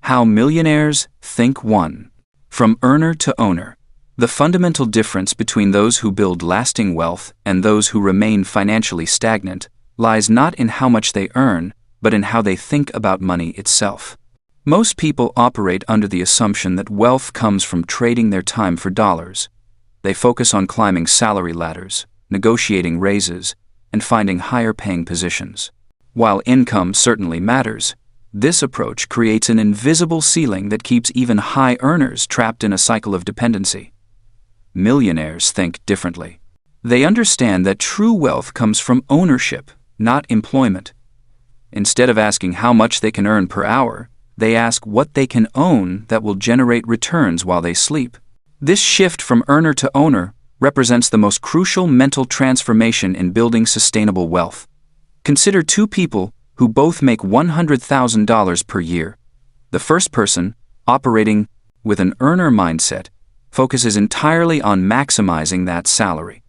How millionaires think. 1. From earner to owner. The fundamental difference between those who build lasting wealth and those who remain financially stagnant lies not in how much they earn, but in how they think about money itself. Most people operate under the assumption that wealth comes from trading their time for dollars. They focus on climbing salary ladders, negotiating raises, and finding higher-paying positions. While income certainly matters, this approach creates an invisible ceiling that keeps even high earners trapped in a cycle of dependency. Millionaires think differently. They understand that true wealth comes from ownership, not employment. Instead of asking how much they can earn per hour, they ask what they can own that will generate returns while they sleep. This shift from earner to owner represents the most crucial mental transformation in building sustainable wealth. Consider two people who both make $100,000 per year. The first person, operating with an earner mindset, focuses entirely on maximizing that salary.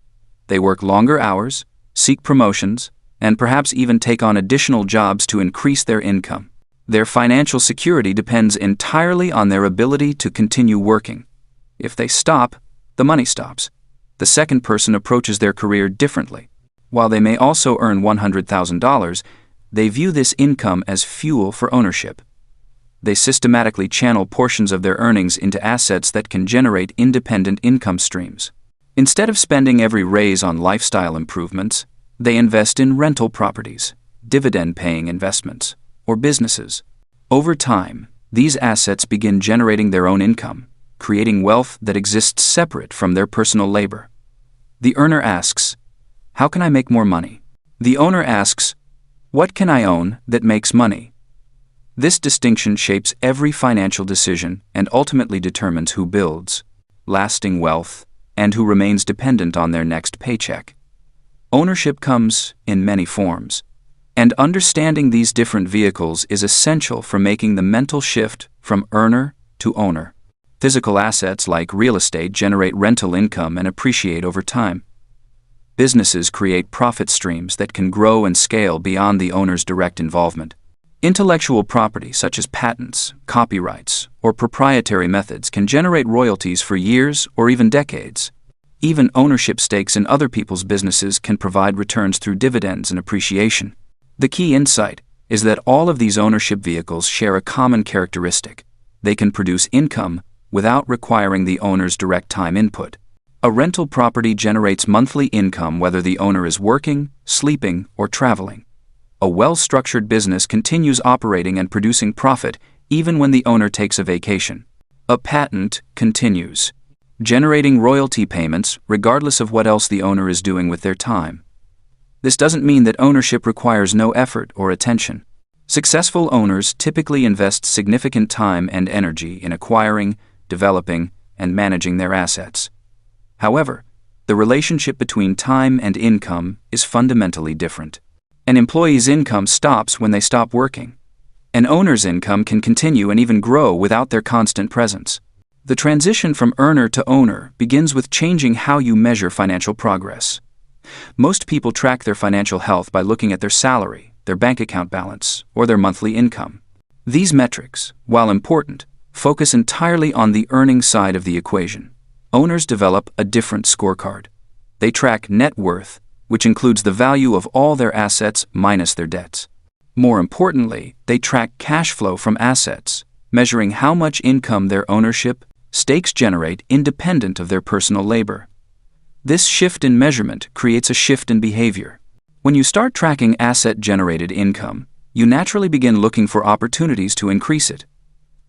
They work longer hours, seek promotions, and perhaps even take on additional jobs to increase their income. Their financial security depends entirely on their ability to continue working. If they stop, the money stops. The second person approaches their career differently. While they may also earn $100,000, they view this income as fuel for ownership. They systematically channel portions of their earnings into assets that can generate independent income streams. Instead of spending every raise on lifestyle improvements, they invest in rental properties, dividend-paying investments, or businesses. Over time, these assets begin generating their own income, creating wealth that exists separate from their personal labor. The earner asks, "How can I make more money?" The owner asks, "What can I own that makes money?" This distinction shapes every financial decision and ultimately determines who builds lasting wealth and who remains dependent on their next paycheck. Ownership comes in many forms, and understanding these different vehicles is essential for making the mental shift from earner to owner. Physical assets like real estate generate rental income and appreciate over time. Businesses create profit streams that can grow and scale beyond the owner's direct involvement. Intellectual property such as patents, copyrights, or proprietary methods can generate royalties for years or even decades. Even ownership stakes in other people's businesses can provide returns through dividends and appreciation. The key insight is that all of these ownership vehicles share a common characteristic. They can produce income without requiring the owner's direct time input. A rental property generates monthly income whether the owner is working, sleeping, or traveling. A well-structured business continues operating and producing profit even when the owner takes a vacation. A patent continues, generating royalty payments regardless of what else the owner is doing with their time. This doesn't mean that ownership requires no effort or attention. Successful owners typically invest significant time and energy in acquiring, developing, and managing their assets. However, the relationship between time and income is fundamentally different. An employee's income stops when they stop working. An owner's income can continue and even grow without their constant presence. The transition from earner to owner begins with changing how you measure financial progress. Most people track their financial health by looking at their salary, their bank account balance, or their monthly income. These metrics, while important, focus entirely on the earning side of the equation. Owners develop a different scorecard. They track net worth, which includes the value of all their assets minus their debts. More importantly, they track cash flow from assets, measuring how much income their ownership stakes generate independent of their personal labor. This shift in measurement creates a shift in behavior. When you start tracking asset-generated income, you naturally begin looking for opportunities to increase it.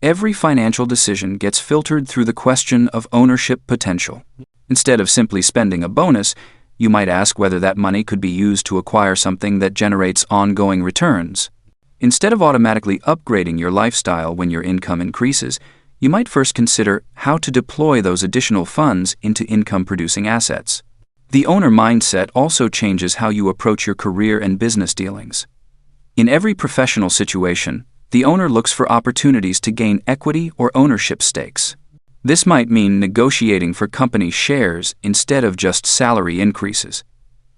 Every financial decision gets filtered through the question of ownership potential. Instead of simply spending a bonus, you might ask whether that money could be used to acquire something that generates ongoing returns. Instead of automatically upgrading your lifestyle when your income increases, you might first consider how to deploy those additional funds into income-producing assets. The owner mindset also changes how you approach your career and business dealings. In every professional situation, the owner looks for opportunities to gain equity or ownership stakes. This might mean negotiating for company shares instead of just salary increases.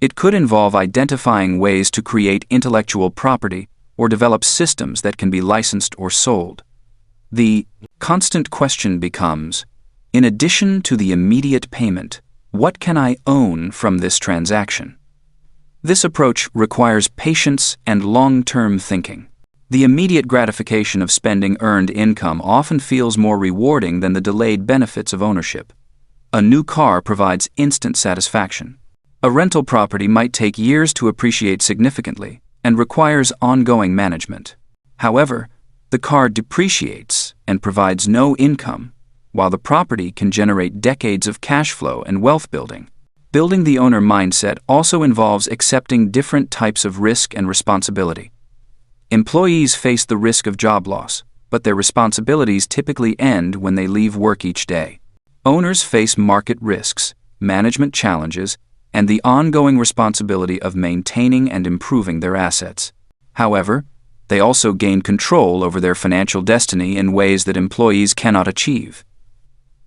It could involve identifying ways to create intellectual property or develop systems that can be licensed or sold. The constant question becomes, in addition to the immediate payment, what can I own from this transaction? This approach requires patience and long-term thinking. The immediate gratification of spending earned income often feels more rewarding than the delayed benefits of ownership. A new car provides instant satisfaction. A rental property might take years to appreciate significantly and requires ongoing management. However, the car depreciates and provides no income, while the property can generate decades of cash flow and wealth building. Building the owner mindset also involves accepting different types of risk and responsibility. Employees face the risk of job loss, but their responsibilities typically end when they leave work each day. Owners face market risks, management challenges, and the ongoing responsibility of maintaining and improving their assets. However, they also gain control over their financial destiny in ways that employees cannot achieve.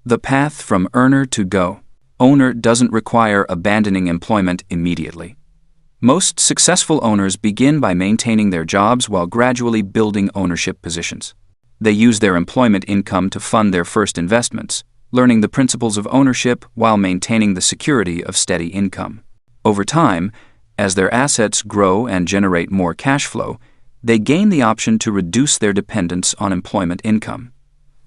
The path from earner to owner doesn't require abandoning employment immediately. Most successful owners begin by maintaining their jobs while gradually building ownership positions. They use their employment income to fund their first investments, learning the principles of ownership while maintaining the security of steady income. Over time, as their assets grow and generate more cash flow, they gain the option to reduce their dependence on employment income.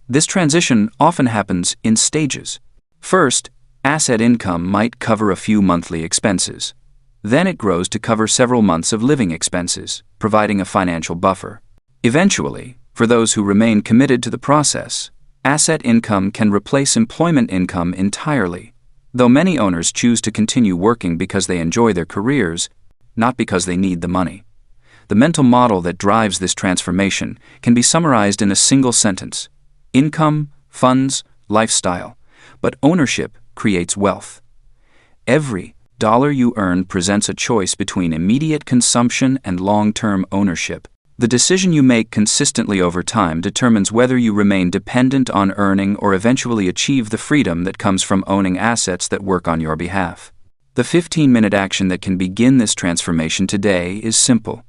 This transition often happens in stages. First, asset income might cover a few monthly expenses. Then it grows to cover several months of living expenses, providing a financial buffer. Eventually, for those who remain committed to the process, asset income can replace employment income entirely, though many owners choose to continue working because they enjoy their careers, not because they need the money. The mental model that drives this transformation can be summarized in a single sentence: income, funds, lifestyle, but ownership creates wealth. Every dollar you earn presents a choice between immediate consumption and long-term ownership. The decision you make consistently over time determines whether you remain dependent on earning or eventually achieve the freedom that comes from owning assets that work on your behalf. The 15-minute action that can begin this transformation today is simple.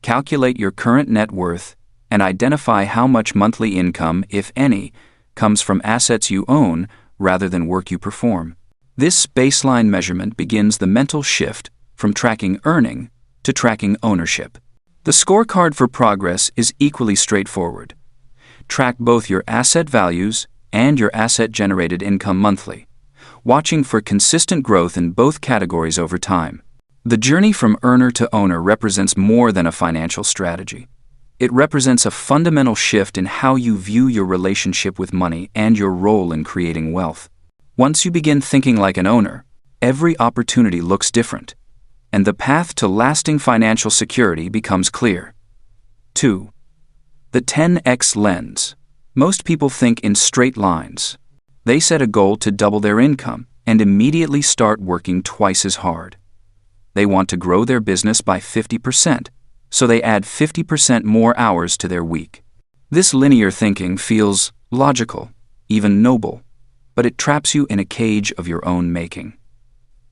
Calculate your current net worth and identify how much monthly income, if any, comes from assets you own rather than work you perform. This baseline measurement begins the mental shift from tracking earning to tracking ownership. The scorecard for progress is equally straightforward. Track both your asset values and your asset-generated income monthly, watching for consistent growth in both categories over time. The journey from earner to owner represents more than a financial strategy. It represents a fundamental shift in how you view your relationship with money and your role in creating wealth. Once you begin thinking like an owner, every opportunity looks different, and the path to lasting financial security becomes clear. 2. The 10x lens. Most people think in straight lines. They set a goal to double their income and immediately start working twice as hard. They want to grow their business by 50%, so they add 50% more hours to their week. This linear thinking feels logical, even noble, but it traps you in a cage of your own making.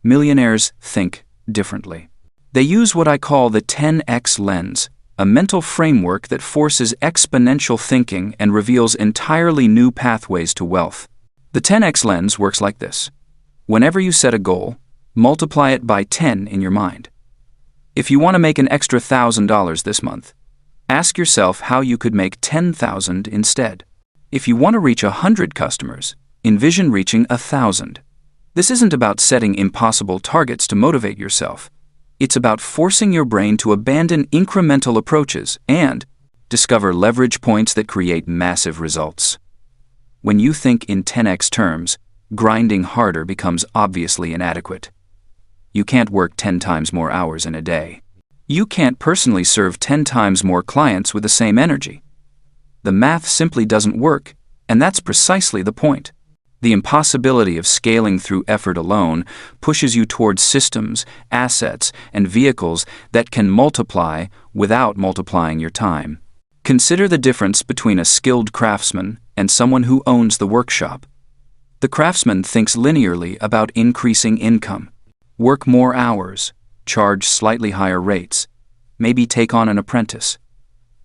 Millionaires think differently. They use what I call the 10x lens, a mental framework that forces exponential thinking and reveals entirely new pathways to wealth. The 10x lens works like this. Whenever you set a goal, multiply it by 10 in your mind. If you want to make an extra $1,000 this month, ask yourself how you could make 10,000 instead. If you want to reach 100 customers, envision reaching 1,000. This isn't about setting impossible targets to motivate yourself. It's about forcing your brain to abandon incremental approaches and discover leverage points that create massive results. When you think in 10x terms, grinding harder becomes obviously inadequate. You can't work 10 times more hours in a day. You can't personally serve 10 times more clients with the same energy. The math simply doesn't work, and that's precisely the point. The impossibility of scaling through effort alone pushes you towards systems, assets, and vehicles that can multiply without multiplying your time. Consider the difference between a skilled craftsman and someone who owns the workshop. The craftsman thinks linearly about increasing income. Work more hours, charge slightly higher rates, maybe take on an apprentice.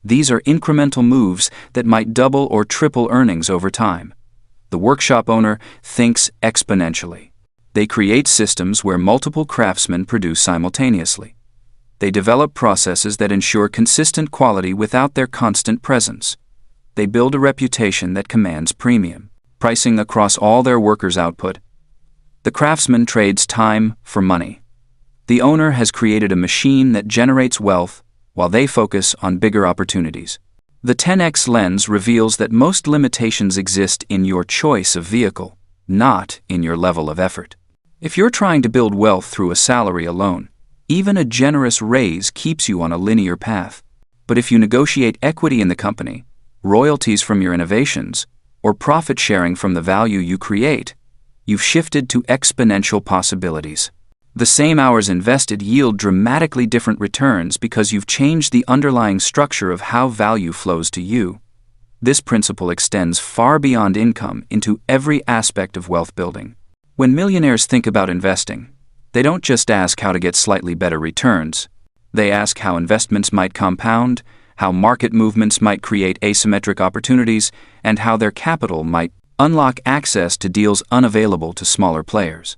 These are incremental moves that might double or triple earnings over time. The workshop owner thinks exponentially. They create systems where multiple craftsmen produce simultaneously. They develop processes that ensure consistent quality without their constant presence. They build a reputation that commands premium pricing across all their workers' output. The craftsman trades time for money. The owner has created a machine that generates wealth while they focus on bigger opportunities. The 10x lens reveals that most limitations exist in your choice of vehicle, not in your level of effort. If you're trying to build wealth through a salary alone, even a generous raise keeps you on a linear path. But if you negotiate equity in the company, royalties from your innovations, or profit sharing from the value you create, you've shifted to exponential possibilities. The same hours invested yield dramatically different returns because you've changed the underlying structure of how value flows to you. This principle extends far beyond income into every aspect of wealth building. When millionaires think about investing, they don't just ask how to get slightly better returns. They ask how investments might compound, how market movements might create asymmetric opportunities, and how their capital might unlock access to deals unavailable to smaller players.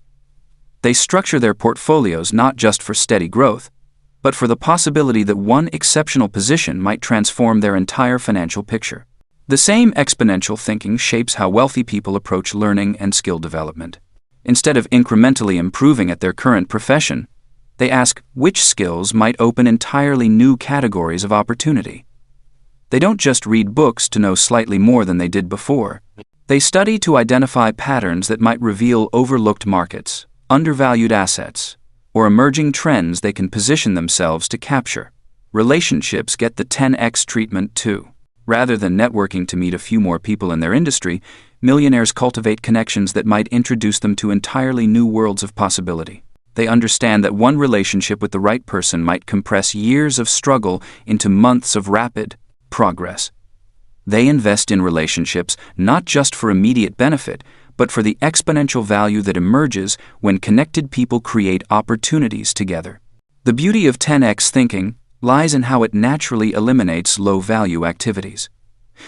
They structure their portfolios not just for steady growth, but for the possibility that one exceptional position might transform their entire financial picture. The same exponential thinking shapes how wealthy people approach learning and skill development. Instead of incrementally improving at their current profession, they ask which skills might open entirely new categories of opportunity. They don't just read books to know slightly more than they did before. They study to identify patterns that might reveal overlooked markets, undervalued assets, or emerging trends they can position themselves to capture. Relationships get the 10x treatment too. Rather than networking to meet a few more people in their industry, millionaires cultivate connections that might introduce them to entirely new worlds of possibility. They understand that one relationship with the right person might compress years of struggle into months of rapid progress. They invest in relationships not just for immediate benefit, but for the exponential value that emerges when connected people create opportunities together. The beauty of 10x thinking lies in how it naturally eliminates low-value activities.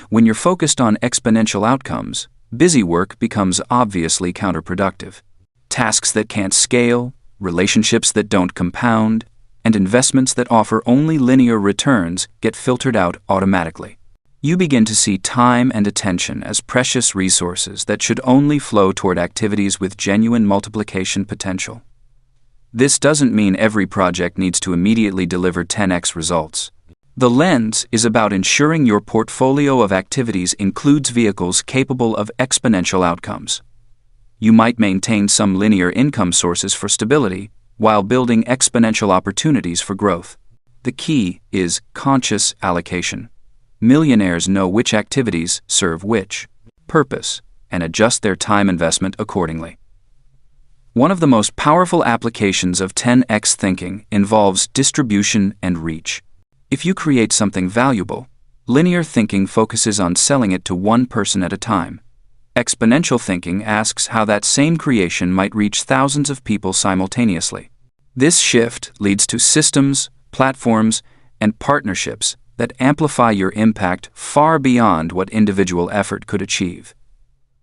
When you're focused on exponential outcomes, busy work becomes obviously counterproductive. Tasks that can't scale, relationships that don't compound, and investments that offer only linear returns get filtered out automatically. You begin to see time and attention as precious resources that should only flow toward activities with genuine multiplication potential. This doesn't mean every project needs to immediately deliver 10x results. The lens is about ensuring your portfolio of activities includes vehicles capable of exponential outcomes. You might maintain some linear income sources for stability while building exponential opportunities for growth. The key is conscious allocation. Millionaires know which activities serve which purpose and adjust their time investment accordingly. One of the most powerful applications of 10x thinking involves distribution and reach. If you create something valuable, linear thinking focuses on selling it to one person at a time. Exponential thinking asks how that same creation might reach thousands of people simultaneously. This shift leads to systems, platforms, and partnerships that amplify your impact far beyond what individual effort could achieve.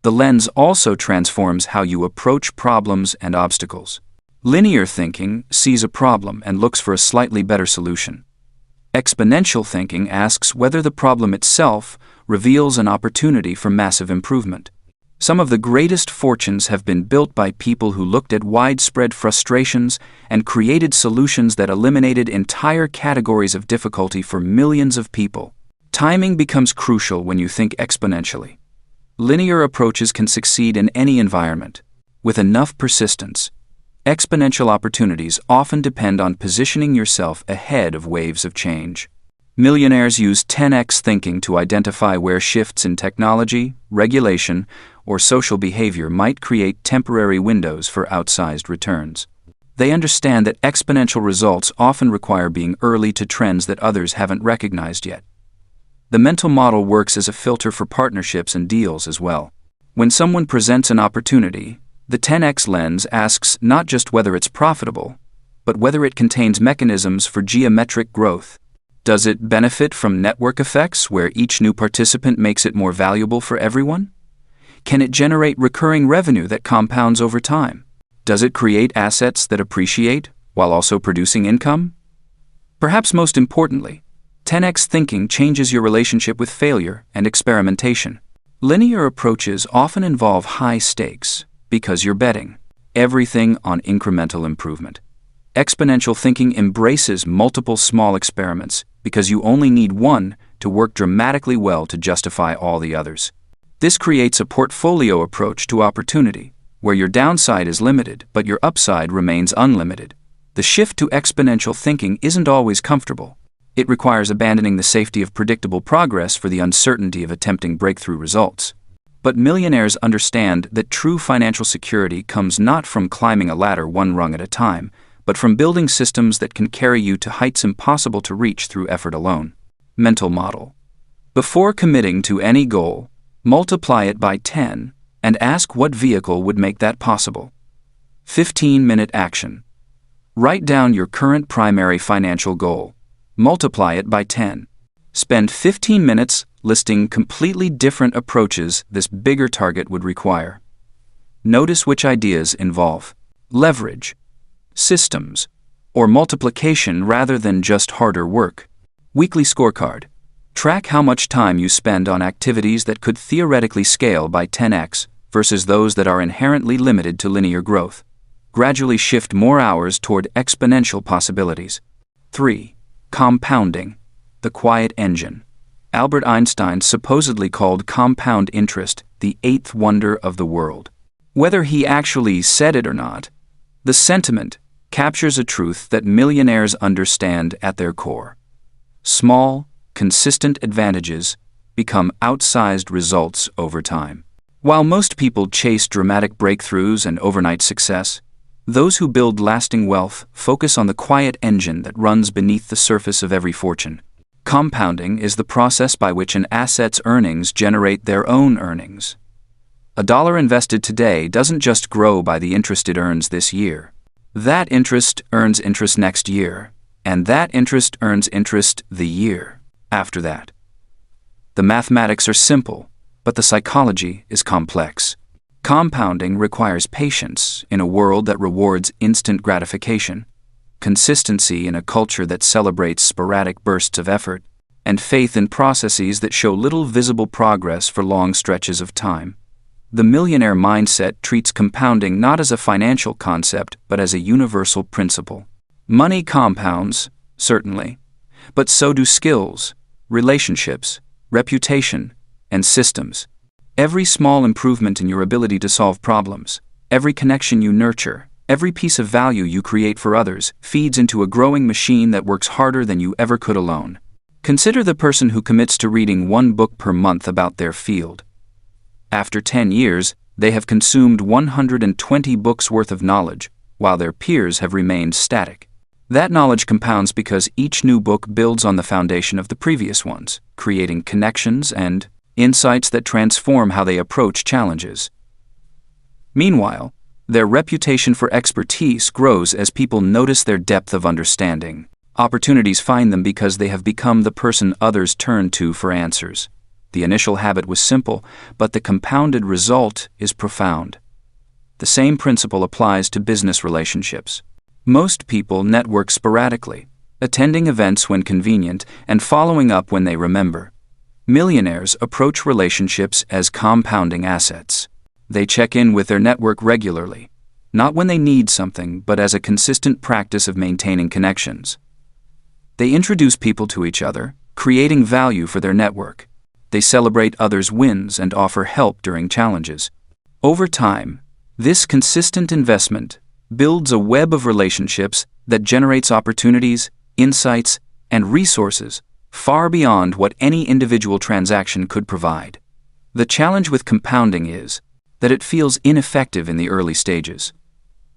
The lens also transforms how you approach problems and obstacles. Linear thinking sees a problem and looks for a slightly better solution. Exponential thinking asks whether the problem itself reveals an opportunity for massive improvement. Some of the greatest fortunes have been built by people who looked at widespread frustrations and created solutions that eliminated entire categories of difficulty for millions of people. Timing becomes crucial when you think exponentially. Linear approaches can succeed in any environment. With enough persistence, exponential opportunities often depend on positioning yourself ahead of waves of change. Millionaires use 10x thinking to identify where shifts in technology, regulation, or social behavior might create temporary windows for outsized returns. They understand that exponential results often require being early to trends that others haven't recognized yet. The mental model works as a filter for partnerships and deals as well. When someone presents an opportunity, the 10x lens asks not just whether it's profitable, but whether it contains mechanisms for geometric growth. Does it benefit from network effects where each new participant makes it more valuable for everyone? Can it generate recurring revenue that compounds over time? Does it create assets that appreciate while also producing income? Perhaps most importantly, 10x thinking changes your relationship with failure and experimentation. Linear approaches often involve high stakes because you're betting everything on incremental improvement. Exponential thinking embraces multiple small experiments because you only need one to work dramatically well to justify all the others. This creates a portfolio approach to opportunity, where your downside is limited but your upside remains unlimited. The shift to exponential thinking isn't always comfortable. It requires abandoning the safety of predictable progress for the uncertainty of attempting breakthrough results. But millionaires understand that true financial security comes not from climbing a ladder one rung at a time, but from building systems that can carry you to heights impossible to reach through effort alone. Mental model. Before committing to any goal, multiply it by 10 and ask what vehicle would make that possible. 15-minute action. Write down your current primary financial goal. Multiply it by 10. Spend 15 minutes listing completely different approaches this bigger target would require. Notice which ideas involve leverage, systems, or multiplication rather than just harder work. Weekly scorecard. Track how much time you spend on activities that could theoretically scale by 10x versus those that are inherently limited to linear growth. Gradually shift more hours toward exponential possibilities. 3. Compounding, the quiet engine. Albert Einstein supposedly called compound interest the eighth wonder of the world. Whether he actually said it or not, the sentiment captures a truth that millionaires understand at their core. Small, consistent advantages become outsized results over time. While most people chase dramatic breakthroughs and overnight success, those who build lasting wealth focus on the quiet engine that runs beneath the surface of every fortune. Compounding is the process by which an asset's earnings generate their own earnings. A dollar invested today doesn't just grow by the interest it earns this year. That interest earns interest next year, and that interest earns interest the year after that. The mathematics are simple, but the psychology is complex. Compounding requires patience in a world that rewards instant gratification, consistency in a culture that celebrates sporadic bursts of effort, and faith in processes that show little visible progress for long stretches of time. The millionaire mindset treats compounding not as a financial concept but as a universal principle. Money compounds, certainly, but so do skills, relationships, reputation, and systems. Every small improvement in your ability to solve problems, every connection you nurture, every piece of value you create for others feeds into a growing machine that works harder than you ever could alone. Consider the person who commits to reading one book per month about their field. After 10 years, they have consumed 120 books worth of knowledge, while their peers have remained static. That knowledge compounds because each new book builds on the foundation of the previous ones, creating connections and insights that transform how they approach challenges. Meanwhile, their reputation for expertise grows as people notice their depth of understanding. Opportunities find them because they have become the person others turn to for answers. The initial habit was simple, but the compounded result is profound. The same principle applies to business relationships. Most people network sporadically, attending events when convenient and following up when they remember. Millionaires approach relationships as compounding assets. They check in with their network regularly, not when they need something, but as a consistent practice of maintaining connections. They introduce people to each other, creating value for their network. They celebrate others' wins and offer help during challenges. Over time, this consistent investment builds a web of relationships that generates opportunities, insights, and resources far beyond what any individual transaction could provide. The challenge with compounding is that it feels ineffective in the early stages.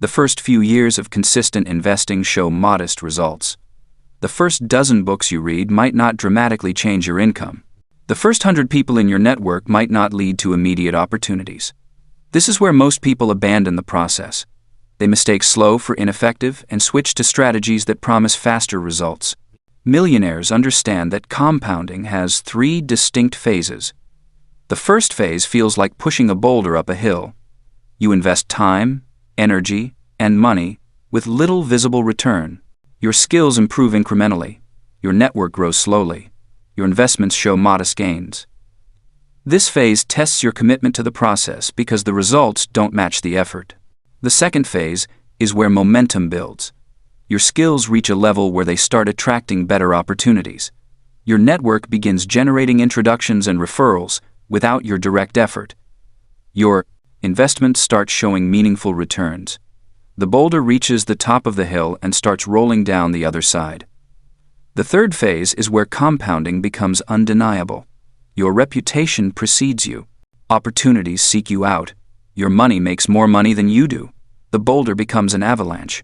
The first few years of consistent investing show modest results. The first dozen books you read might not dramatically change your income. The first 100 people in your network might not lead to immediate opportunities. This is where most people abandon the process. They mistake slow for ineffective and switch to strategies that promise faster results. Millionaires understand that compounding has 3 distinct phases. The first phase feels like pushing a boulder up a hill. You invest time, energy, and money with little visible return. Your skills improve incrementally. Your network grows slowly. Your investments show modest gains. This phase tests your commitment to the process because the results don't match the effort. The second phase is where momentum builds. Your skills reach a level where they start attracting better opportunities. Your network begins generating introductions and referrals without your direct effort. Your investments start showing meaningful returns. The boulder reaches the top of the hill and starts rolling down the other side. The third phase is where compounding becomes undeniable. Your reputation precedes you. Opportunities seek you out. Your money makes more money than you do. The boulder becomes an avalanche.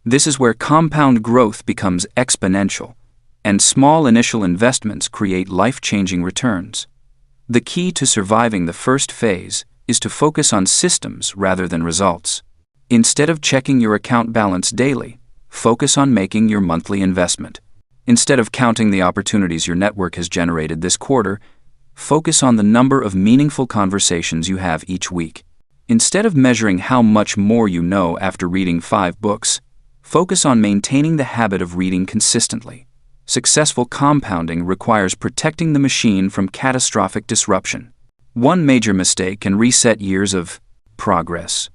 This is where compound growth becomes exponential, and small initial investments create life-changing returns. The key to surviving the first phase is to focus on systems rather than results. Instead of checking your account balance daily, focus on making your monthly investment. Instead of counting the opportunities your network has generated this quarter, focus on the number of meaningful conversations you have each week. Instead of measuring how much more you know after reading 5 books, focus on maintaining the habit of reading consistently. Successful compounding requires protecting the machine from catastrophic disruption. One major mistake can reset years of progress.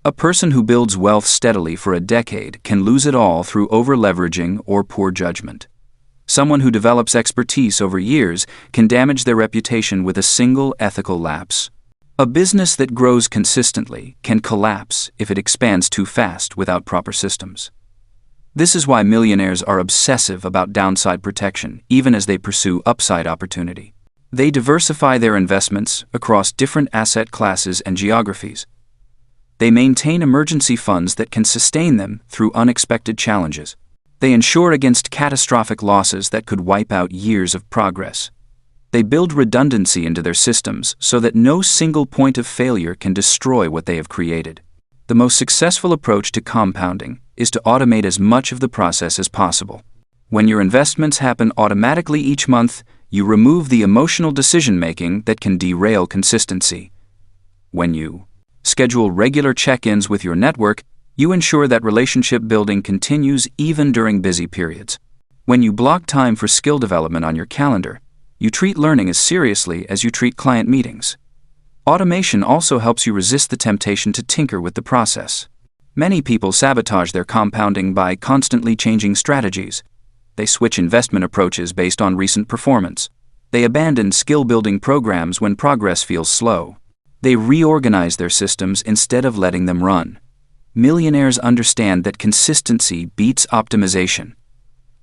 A person who builds wealth steadily for a decade can lose it all through over-leveraging or poor judgment. Someone who develops expertise over years can damage their reputation with a single ethical lapse. A business that grows consistently can collapse if it expands too fast without proper systems. This is why millionaires are obsessive about downside protection, even as they pursue upside opportunity. They diversify their investments across different asset classes and geographies. They maintain emergency funds that can sustain them through unexpected challenges. They insure against catastrophic losses that could wipe out years of progress. They build redundancy into their systems so that no single point of failure can destroy what they have created. The most successful approach to compounding is to automate as much of the process as possible. When your investments happen automatically each month, you remove the emotional decision-making that can derail consistency. When you schedule regular check-ins with your network, you ensure that relationship building continues even during busy periods. When you block time for skill development on your calendar, you treat learning as seriously as you treat client meetings. Automation also helps you resist the temptation to tinker with the process. Many people sabotage their compounding by constantly changing strategies. They switch investment approaches based on recent performance. They abandon skill-building programs when progress feels slow. They reorganize their systems instead of letting them run. Millionaires understand that consistency beats optimization.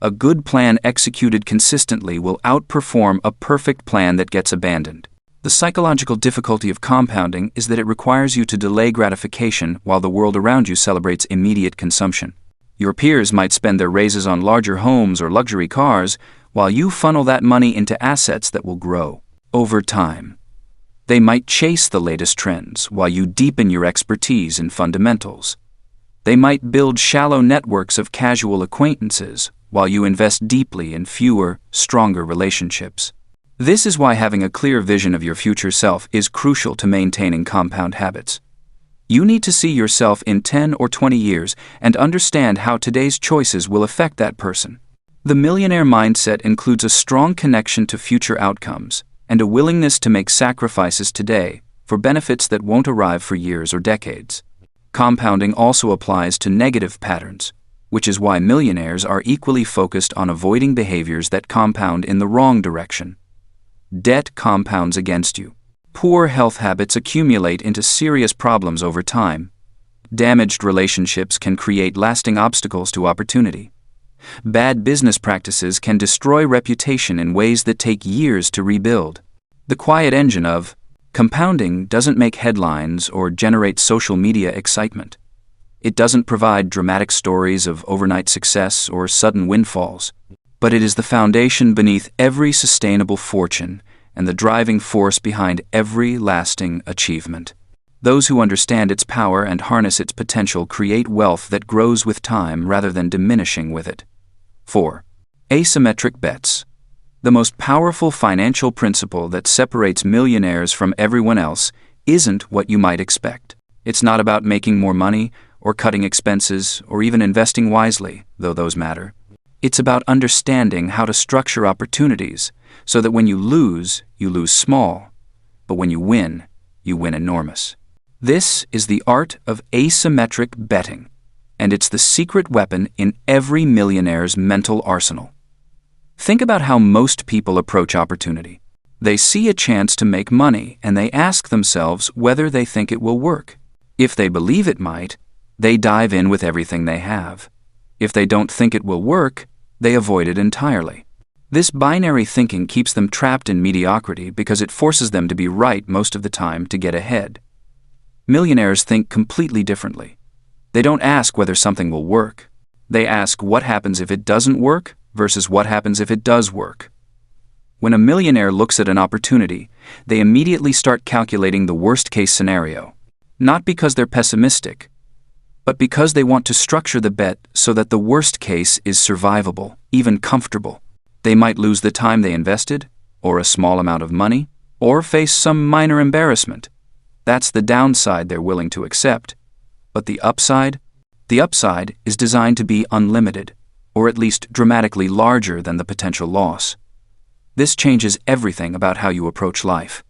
A good plan executed consistently will outperform a perfect plan that gets abandoned. The psychological difficulty of compounding is that it requires you to delay gratification while the world around you celebrates immediate consumption. Your peers might spend their raises on larger homes or luxury cars, while you funnel that money into assets that will grow over time. They might chase the latest trends while you deepen your expertise in fundamentals. They might build shallow networks of casual acquaintances while you invest deeply in fewer, stronger relationships. This is why having a clear vision of your future self is crucial to maintaining compound habits. You need to see yourself in 10 or 20 years and understand how today's choices will affect that person. The millionaire mindset includes a strong connection to future outcomes and a willingness to make sacrifices today for benefits that won't arrive for years or decades. Compounding also applies to negative patterns, which is why millionaires are equally focused on avoiding behaviors that compound in the wrong direction. Debt compounds against you. Poor health habits accumulate into serious problems over time. Damaged relationships can create lasting obstacles to opportunity. Bad business practices can destroy reputation in ways that take years to rebuild. The quiet engine of compounding doesn't make headlines or generate social media excitement. It doesn't provide dramatic stories of overnight success or sudden windfalls, but it is the foundation beneath every sustainable fortune and the driving force behind every lasting achievement. Those who understand its power and harness its potential create wealth that grows with time rather than diminishing with it. 4. Asymmetric bets. The most powerful financial principle that separates millionaires from everyone else isn't what you might expect. It's not about making more money, or cutting expenses, or even investing wisely, though those matter. It's about understanding how to structure opportunities so that when you lose small, but when you win enormous. This is the art of asymmetric betting, and it's the secret weapon in every millionaire's mental arsenal. Think about how most people approach opportunity. They see a chance to make money and they ask themselves whether they think it will work. If they believe it might, they dive in with everything they have. If they don't think it will work, they avoid it entirely. This binary thinking keeps them trapped in mediocrity because it forces them to be right most of the time to get ahead. Millionaires think completely differently. They don't ask whether something will work. They ask what happens if it doesn't work versus what happens if it does work. When a millionaire looks at an opportunity, they immediately start calculating the worst-case scenario, not because they're pessimistic, but because they want to structure the bet so that the worst case is survivable, even comfortable. They might lose the time they invested, or a small amount of money, or face some minor embarrassment. That's the downside they're willing to accept. But the upside? The upside is designed to be unlimited, or at least dramatically larger than the potential loss. This changes everything about how you approach life.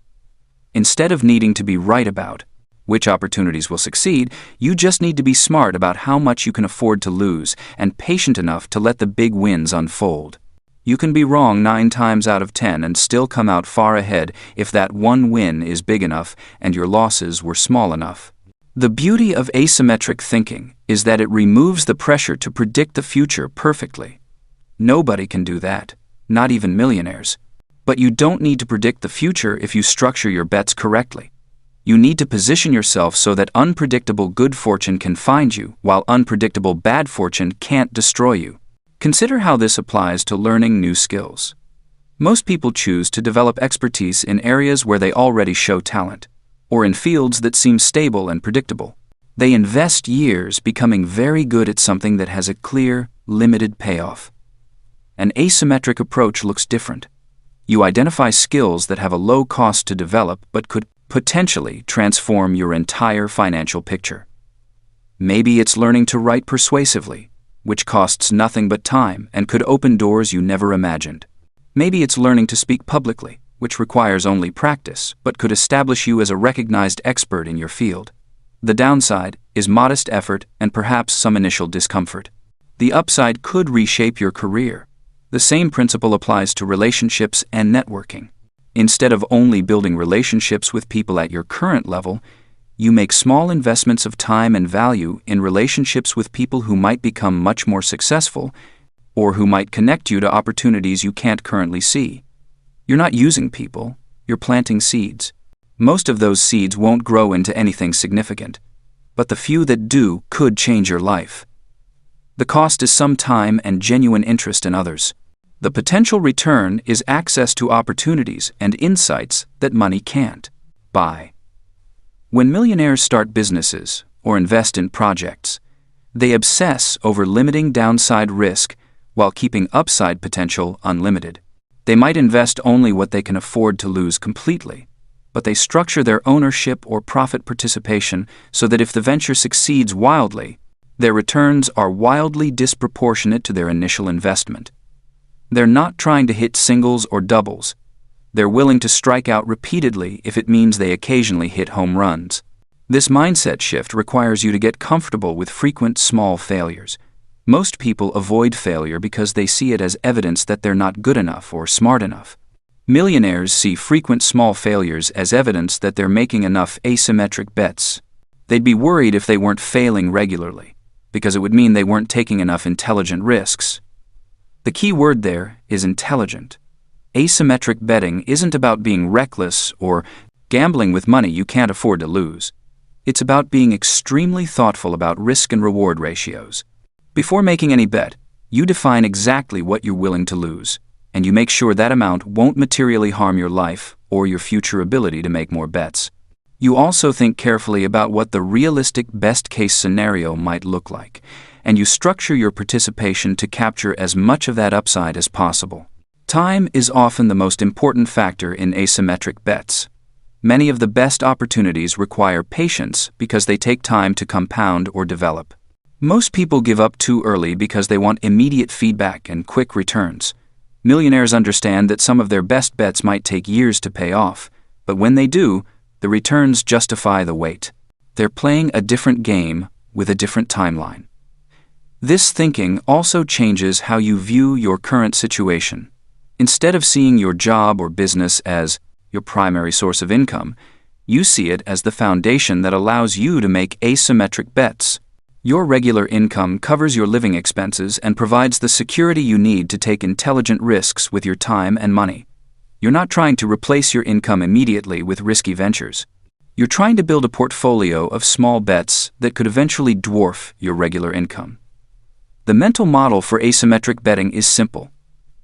Instead of needing to be right about which opportunities will succeed, you just need to be smart about how much you can afford to lose and patient enough to let the big wins unfold. You can be wrong 9 times out of 10 and still come out far ahead if that one win is big enough and your losses were small enough. The beauty of asymmetric thinking is that it removes the pressure to predict the future perfectly. Nobody can do that, not even millionaires. But you don't need to predict the future if you structure your bets correctly. You need to position yourself so that unpredictable good fortune can find you, while unpredictable bad fortune can't destroy you. Consider how this applies to learning new skills. Most people choose to develop expertise in areas where they already show talent, or in fields that seem stable and predictable. They invest years becoming very good at something that has a clear, limited payoff. An asymmetric approach looks different. You identify skills that have a low cost to develop but could potentially transform your entire financial picture. Maybe it's learning to write persuasively, which costs nothing but time and could open doors you never imagined. Maybe it's learning to speak publicly, which requires only practice but could establish you as a recognized expert in your field. The downside is modest effort and perhaps some initial discomfort. The upside could reshape your career. The same principle applies to relationships and networking. Instead of only building relationships with people at your current level, you make small investments of time and value in relationships with people who might become much more successful or who might connect you to opportunities you can't currently see. You're not using people, you're planting seeds. Most of those seeds won't grow into anything significant, but the few that do could change your life. The cost is some time and genuine interest in others. The potential return is access to opportunities and insights that money can't buy. When millionaires start businesses or invest in projects, they obsess over limiting downside risk while keeping upside potential unlimited. They might invest only what they can afford to lose completely, but they structure their ownership or profit participation so that if the venture succeeds wildly, their returns are wildly disproportionate to their initial investment. They're not trying to hit singles or doubles. They're willing to strike out repeatedly if it means they occasionally hit home runs. This mindset shift requires you to get comfortable with frequent small failures. Most people avoid failure because they see it as evidence that they're not good enough or smart enough. Millionaires see frequent small failures as evidence that they're making enough asymmetric bets. They'd be worried if they weren't failing regularly, because it would mean they weren't taking enough intelligent risks. The key word there is intelligent. Asymmetric betting isn't about being reckless or gambling with money you can't afford to lose. It's about being extremely thoughtful about risk and reward ratios. Before making any bet, you define exactly what you're willing to lose, and you make sure that amount won't materially harm your life or your future ability to make more bets. You also think carefully about what the realistic best-case scenario might look like, and you structure your participation to capture as much of that upside as possible. Time is often the most important factor in asymmetric bets. Many of the best opportunities require patience because they take time to compound or develop. Most people give up too early because they want immediate feedback and quick returns. Millionaires understand that some of their best bets might take years to pay off, but when they do, the returns justify the wait. They're playing a different game with a different timeline. This thinking also changes how you view your current situation. Instead of seeing your job or business as your primary source of income, you see it as the foundation that allows you to make asymmetric bets. Your regular income covers your living expenses and provides the security you need to take intelligent risks with your time and money. You're not trying to replace your income immediately with risky ventures. You're trying to build a portfolio of small bets that could eventually dwarf your regular income. The mental model for asymmetric betting is simple.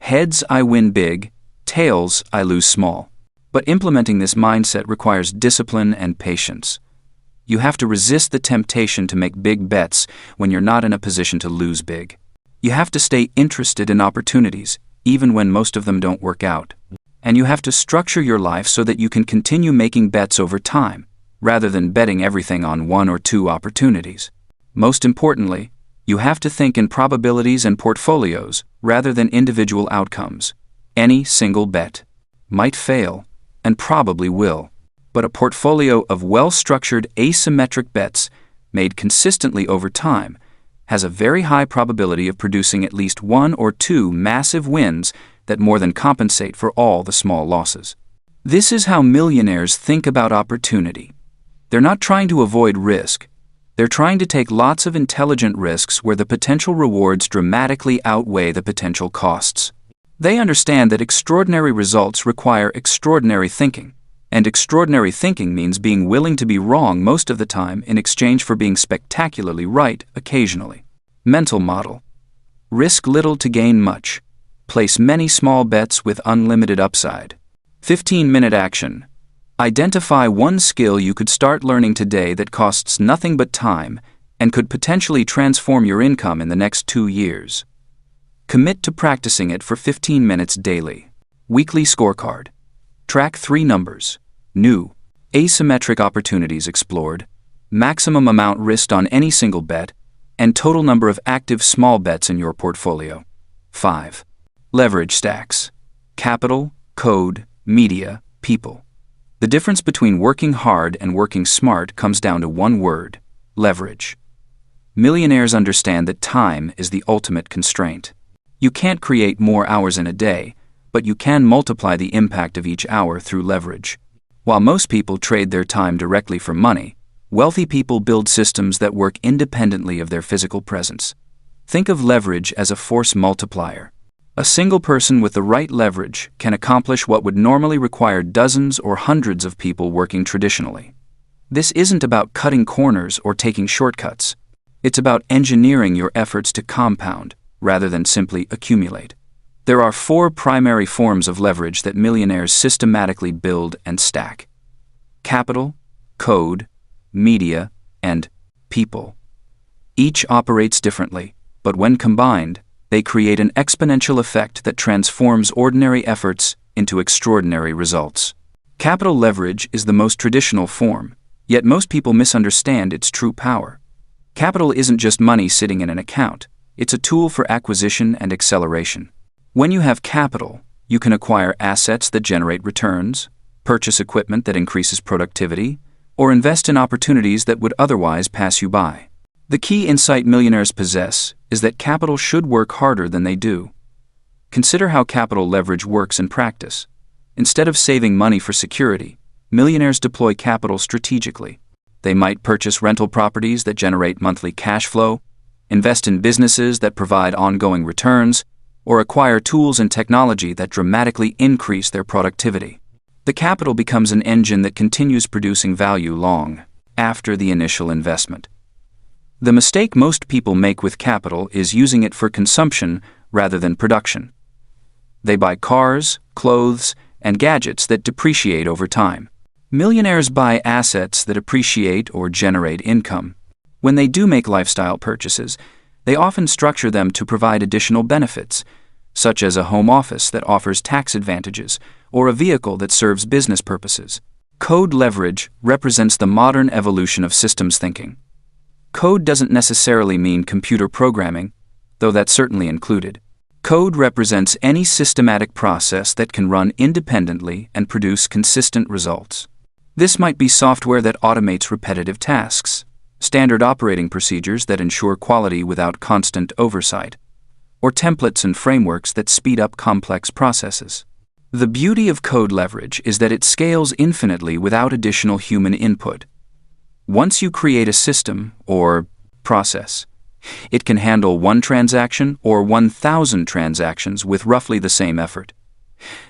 Heads, I win big; tails, I lose small. But implementing this mindset requires discipline and patience. You have to resist the temptation to make big bets when you're not in a position to lose big. You have to stay interested in opportunities, even when most of them don't work out. And you have to structure your life so that you can continue making bets over time, rather than betting everything on one or two opportunities. Most importantly, you have to think in probabilities and portfolios rather than individual outcomes. Any single bet might fail, and probably will, but a portfolio of well-structured asymmetric bets made consistently over time has a very high probability of producing at least one or two massive wins that more than compensate for all the small losses. This is how millionaires think about opportunity. They're not trying to avoid risk. They're trying to take lots of intelligent risks where the potential rewards dramatically outweigh the potential costs. They understand that extraordinary results require extraordinary thinking, and extraordinary thinking means being willing to be wrong most of the time in exchange for being spectacularly right occasionally. Mental model. Risk little to gain much. Place many small bets with unlimited upside. 15-minute action. Identify one skill you could start learning today that costs nothing but time and could potentially transform your income in the next 2 years. Commit to practicing it for 15 minutes daily. Weekly scorecard. Track 3 numbers. New, asymmetric opportunities explored, maximum amount risked on any single bet, and total number of active small bets in your portfolio. 5. Leverage stacks. Capital, code, media, people. The difference between working hard and working smart comes down to one word: leverage. Millionaires understand that time is the ultimate constraint. You can't create more hours in a day, but you can multiply the impact of each hour through leverage. While most people trade their time directly for money, wealthy people build systems that work independently of their physical presence. Think of leverage as a force multiplier. A single person with the right leverage can accomplish what would normally require dozens or hundreds of people working traditionally. This isn't about cutting corners or taking shortcuts. It's about engineering your efforts to compound, rather than simply accumulate. There are 4 primary forms of leverage that millionaires systematically build and stack: capital, code, media, and people. Each operates differently, but when combined, they create an exponential effect that transforms ordinary efforts into extraordinary results. Capital leverage is the most traditional form, yet most people misunderstand its true power. Capital isn't just money sitting in an account. It's a tool for acquisition and acceleration. When you have capital, you can acquire assets that generate returns, purchase equipment that increases productivity, or invest in opportunities that would otherwise pass you by. The key insight millionaires possess is that capital should work harder than they do. Consider how capital leverage works in practice. Instead of saving money for security, millionaires deploy capital strategically. They might purchase rental properties that generate monthly cash flow, invest in businesses that provide ongoing returns, or acquire tools and technology that dramatically increase their productivity. The capital becomes an engine that continues producing value long after the initial investment. The mistake most people make with capital is using it for consumption rather than production. They buy cars, clothes, and gadgets that depreciate over time. Millionaires buy assets that appreciate or generate income. When they do make lifestyle purchases, they often structure them to provide additional benefits, such as a home office that offers tax advantages or a vehicle that serves business purposes. Code leverage represents the modern evolution of systems thinking. Code doesn't necessarily mean computer programming, though that's certainly included. Code represents any systematic process that can run independently and produce consistent results. This might be software that automates repetitive tasks, standard operating procedures that ensure quality without constant oversight, or templates and frameworks that speed up complex processes. The beauty of code leverage is that it scales infinitely without additional human input. Once you create a system or process, it can handle 1 transaction or 1,000 transactions with roughly the same effort.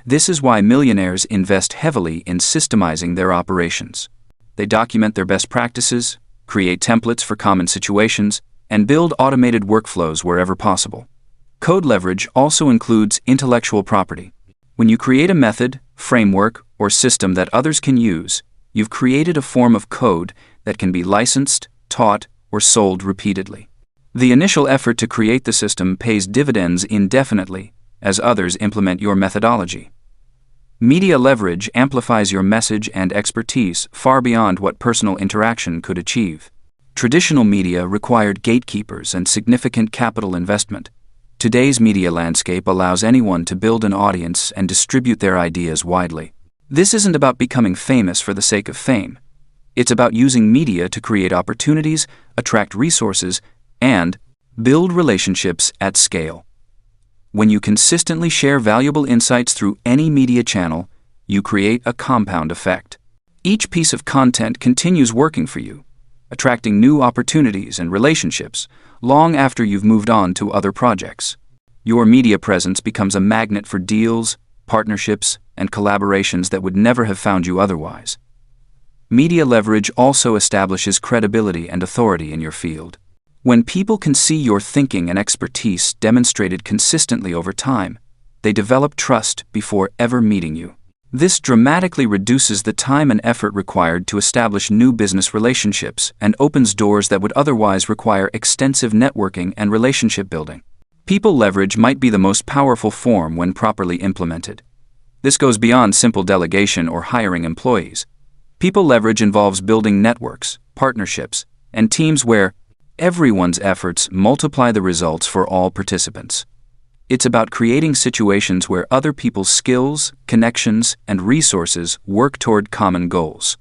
This is why millionaires invest heavily in systemizing their operations. They document their best practices, create templates for common situations, and build automated workflows wherever possible. Code leverage also includes intellectual property. When you create a method, framework, or system that others can use, you've created a form of code that can be licensed, taught, or sold repeatedly. The initial effort to create the system pays dividends indefinitely as others implement your methodology. Media leverage amplifies your message and expertise far beyond what personal interaction could achieve. Traditional media required gatekeepers and significant capital investment. Today's media landscape allows anyone to build an audience and distribute their ideas widely. This isn't about becoming famous for the sake of fame. It's about using media to create opportunities, attract resources, and build relationships at scale. When you consistently share valuable insights through any media channel, you create a compound effect. Each piece of content continues working for you, attracting new opportunities and relationships long after you've moved on to other projects. Your media presence becomes a magnet for deals, partnerships, and collaborations that would never have found you otherwise. Media leverage also establishes credibility and authority in your field. When people can see your thinking and expertise demonstrated consistently over time, they develop trust before ever meeting you. This dramatically reduces the time and effort required to establish new business relationships and opens doors that would otherwise require extensive networking and relationship building. People leverage might be the most powerful form when properly implemented. This goes beyond simple delegation or hiring employees. People leverage involves building networks, partnerships, and teams where everyone's efforts multiply the results for all participants. It's about creating situations where other people's skills, connections, and resources work toward common goals.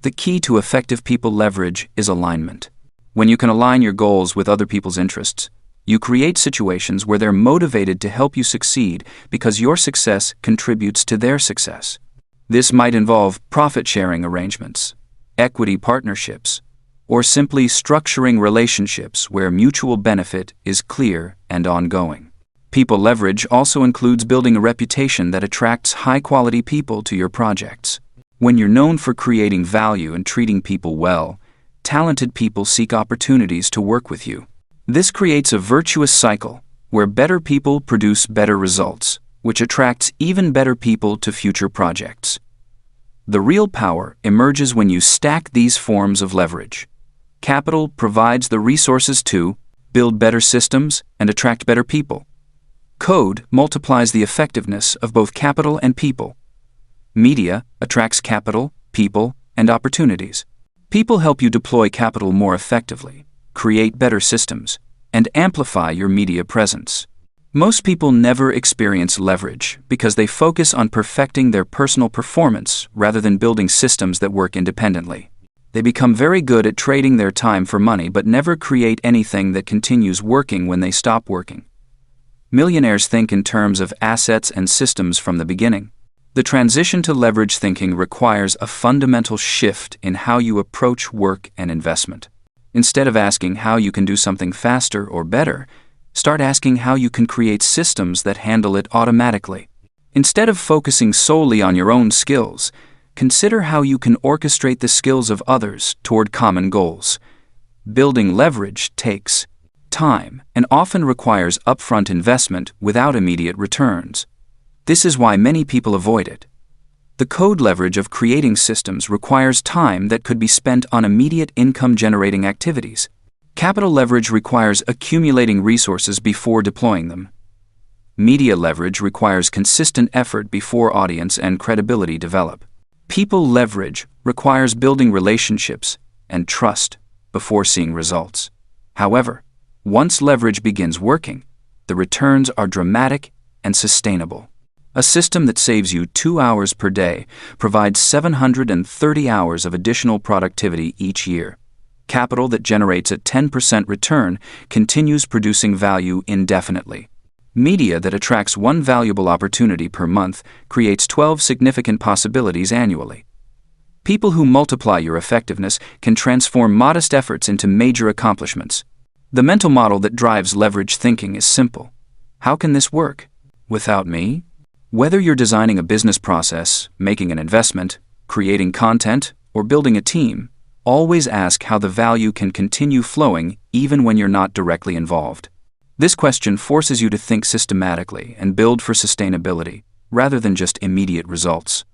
The key to effective people leverage is alignment. When you can align your goals with other people's interests, you create situations where they're motivated to help you succeed because your success contributes to their success. This might involve profit-sharing arrangements, equity partnerships, or simply structuring relationships where mutual benefit is clear and ongoing. People leverage also includes building a reputation that attracts high-quality people to your projects. When you're known for creating value and treating people well, talented people seek opportunities to work with you. This creates a virtuous cycle where better people produce better results, which attracts even better people to future projects. The real power emerges when you stack these forms of leverage. Capital provides the resources to build better systems and attract better people. Code multiplies the effectiveness of both capital and people. Media attracts capital, people, and opportunities. People help you deploy capital more effectively, create better systems, and amplify your media presence. Most people never experience leverage because they focus on perfecting their personal performance rather than building systems that work independently. They become very good at trading their time for money but never create anything that continues working when they stop working. Millionaires think in terms of assets and systems from the beginning. The transition to leverage thinking requires a fundamental shift in how you approach work and investment. Instead of asking how you can do something faster or better, start asking how you can create systems that handle it automatically. Instead of focusing solely on your own skills, consider how you can orchestrate the skills of others toward common goals. Building leverage takes time and often requires upfront investment without immediate returns. This is why many people avoid it. The code leverage of creating systems requires time that could be spent on immediate income-generating activities. Capital leverage requires accumulating resources before deploying them. Media leverage requires consistent effort before audience and credibility develop. People leverage requires building relationships and trust before seeing results. However, once leverage begins working, the returns are dramatic and sustainable. A system that saves you 2 hours per day provides 730 hours of additional productivity each year. Capital that generates a 10% return continues producing value indefinitely. Media that attracts one valuable opportunity per month creates 12 significant possibilities annually. People who multiply your effectiveness can transform modest efforts into major accomplishments. The mental model that drives leverage thinking is simple. How can this work? Without me? Whether you're designing a business process, making an investment, creating content, or building a team, always ask how the value can continue flowing even when you're not directly involved. This question forces you to think systematically and build for sustainability, rather than just immediate results.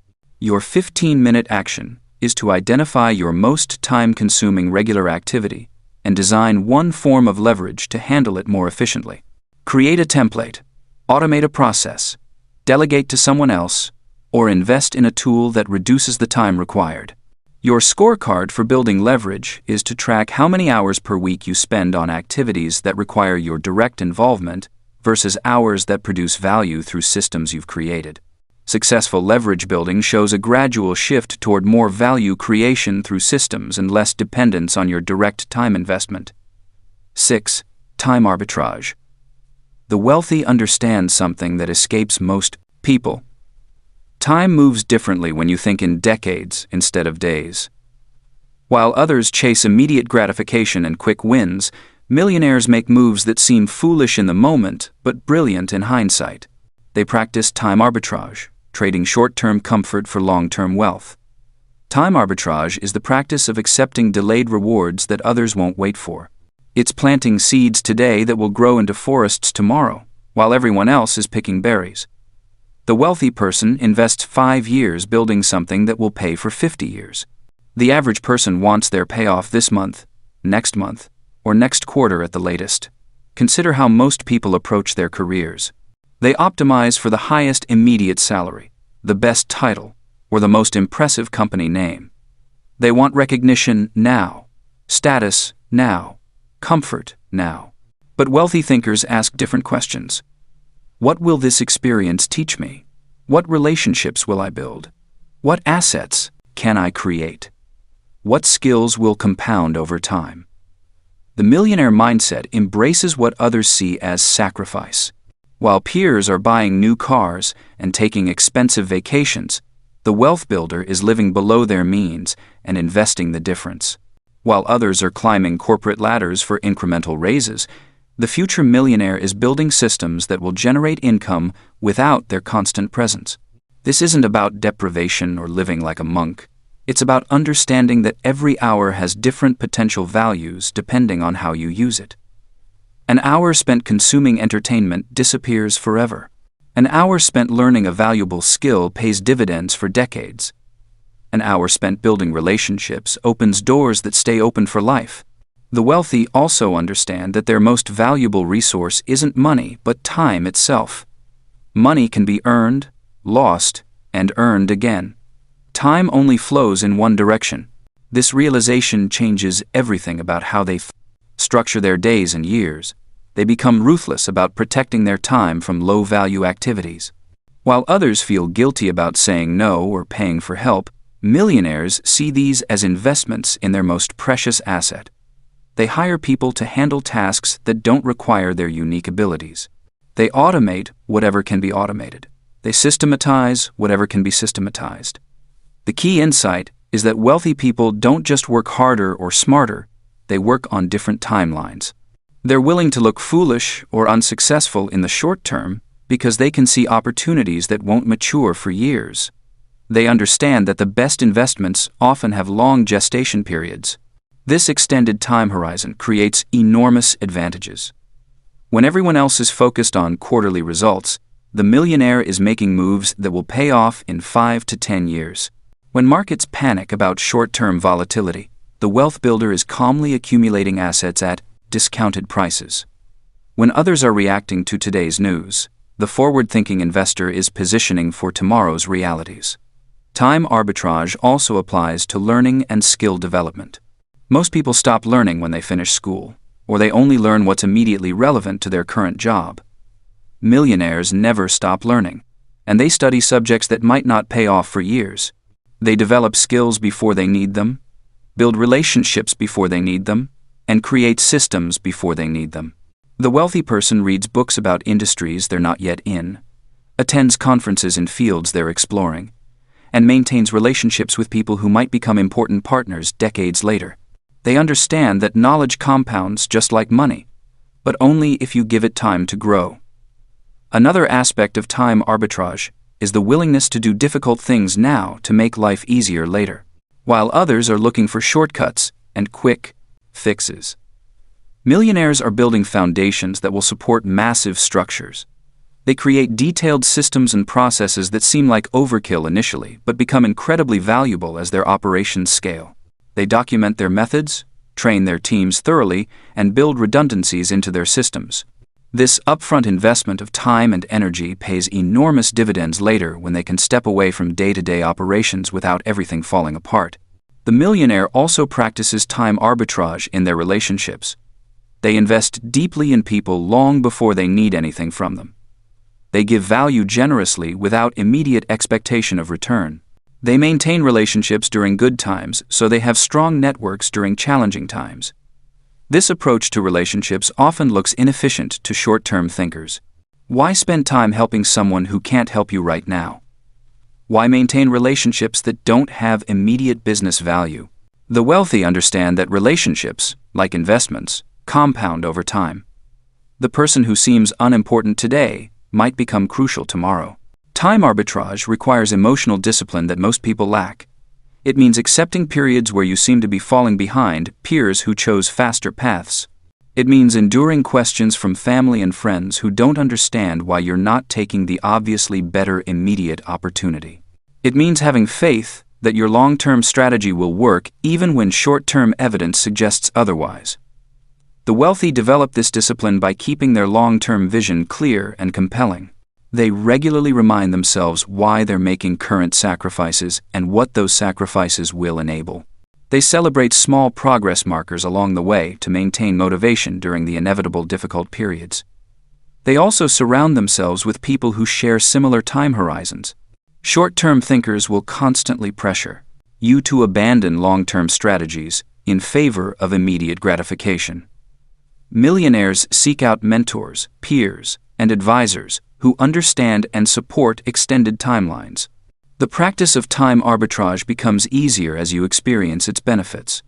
Your 15-minute action is to identify your most time-consuming regular activity and design one form of leverage to handle it more efficiently. Create a template, automate a process, delegate to someone else, or invest in a tool that reduces the time required. Your scorecard for building leverage is to track how many hours per week you spend on activities that require your direct involvement versus hours that produce value through systems you've created. Successful leverage building shows a gradual shift toward more value creation through systems and less dependence on your direct time investment. 6. Time arbitrage. The wealthy understand something that escapes most people. Time moves differently when you think in decades instead of days. While others chase immediate gratification and quick wins, millionaires make moves that seem foolish in the moment but brilliant in hindsight. They practice time arbitrage, trading short-term comfort for long-term wealth. Time arbitrage is the practice of accepting delayed rewards that others won't wait for. It's planting seeds today that will grow into forests tomorrow, while everyone else is picking berries. The wealthy person invests 5 years building something that will pay for 50 years. The average person wants their payoff this month, or next quarter at the latest. Consider how most people approach their careers. They optimize for the highest immediate salary, the best title, or the most impressive company name. They want recognition now, status now, comfort now. But wealthy thinkers ask different questions. What will this experience teach me? What relationships will I build? What assets can I create? What skills will compound over time? The millionaire mindset embraces what others see as sacrifice. While peers are buying new cars and taking expensive vacations, the wealth builder is living below their means and investing the difference. While others are climbing corporate ladders for incremental raises, the future millionaire is building systems that will generate income without their constant presence. This isn't about deprivation or living like a monk. It's about understanding that every hour has different potential values depending on how you use it. An hour spent consuming entertainment disappears forever. An hour spent learning a valuable skill pays dividends for decades. An hour spent building relationships opens doors that stay open for life. The wealthy also understand that their most valuable resource isn't money, but time itself. Money can be earned, lost, and earned again. Time only flows in one direction. This realization changes everything about how they structure their days and years. They become ruthless about protecting their time from low-value activities. While others feel guilty about saying no or paying for help, millionaires see these as investments in their most precious asset. They hire people to handle tasks that don't require their unique abilities. They automate whatever can be automated. They systematize whatever can be systematized. The key insight is that wealthy people don't just work harder or smarter, they work on different timelines. They're willing to look foolish or unsuccessful in the short term because they can see opportunities that won't mature for years. They understand that the best investments often have long gestation periods. This extended time horizon creates enormous advantages. When everyone else is focused on quarterly results, The millionaire is making moves that will pay off in 5 to 10 years. When markets panic about short-term volatility, the wealth builder is calmly accumulating assets at discounted prices. When others are reacting to today's news, the forward-thinking investor is positioning for tomorrow's realities. Time arbitrage also applies to learning and skill development. Most people stop learning when they finish school, or they only learn what's immediately relevant to their current job. Millionaires never stop learning, and they study subjects that might not pay off for years. They develop skills before they need them, build relationships before they need them, and create systems before they need them. The wealthy person reads books about industries they're not yet in, attends conferences in fields they're exploring, and maintains relationships with people who might become important partners decades later. They understand that knowledge compounds just like money, but only if you give it time to grow. Another aspect of time arbitrage is the willingness to do difficult things now to make life easier later, while others are looking for shortcuts and quick fixes. Millionaires are building foundations that will support massive structures. They create detailed systems and processes that seem like overkill initially, but become incredibly valuable as their operations scale. They document their methods, train their teams thoroughly, and build redundancies into their systems. This upfront investment of time and energy pays enormous dividends later when they can step away from day-to-day operations without everything falling apart. The millionaire also practices time arbitrage in their relationships. They invest deeply in people long before they need anything from them. They give value generously without immediate expectation of return. They maintain relationships during good times, so they have strong networks during challenging times. This approach to relationships often looks inefficient to short-term thinkers. Why spend time helping someone who can't help you right now? Why maintain relationships that don't have immediate business value? The wealthy understand that relationships, like investments, compound over time. The person who seems unimportant today might become crucial tomorrow. Time arbitrage requires emotional discipline that most people lack. It means accepting periods where you seem to be falling behind peers who chose faster paths. It means enduring questions from family and friends who don't understand why you're not taking the obviously better immediate opportunity. It means having faith that your long-term strategy will work even when short-term evidence suggests otherwise. The wealthy develop this discipline by keeping their long-term vision clear and compelling. They regularly remind themselves why they're making current sacrifices and what those sacrifices will enable. They celebrate small progress markers along the way to maintain motivation during the inevitable difficult periods. They also surround themselves with people who share similar time horizons. Short-term thinkers will constantly pressure you to abandon long-term strategies in favor of immediate gratification. Millionaires seek out mentors, peers, and advisors who understand and support extended timelines. The practice of time arbitrage becomes easier as you experience its benefits.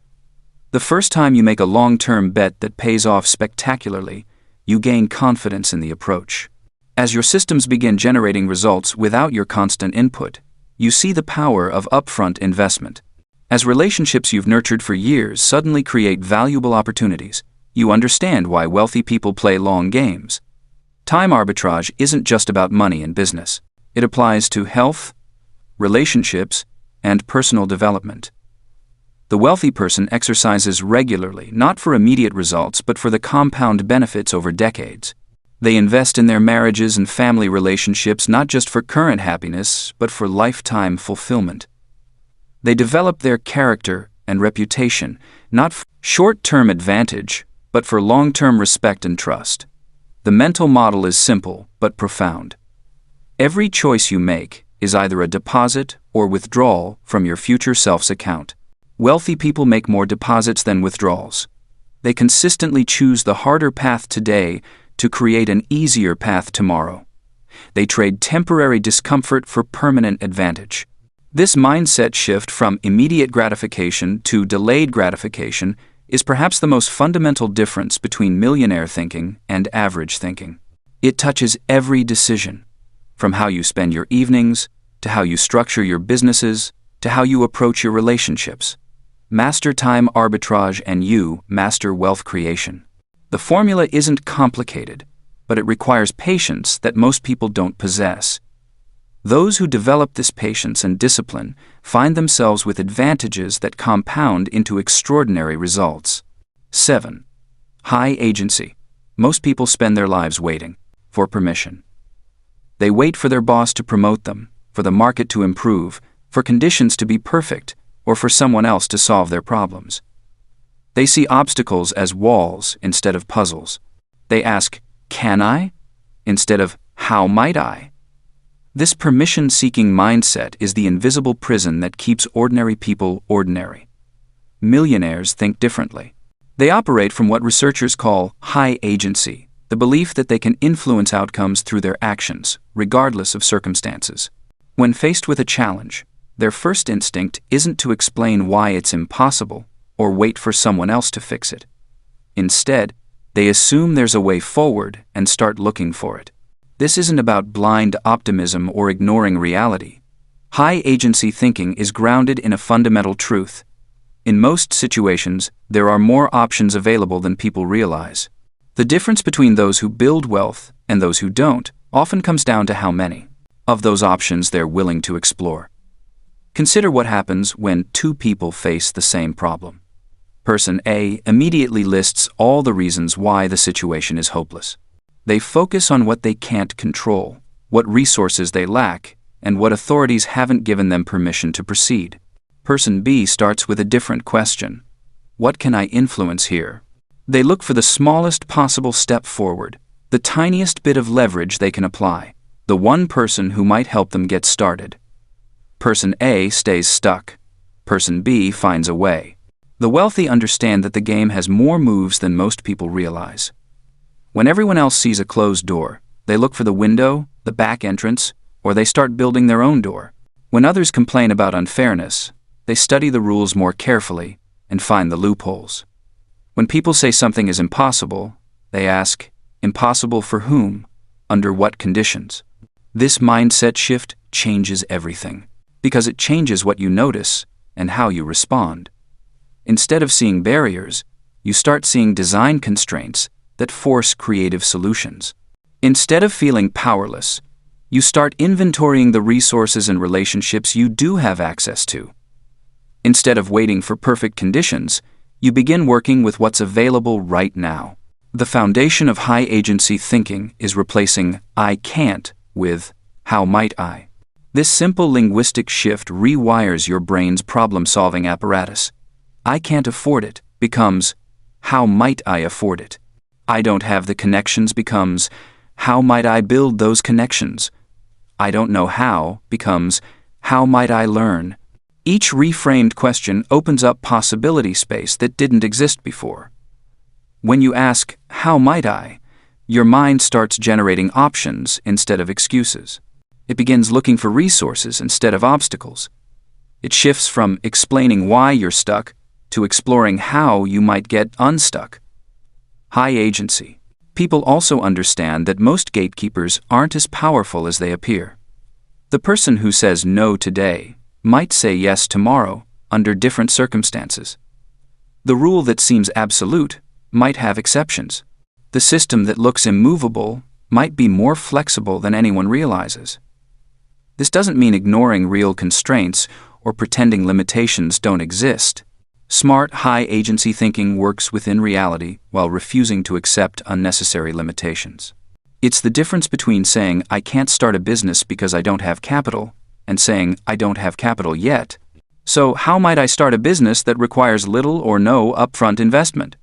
The first time you make a long-term bet that pays off spectacularly, you gain confidence in the approach. As your systems begin generating results without your constant input, you see the power of upfront investment. As relationships you've nurtured for years suddenly create valuable opportunities, you understand why wealthy people play long games. Time arbitrage isn't just about money and business. It applies to health, relationships, and personal development. The wealthy person exercises regularly, not for immediate results, but for the compound benefits over decades. They invest in their marriages and family relationships not just for current happiness, but for lifetime fulfillment. They develop their character and reputation, not for short-term advantage, but for long-term respect and trust. The mental model is simple but profound. Every choice you make is either a deposit or withdrawal from your future self's account. Wealthy people make more deposits than withdrawals. They consistently choose the harder path today to create an easier path tomorrow. They trade temporary discomfort for permanent advantage. This mindset shift from immediate gratification to delayed gratification is perhaps the most fundamental difference between millionaire thinking and average thinking. It touches every decision, from how you spend your evenings, to how you structure your businesses, to how you approach your relationships. Master time arbitrage and you master wealth creation. The formula isn't complicated, but it requires patience that most people don't possess. Those who develop this patience and discipline find themselves with advantages that compound into extraordinary results. 7. High agency. Most people spend their lives waiting for permission. They wait for their boss to promote them, for the market to improve, for conditions to be perfect, or for someone else to solve their problems. They see obstacles as walls instead of puzzles. They ask, "Can I?" instead of "How might I?" This permission-seeking mindset is the invisible prison that keeps ordinary people ordinary. Millionaires think differently. They operate from what researchers call high agency, the belief that they can influence outcomes through their actions, regardless of circumstances. When faced with a challenge, their first instinct isn't to explain why it's impossible or wait for someone else to fix it. Instead, they assume there's a way forward and start looking for it. This isn't about blind optimism or ignoring reality. High agency thinking is grounded in a fundamental truth. In most situations, there are more options available than people realize. The difference between those who build wealth and those who don't often comes down to how many of those options they're willing to explore. Consider what happens when two people face the same problem. Person A immediately lists all the reasons why the situation is hopeless. They focus on what they can't control, what resources they lack, and what authorities haven't given them permission to proceed. Person B starts with a different question. What can I influence here? They look for the smallest possible step forward, the tiniest bit of leverage they can apply, the one person who might help them get started. Person A stays stuck. Person B finds a way. The wealthy understand that the game has more moves than most people realize. When everyone else sees a closed door, they look for the window, the back entrance, or they start building their own door. When others complain about unfairness, they study the rules more carefully and find the loopholes. When people say something is impossible, they ask, impossible for whom? Under what conditions? This mindset shift changes everything, because it changes what you notice and how you respond. Instead of seeing barriers, you start seeing design constraints that force creative solutions. Instead of feeling powerless, you start inventorying the resources and relationships you do have access to. Instead of waiting for perfect conditions, you begin working with what's available right now. The foundation of high agency thinking is replacing "I can't" with "How might I?" This simple linguistic shift rewires your brain's problem-solving apparatus. "I can't afford it" becomes "How might I afford it?" "I don't have the connections" becomes "How might I build those connections?" "I don't know how" becomes "How might I learn?" Each reframed question opens up possibility space that didn't exist before. When you ask, "How might I?" your mind starts generating options instead of excuses. It begins looking for resources instead of obstacles. It shifts from explaining why you're stuck to exploring how you might get unstuck. High agency. People also understand that most gatekeepers aren't as powerful as they appear. The person who says no today might say yes tomorrow under different circumstances. The rule that seems absolute might have exceptions. The system that looks immovable might be more flexible than anyone realizes. This doesn't mean ignoring real constraints or pretending limitations don't exist. Smart, high-agency thinking works within reality while refusing to accept unnecessary limitations. It's the difference between saying, "I can't start a business because I don't have capital," and saying, "I don't have capital yet. So how might I start a business that requires little or no upfront investment?"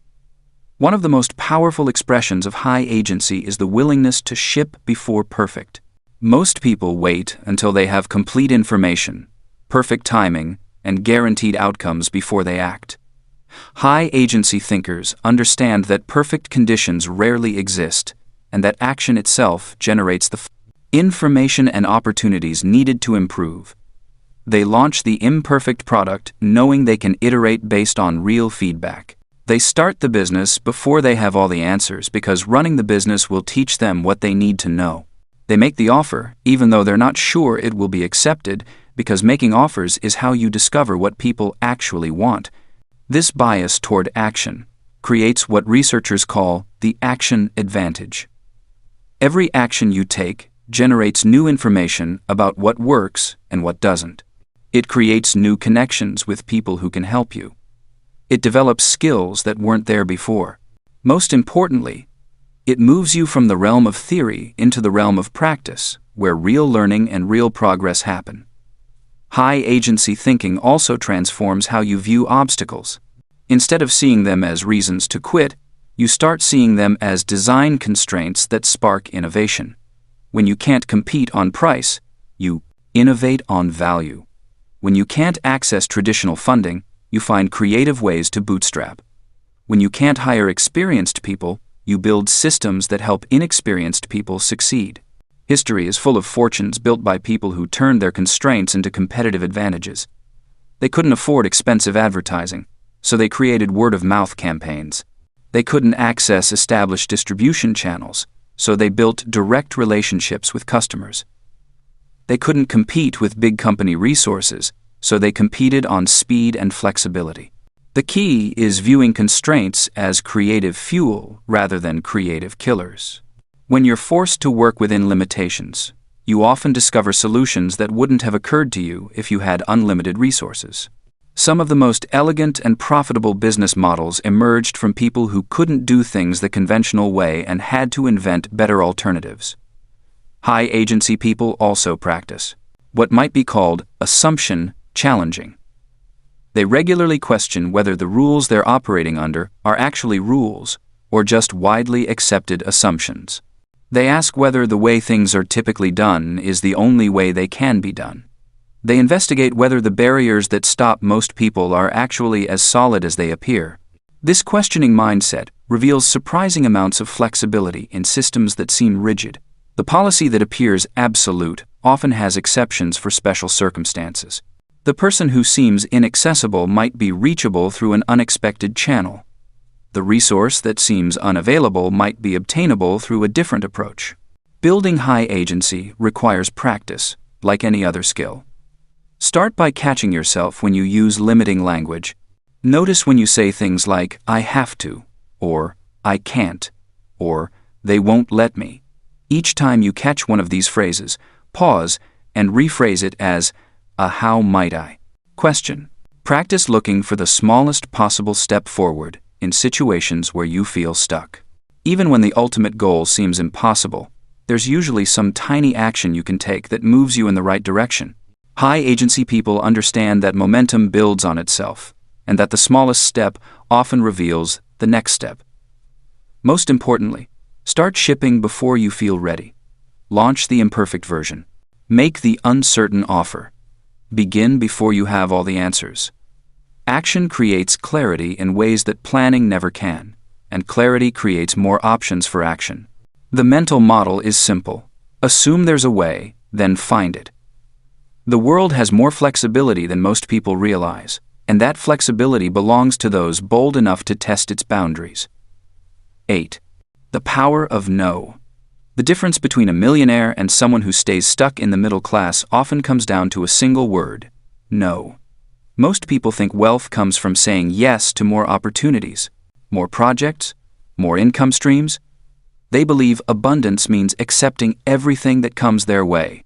One of the most powerful expressions of high agency is the willingness to ship before perfect. Most people wait until they have complete information, perfect timing, and guaranteed outcomes before they act. High-agency thinkers understand that perfect conditions rarely exist, and that action itself generates the information and opportunities needed to improve. They launch the imperfect product knowing they can iterate based on real feedback. They start the business before they have all the answers because running the business will teach them what they need to know. They make the offer even though they're not sure it will be accepted, because making offers is how you discover what people actually want. This bias toward action creates what researchers call the action advantage. Every action you take generates new information about what works and what doesn't. It creates new connections with people who can help you. It develops skills that weren't there before. Most importantly, it moves you from the realm of theory into the realm of practice, where real learning and real progress happen. High-agency thinking also transforms how you view obstacles. Instead of seeing them as reasons to quit, you start seeing them as design constraints that spark innovation. When you can't compete on price, you innovate on value. When you can't access traditional funding, you find creative ways to bootstrap. When you can't hire experienced people, you build systems that help inexperienced people succeed. History is full of fortunes built by people who turned their constraints into competitive advantages. They couldn't afford expensive advertising, so they created word-of-mouth campaigns. They couldn't access established distribution channels, so they built direct relationships with customers. They couldn't compete with big company resources, so they competed on speed and flexibility. The key is viewing constraints as creative fuel rather than creative killers. When you're forced to work within limitations, you often discover solutions that wouldn't have occurred to you if you had unlimited resources. Some of the most elegant and profitable business models emerged from people who couldn't do things the conventional way and had to invent better alternatives. High-agency people also practice what might be called assumption challenging. They regularly question whether the rules they're operating under are actually rules or just widely accepted assumptions. They ask whether the way things are typically done is the only way they can be done. They investigate whether the barriers that stop most people are actually as solid as they appear. This questioning mindset reveals surprising amounts of flexibility in systems that seem rigid. The policy that appears absolute often has exceptions for special circumstances. The person who seems inaccessible might be reachable through an unexpected channel. The resource that seems unavailable might be obtainable through a different approach. Building high agency requires practice, like any other skill. Start by catching yourself when you use limiting language. Notice when you say things like, "I have to," or "I can't," or "they won't let me." Each time you catch one of these phrases, pause and rephrase it as a "how might I?" question. Practice looking for the smallest possible step forward in situations where you feel stuck. Even when the ultimate goal seems impossible, there's usually some tiny action you can take that moves you in the right direction. High-agency people understand that momentum builds on itself, and that the smallest step often reveals the next step. Most importantly, start shipping before you feel ready. Launch the imperfect version. Make the uncertain offer. Begin before you have all the answers. Action creates clarity in ways that planning never can, and clarity creates more options for action. The mental model is simple. Assume there's a way, then find it. The world has more flexibility than most people realize, and that flexibility belongs to those bold enough to test its boundaries. 8. The power of no. The difference between a millionaire and someone who stays stuck in the middle class often comes down to a single word: no. Most people think wealth comes from saying yes to more opportunities, more projects, more income streams. They believe abundance means accepting everything that comes their way.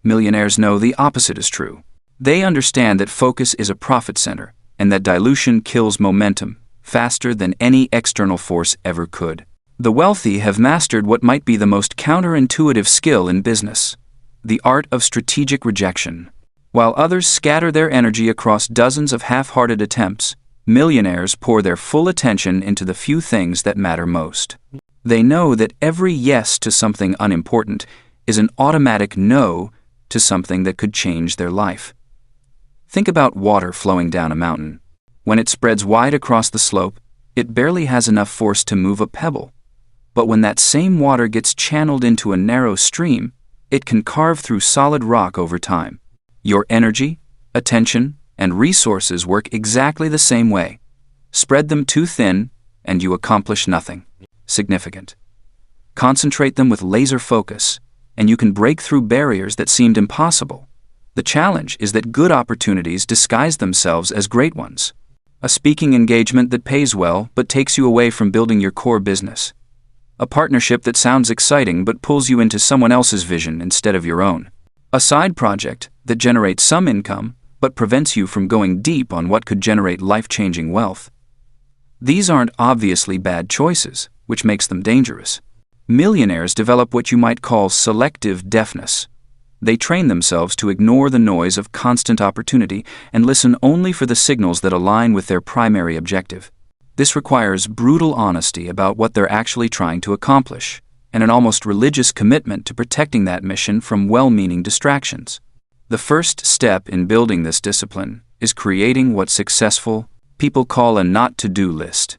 Millionaires know the opposite is true. They understand that focus is a profit center, and that dilution kills momentum faster than any external force ever could. The wealthy have mastered what might be the most counterintuitive skill in business: the art of strategic rejection. While others scatter their energy across dozens of half-hearted attempts, millionaires pour their full attention into the few things that matter most. They know that every yes to something unimportant is an automatic no to something that could change their life. Think about water flowing down a mountain. When it spreads wide across the slope, it barely has enough force to move a pebble. But when that same water gets channeled into a narrow stream, it can carve through solid rock over time. Your energy, attention, and resources work exactly the same way. Spread them too thin, and you accomplish nothing significant. Concentrate them with laser focus, and you can break through barriers that seemed impossible. The challenge is that good opportunities disguise themselves as great ones. A speaking engagement that pays well but takes you away from building your core business. A partnership that sounds exciting but pulls you into someone else's vision instead of your own. A side project that generates some income but prevents you from going deep on what could generate life-changing wealth. These aren't obviously bad choices, which makes them dangerous. Millionaires develop what you might call selective deafness. They train themselves to ignore the noise of constant opportunity and listen only for the signals that align with their primary objective. This requires brutal honesty about what they're actually trying to accomplish, and an almost religious commitment to protecting that mission from well-meaning distractions. The first step in building this discipline is creating what successful people call a not-to-do list.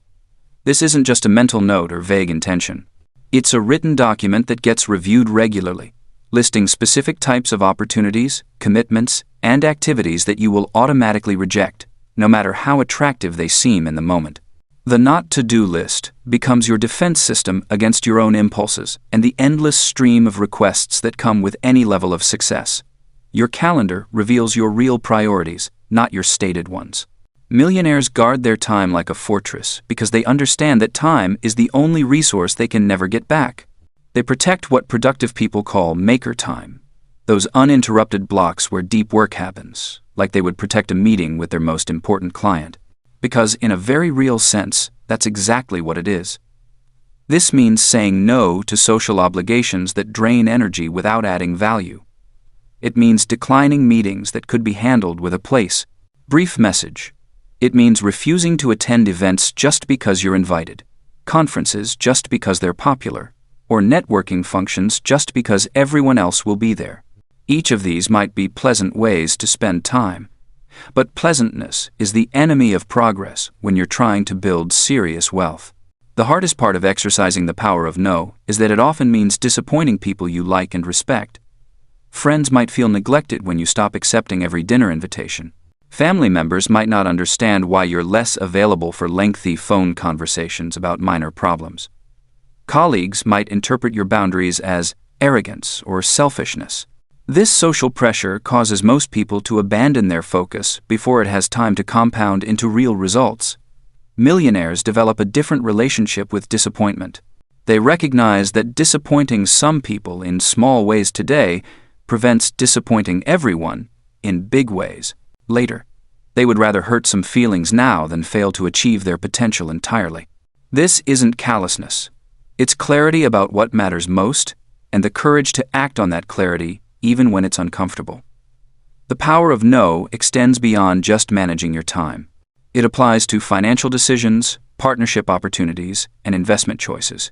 This isn't just a mental note or vague intention. It's a written document that gets reviewed regularly, listing specific types of opportunities, commitments, and activities that you will automatically reject, no matter how attractive they seem in the moment. The not-to-do list becomes your defense system against your own impulses and the endless stream of requests that come with any level of success. Your calendar reveals your real priorities, not your stated ones. Millionaires guard their time like a fortress because they understand that time is the only resource they can never get back. They protect what productive people call maker time, those uninterrupted blocks where deep work happens, like they would protect a meeting with their most important client. Because in a very real sense, that's exactly what it is. This means saying no to social obligations that drain energy without adding value. It means declining meetings that could be handled with a brief message. It means refusing to attend events just because you're invited, conferences just because they're popular, or networking functions just because everyone else will be there. Each of these might be pleasant ways to spend time, but pleasantness is the enemy of progress when you're trying to build serious wealth. The hardest part of exercising the power of no is that it often means disappointing people you like and respect. Friends might feel neglected when you stop accepting every dinner invitation. Family members might not understand why you're less available for lengthy phone conversations about minor problems. Colleagues might interpret your boundaries as arrogance or selfishness. This social pressure causes most people to abandon their focus before it has time to compound into real results. Millionaires develop a different relationship with disappointment. They recognize that disappointing some people in small ways today prevents disappointing everyone in big ways later. They would rather hurt some feelings now than fail to achieve their potential entirely. This isn't callousness. It's clarity about what matters most and the courage to act on that clarity even when it's uncomfortable. The power of no extends beyond just managing your time. It applies to financial decisions, partnership opportunities, and investment choices.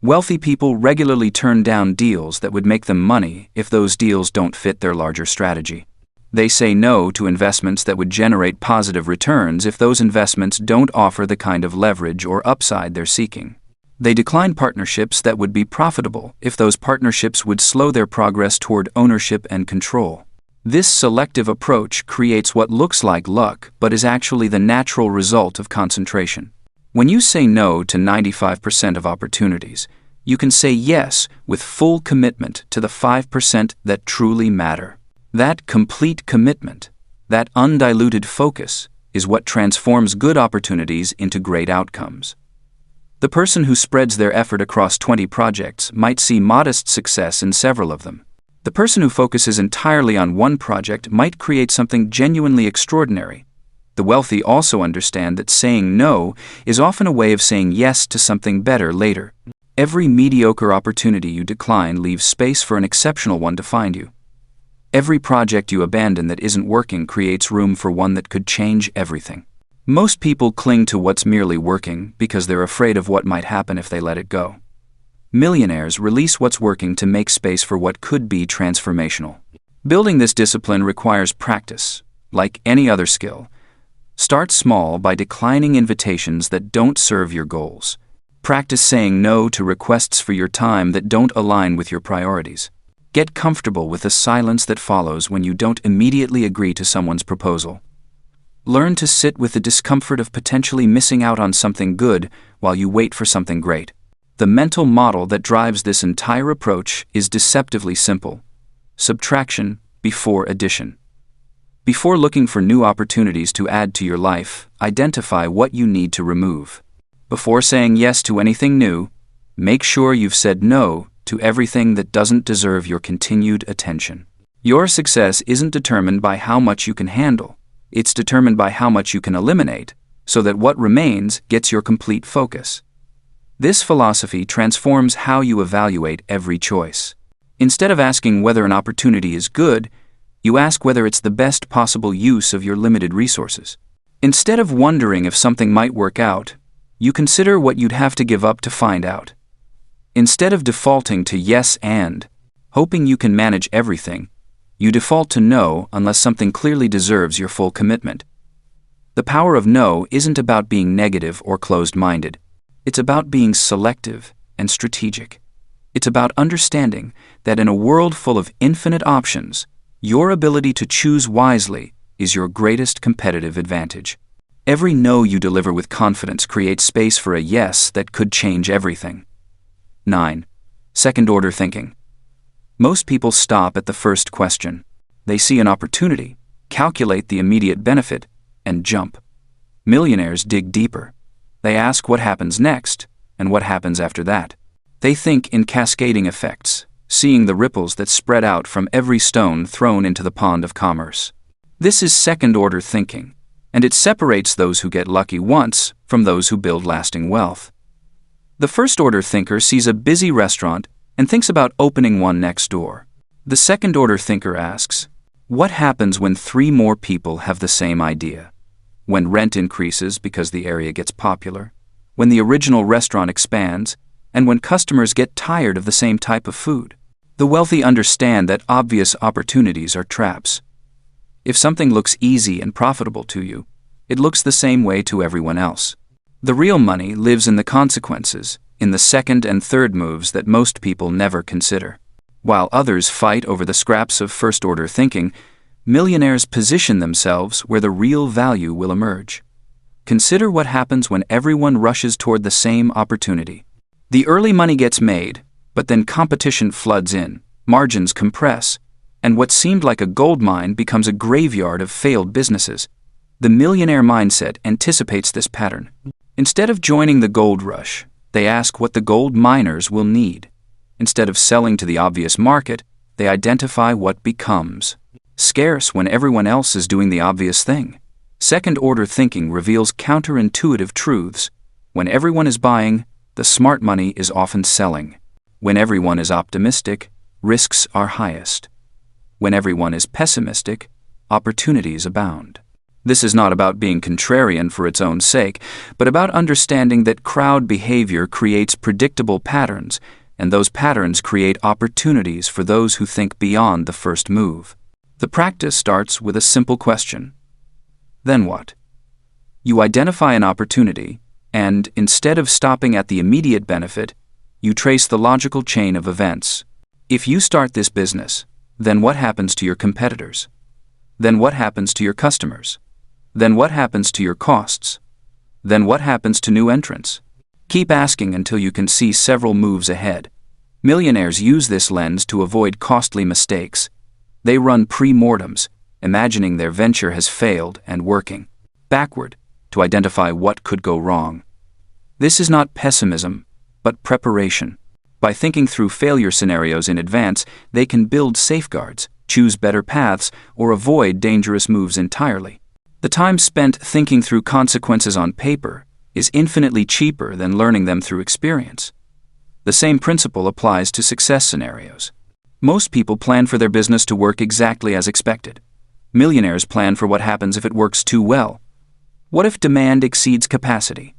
Wealthy people regularly turn down deals that would make them money if those deals don't fit their larger strategy. They say no to investments that would generate positive returns if those investments don't offer the kind of leverage or upside they're seeking. They decline partnerships that would be profitable if those partnerships would slow their progress toward ownership and control. This selective approach creates what looks like luck but is actually the natural result of concentration. When you say no to 95% of opportunities, you can say yes with full commitment to the 5% that truly matter. That complete commitment, that undiluted focus, is what transforms good opportunities into great outcomes. The person who spreads their effort across 20 projects might see modest success in several of them. The person who focuses entirely on one project might create something genuinely extraordinary. The wealthy also understand that saying no is often a way of saying yes to something better later. Every mediocre opportunity you decline leaves space for an exceptional one to find you. Every project you abandon that isn't working creates room for one that could change everything. Most people cling to what's merely working because they're afraid of what might happen if they let it go. Millionaires release what's working to make space for what could be transformational. Building this discipline requires practice. Like any other skill, start small by declining invitations that don't serve your goals. Practice saying no to requests for your time that don't align with your priorities. Get comfortable with the silence that follows when you don't immediately agree to someone's proposal. Learn to sit with the discomfort of potentially missing out on something good while you wait for something great. The mental model that drives this entire approach is deceptively simple. Subtraction before addition. Before looking for new opportunities to add to your life, identify what you need to remove. Before saying yes to anything new, Make sure you've said no to everything that doesn't deserve your continued attention. Your success isn't determined by how much you can handle. It's determined by how much you can eliminate, so that what remains gets your complete focus. This philosophy transforms how you evaluate every choice. Instead of asking whether an opportunity is good, you ask whether it's the best possible use of your limited resources. Instead of wondering if something might work out, you consider what you'd have to give up to find out. Instead of defaulting to yes and, hoping you can manage everything, you default to no unless something clearly deserves your full commitment. The power of no isn't about being negative or closed-minded. It's about being selective and strategic. It's about understanding that in a world full of infinite options, your ability to choose wisely is your greatest competitive advantage. Every no you deliver with confidence creates space for a yes that could change everything. 9. Second-order thinking. Most people stop at the first question. They see an opportunity, calculate the immediate benefit, and jump. Millionaires dig deeper. They ask what happens next, and what happens after that. They think in cascading effects, seeing the ripples that spread out from every stone thrown into the pond of commerce. This is second-order thinking, and it separates those who get lucky once from those who build lasting wealth. The first-order thinker sees a busy restaurant and thinks about opening one next door. The second-order thinker asks, what happens when 3 more people have the same idea? When rent increases because the area gets popular? When the original restaurant expands? And when customers get tired of the same type of food? The wealthy understand that obvious opportunities are traps. If something looks easy and profitable to you, it looks the same way to everyone else. The real money lives in the consequences, in the second and third moves that most people never consider. While others fight over the scraps of first-order thinking, millionaires position themselves where the real value will emerge. Consider what happens when everyone rushes toward the same opportunity. The early money gets made, but then competition floods in, margins compress, and what seemed like a gold mine becomes a graveyard of failed businesses. The millionaire mindset anticipates this pattern. Instead of joining the gold rush, they ask what the gold miners will need. Instead of selling to the obvious market, they identify what becomes scarce when everyone else is doing the obvious thing. Second-order thinking reveals counterintuitive truths. When everyone is buying, the smart money is often selling. When everyone is optimistic, risks are highest. When everyone is pessimistic, opportunities abound. This is not about being contrarian for its own sake, but about understanding that crowd behavior creates predictable patterns, and those patterns create opportunities for those who think beyond the first move. The practice starts with a simple question. Then what? You identify an opportunity, and instead of stopping at the immediate benefit, you trace the logical chain of events. If you start this business, then what happens to your competitors? Then what happens to your customers? Then what happens to your costs? Then what happens to new entrants? Keep asking until you can see several moves ahead. Millionaires use this lens to avoid costly mistakes. They run pre-mortems, imagining their venture has failed and working backward to identify what could go wrong. This is not pessimism, but preparation. By thinking through failure scenarios in advance, they can build safeguards, choose better paths, or avoid dangerous moves entirely. The time spent thinking through consequences on paper is infinitely cheaper than learning them through experience. The same principle applies to success scenarios. Most people plan for their business to work exactly as expected. Millionaires plan for what happens if it works too well. What if demand exceeds capacity?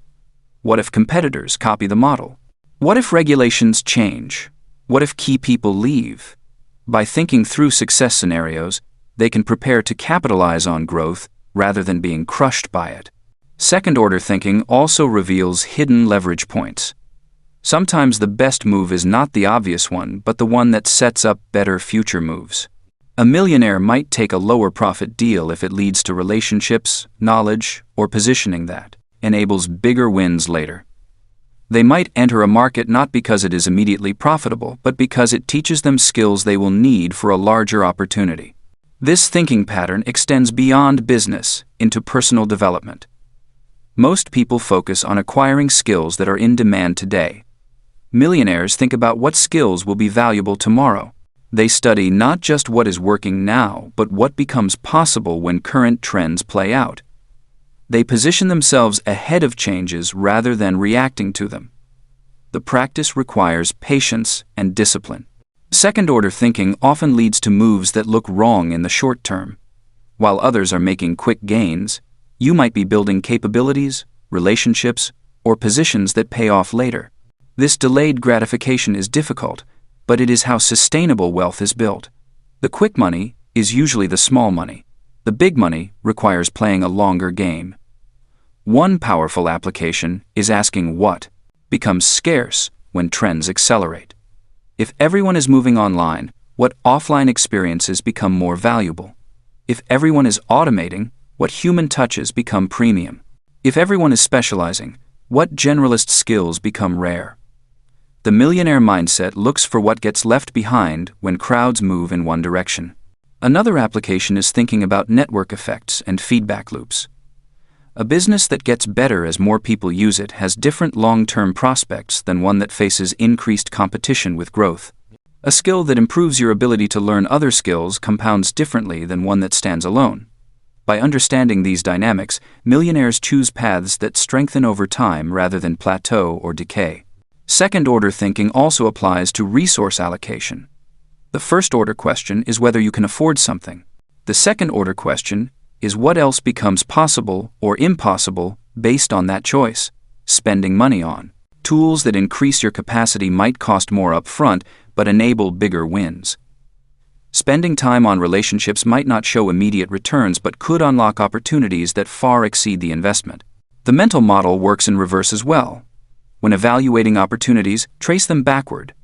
What if competitors copy the model? What if regulations change? What if key people leave? By thinking through success scenarios, they can prepare to capitalize on growth rather than being crushed by it. Second-order thinking also reveals hidden leverage points. Sometimes the best move is not the obvious one, but the one that sets up better future moves. A millionaire might take a lower profit deal if it leads to relationships, knowledge, or positioning that enables bigger wins later. They might enter a market not because it is immediately profitable, but because it teaches them skills they will need for a larger opportunity. This thinking pattern extends beyond business into personal development. Most people focus on acquiring skills that are in demand today. Millionaires think about what skills will be valuable tomorrow. They study not just what is working now, but what becomes possible when current trends play out. They position themselves ahead of changes rather than reacting to them. The practice requires patience and discipline. Second-order thinking often leads to moves that look wrong in the short term. While others are making quick gains, you might be building capabilities, relationships, or positions that pay off later. This delayed gratification is difficult, but it is how sustainable wealth is built. The quick money is usually the small money. The big money requires playing a longer game. One powerful application is asking what becomes scarce when trends accelerate. If everyone is moving online, what offline experiences become more valuable? If everyone is automating, what human touches become premium? If everyone is specializing, what generalist skills become rare? The millionaire mindset looks for what gets left behind when crowds move in one direction. Another application is thinking about network effects and feedback loops. A business that gets better as more people use it has different long-term prospects than one that faces increased competition with growth. A skill that improves your ability to learn other skills compounds differently than one that stands alone. By understanding these dynamics, millionaires choose paths that strengthen over time rather than plateau or decay. Second-order thinking also applies to resource allocation. The first-order question is whether you can afford something. The second-order question is what else becomes possible or impossible based on that choice. Spending money on tools that increase your capacity might cost more upfront, but enable bigger wins. Spending time on relationships might not show immediate returns but could unlock opportunities that far exceed the investment. The mental model works in reverse as well. When evaluating opportunities, trace them backward.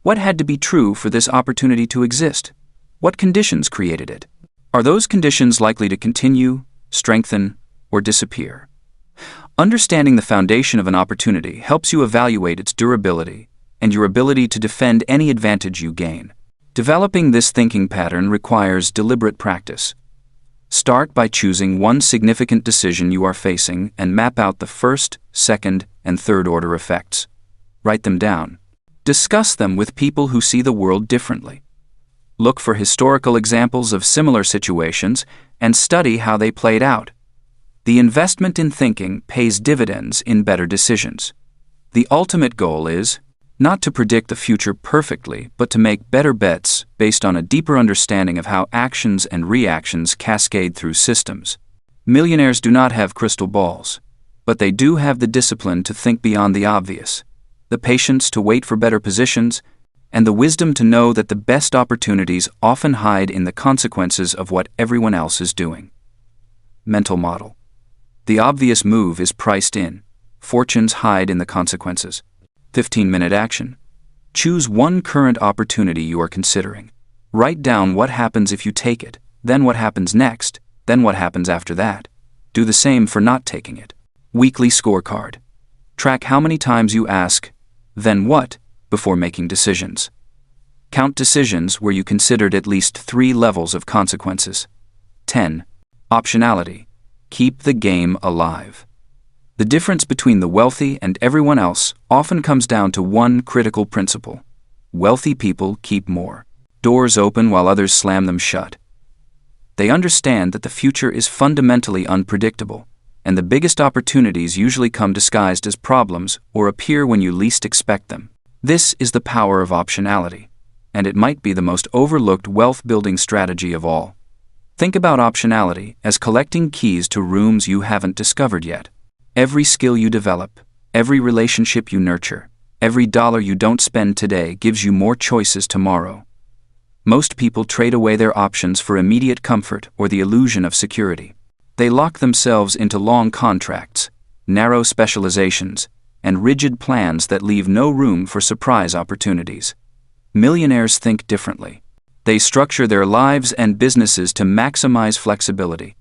What had to be true for this opportunity to exist? What conditions created it? Are those conditions likely to continue, strengthen, or disappear? Understanding the foundation of an opportunity helps you evaluate its durability and your ability to defend any advantage you gain. Developing this thinking pattern requires deliberate practice. Start by choosing one significant decision you are facing and map out the first, second, and third-order effects. Write them down. Discuss them with people who see the world differently. Look for historical examples of similar situations and study how they played out. The investment in thinking pays dividends in better decisions. The ultimate goal is not to predict the future perfectly, but to make better bets based on a deeper understanding of how actions and reactions cascade through systems. Millionaires do not have crystal balls, but they do have the discipline to think beyond the obvious, the patience to wait for better positions, and the wisdom to know that the best opportunities often hide in the consequences of what everyone else is doing. Mental model. The obvious move is priced in. Fortunes hide in the consequences. 15-minute action. Choose one current opportunity you are considering. Write down what happens if you take it, then what happens next, then what happens after that. Do the same for not taking it. Weekly scorecard. Track how many times you ask, "Then what?" before making decisions. Count decisions where you considered at least 3 levels of consequences. 10. Optionality. Keep the game alive. The difference between the wealthy and everyone else often comes down to one critical principle. Wealthy people keep more doors open while others slam them shut. They understand that the future is fundamentally unpredictable, and the biggest opportunities usually come disguised as problems or appear when you least expect them. This is the power of optionality, and it might be the most overlooked wealth-building strategy of all. Think about optionality as collecting keys to rooms you haven't discovered yet. Every skill you develop, every relationship you nurture, every dollar you don't spend today gives you more choices tomorrow. Most people trade away their options for immediate comfort or the illusion of security. They lock themselves into long contracts, narrow specializations, and rigid plans that leave no room for surprise opportunities. Millionaires think differently. They structure their lives and businesses to maximize flexibility.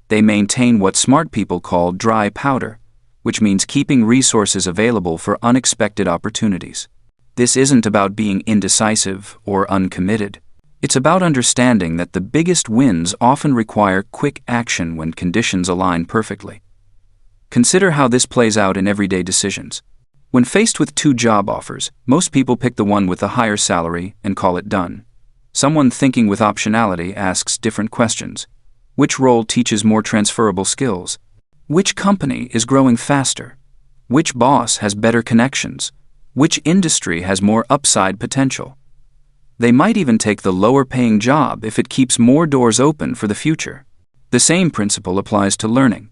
They maintain what smart people call dry powder, which means keeping resources available for unexpected opportunities. This isn't about being indecisive or uncommitted. It's about understanding that the biggest wins often require quick action when conditions align perfectly. Consider how this plays out in everyday decisions. When faced with two job offers, most people pick the one with the higher salary and call it done. Someone thinking with optionality asks different questions. Which role teaches more transferable skills? Which company is growing faster? Which boss has better connections? Which industry has more upside potential? They might even take the lower-paying job if it keeps more doors open for the future. The same principle applies to learning.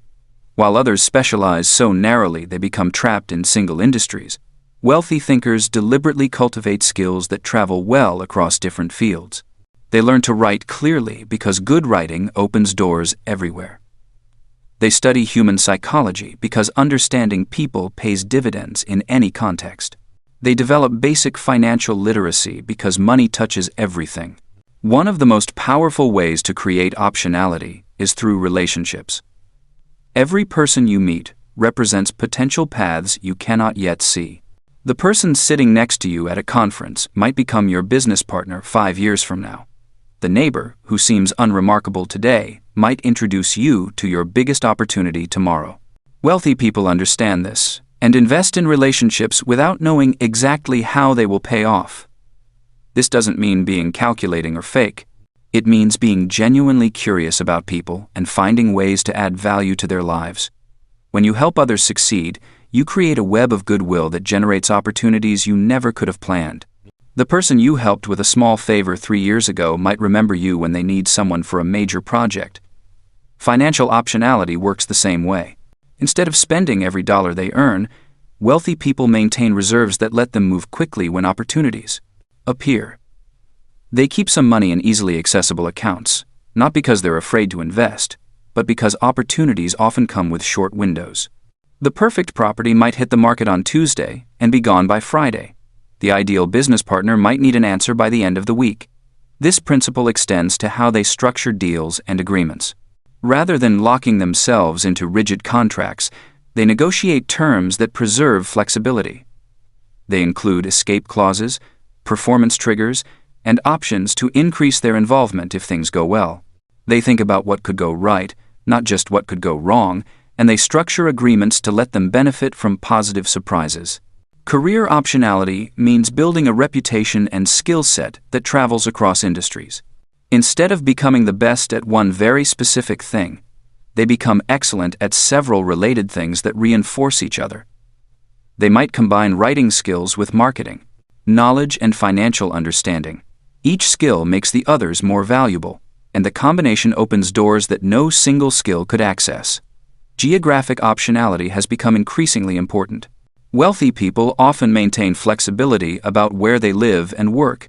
While others specialize so narrowly they become trapped in single industries, wealthy thinkers deliberately cultivate skills that travel well across different fields. They learn to write clearly because good writing opens doors everywhere. They study human psychology because understanding people pays dividends in any context. They develop basic financial literacy because money touches everything. One of the most powerful ways to create optionality is through relationships. Every person you meet represents potential paths you cannot yet see. The person sitting next to you at a conference might become your business partner 5 years from now. The neighbor, who seems unremarkable today, might introduce you to your biggest opportunity tomorrow. Wealthy people understand this and invest in relationships without knowing exactly how they will pay off. This doesn't mean being calculating or fake. It means being genuinely curious about people and finding ways to add value to their lives. When you help others succeed, you create a web of goodwill that generates opportunities you never could have planned. The person you helped with a small favor 3 years ago might remember you when they need someone for a major project. Financial optionality works the same way. Instead of spending every dollar they earn, wealthy people maintain reserves that let them move quickly when opportunities appear. They keep some money in easily accessible accounts, not because they're afraid to invest, but because opportunities often come with short windows. The perfect property might hit the market on Tuesday and be gone by Friday. The ideal business partner might need an answer by the end of the week. This principle extends to how they structure deals and agreements. Rather than locking themselves into rigid contracts, they negotiate terms that preserve flexibility. They include escape clauses, performance triggers, and options to increase their involvement if things go well. They think about what could go right, not just what could go wrong, and they structure agreements to let them benefit from positive surprises. Career optionality means building a reputation and skill set that travels across industries. Instead of becoming the best at one very specific thing, they become excellent at several related things that reinforce each other. They might combine writing skills with marketing, knowledge and financial understanding. Each skill makes the others more valuable, and the combination opens doors that no single skill could access. Geographic optionality has become increasingly important. Wealthy people often maintain flexibility about where they live and work.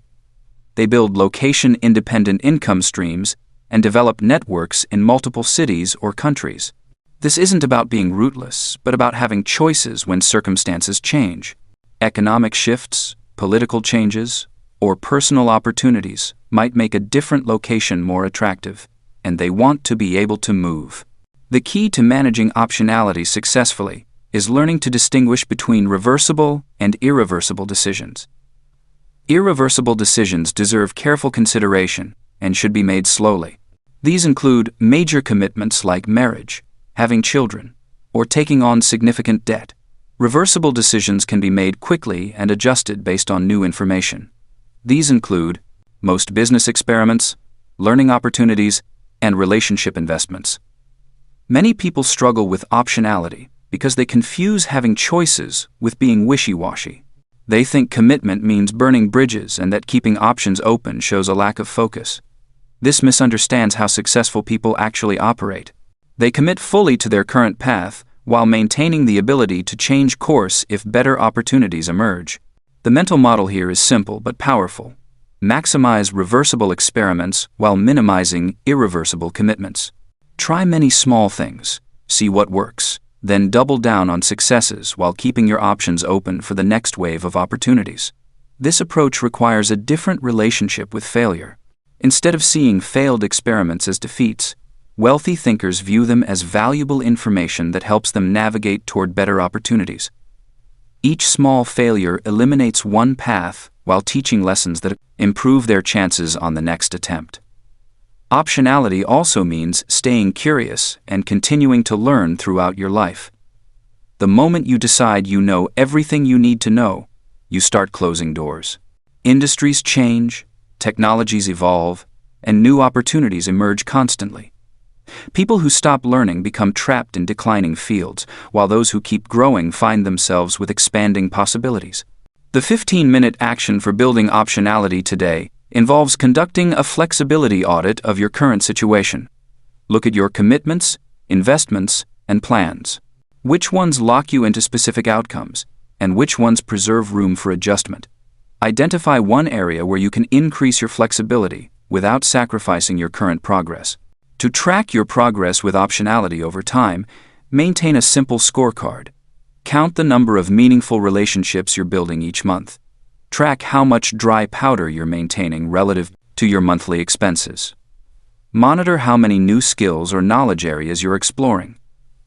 They build location-independent income streams and develop networks in multiple cities or countries. This isn't about being rootless, but about having choices when circumstances change. Economic shifts, political changes, or personal opportunities might make a different location more attractive, and they want to be able to move. The key to managing optionality successfully is learning to distinguish between reversible and irreversible decisions. Irreversible decisions deserve careful consideration and should be made slowly. These include major commitments like marriage, having children, or taking on significant debt. Reversible decisions can be made quickly and adjusted based on new information. These include most business experiments, learning opportunities, and relationship investments. Many people struggle with optionality because they confuse having choices with being wishy-washy. They think commitment means burning bridges and that keeping options open shows a lack of focus. This misunderstands how successful people actually operate. They commit fully to their current path while maintaining the ability to change course if better opportunities emerge. The mental model here is simple but powerful. Maximize reversible experiments while minimizing irreversible commitments. Try many small things, see what works, then double down on successes while keeping your options open for the next wave of opportunities. This approach requires a different relationship with failure. Instead of seeing failed experiments as defeats, wealthy thinkers view them as valuable information that helps them navigate toward better opportunities. Each small failure eliminates one path while teaching lessons that improve their chances on the next attempt. Optionality also means staying curious and continuing to learn throughout your life. The moment you decide you know everything you need to know, you start closing doors. Industries change, technologies evolve, and new opportunities emerge constantly. People who stop learning become trapped in declining fields, while those who keep growing find themselves with expanding possibilities. The 15-minute action for building optionality today involves conducting a flexibility audit of your current situation. Look at your commitments, investments, and plans. Which ones lock you into specific outcomes, and which ones preserve room for adjustment? Identify one area where you can increase your flexibility without sacrificing your current progress. To track your progress with optionality over time, maintain a simple scorecard. Count the number of meaningful relationships you're building each month. Track how much dry powder you're maintaining relative to your monthly expenses. Monitor how many new skills or knowledge areas you're exploring.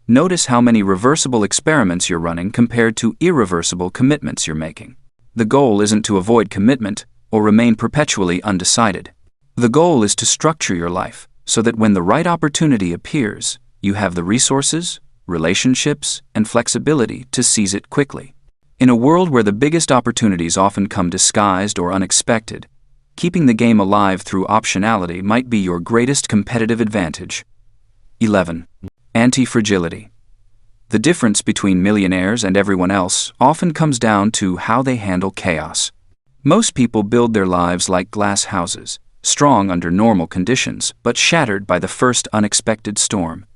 Notice how many reversible experiments you're running compared to irreversible commitments you're making. The goal isn't to avoid commitment or remain perpetually undecided. The goal is to structure your life so that when the right opportunity appears, you have the resources, relationships, and flexibility to seize it quickly. In a world where the biggest opportunities often come disguised or unexpected, keeping the game alive through optionality might be your greatest competitive advantage. 11. Anti-fragility. The difference between millionaires and everyone else often comes down to how they handle chaos. Most people build their lives like glass houses, strong under normal conditions, but shattered by the first unexpected storm.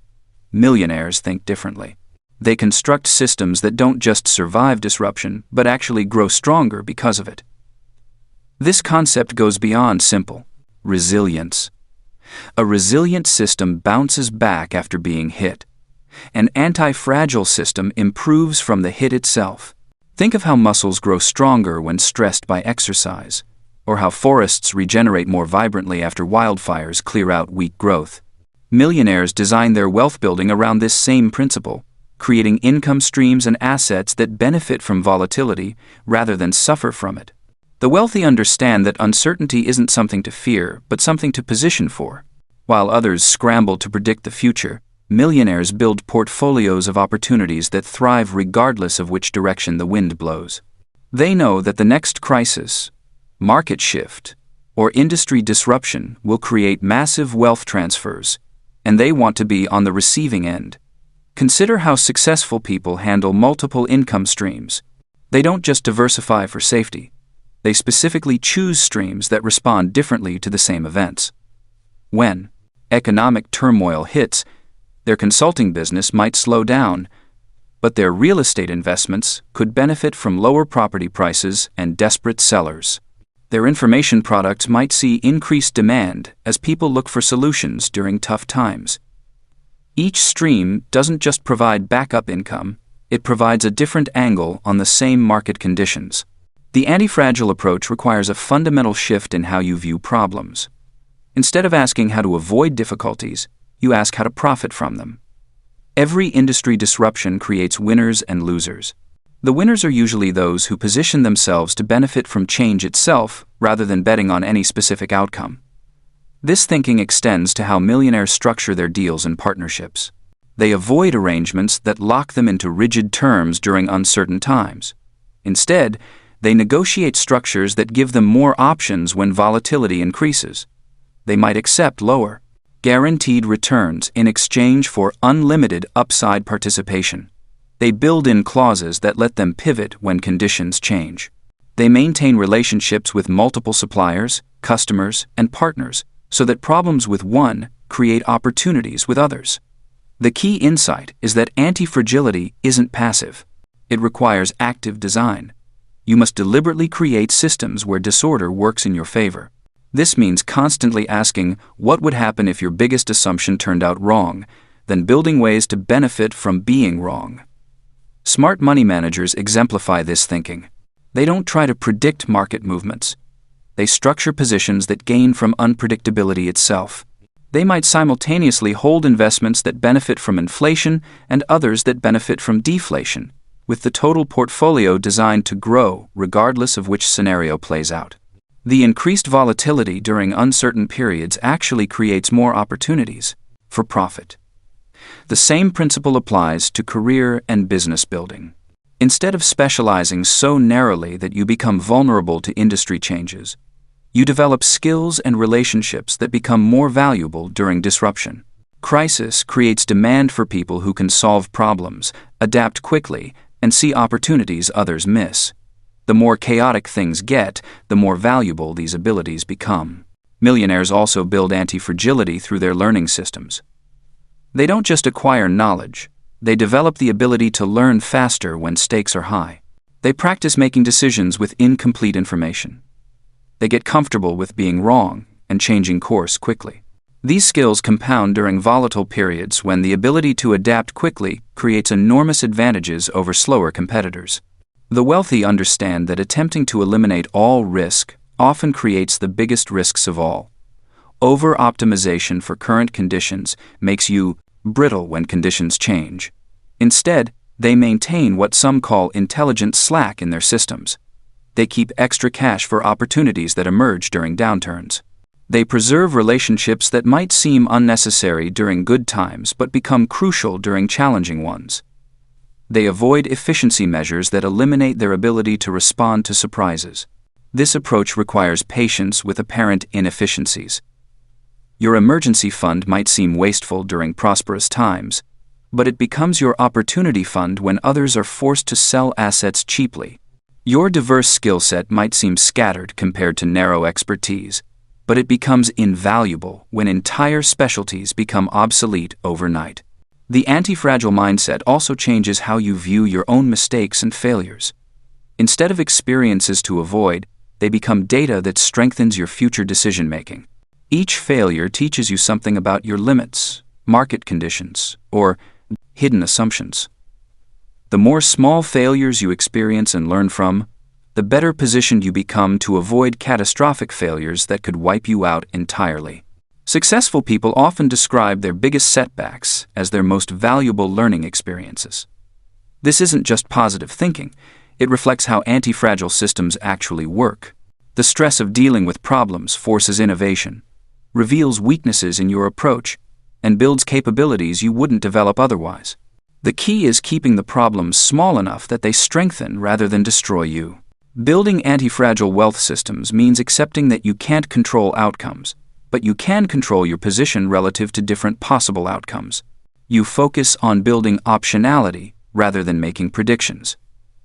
Millionaires think differently. They construct systems that don't just survive disruption, but actually grow stronger because of it. This concept goes beyond simple resilience. A resilient system bounces back after being hit. An anti-fragile system improves from the hit itself. Think of how muscles grow stronger when stressed by exercise, or how forests regenerate more vibrantly after wildfires clear out weak growth. Millionaires design their wealth building around this same principle, creating income streams and assets that benefit from volatility rather than suffer from it. The wealthy understand that uncertainty isn't something to fear, but something to position for. While others scramble to predict the future, millionaires build portfolios of opportunities that thrive regardless of which direction the wind blows. They know that the next crisis, market shift, or industry disruption will create massive wealth transfers, and they want to be on the receiving end. Consider how successful people handle multiple income streams. They don't just diversify for safety. They specifically choose streams that respond differently to the same events. When economic turmoil hits, their consulting business might slow down, but their real estate investments could benefit from lower property prices and desperate sellers. Their information products might see increased demand as people look for solutions during tough times. Each stream doesn't just provide backup income, it provides a different angle on the same market conditions. The anti-fragile approach requires a fundamental shift in how you view problems. Instead of asking how to avoid difficulties, you ask how to profit from them. Every industry disruption creates winners and losers. The winners are usually those who position themselves to benefit from change itself rather than betting on any specific outcome. This thinking extends to how millionaires structure their deals and partnerships. They avoid arrangements that lock them into rigid terms during uncertain times. Instead, they negotiate structures that give them more options when volatility increases. They might accept lower, guaranteed returns in exchange for unlimited upside participation. They build in clauses that let them pivot when conditions change. They maintain relationships with multiple suppliers, customers, and partners so that problems with one create opportunities with others. The key insight is that anti-fragility isn't passive. It requires active design. You must deliberately create systems where disorder works in your favor. This means constantly asking what would happen if your biggest assumption turned out wrong, then building ways to benefit from being wrong. Smart money managers exemplify this thinking. They don't try to predict market movements. They structure positions that gain from unpredictability itself. They might simultaneously hold investments that benefit from inflation and others that benefit from deflation, with the total portfolio designed to grow regardless of which scenario plays out. The increased volatility during uncertain periods actually creates more opportunities for profit. The same principle applies to career and business building. Instead of specializing so narrowly that you become vulnerable to industry changes, you develop skills and relationships that become more valuable during disruption. Crisis creates demand for people who can solve problems, adapt quickly, and see opportunities others miss. The more chaotic things get, the more valuable these abilities become. Millionaires also build anti-fragility through their learning systems. They don't just acquire knowledge, they develop the ability to learn faster when stakes are high. They practice making decisions with incomplete information. They get comfortable with being wrong and changing course quickly. These skills compound during volatile periods when the ability to adapt quickly creates enormous advantages over slower competitors. The wealthy understand that attempting to eliminate all risk often creates the biggest risks of all. Over-optimization for current conditions makes you brittle when conditions change. Instead, they maintain what some call intelligent slack in their systems. They keep extra cash for opportunities that emerge during downturns. They preserve relationships that might seem unnecessary during good times but become crucial during challenging ones. They avoid efficiency measures that eliminate their ability to respond to surprises. This approach requires patience with apparent inefficiencies. Your emergency fund might seem wasteful during prosperous times, but it becomes your opportunity fund when others are forced to sell assets cheaply. Your diverse skill set might seem scattered compared to narrow expertise, but it becomes invaluable when entire specialties become obsolete overnight. The anti-fragile mindset also changes how you view your own mistakes and failures. Instead of experiences to avoid, they become data that strengthens your future decision-making. Each failure teaches you something about your limits, market conditions, or hidden assumptions. The more small failures you experience and learn from, the better positioned you become to avoid catastrophic failures that could wipe you out entirely. Successful people often describe their biggest setbacks as their most valuable learning experiences. This isn't just positive thinking, it reflects how anti-fragile systems actually work. The stress of dealing with problems forces innovation, reveals weaknesses in your approach, and builds capabilities you wouldn't develop otherwise. The key is keeping the problems small enough that they strengthen rather than destroy you. Building anti-fragile wealth systems means accepting that you can't control outcomes, but you can control your position relative to different possible outcomes. You focus on building optionality rather than making predictions.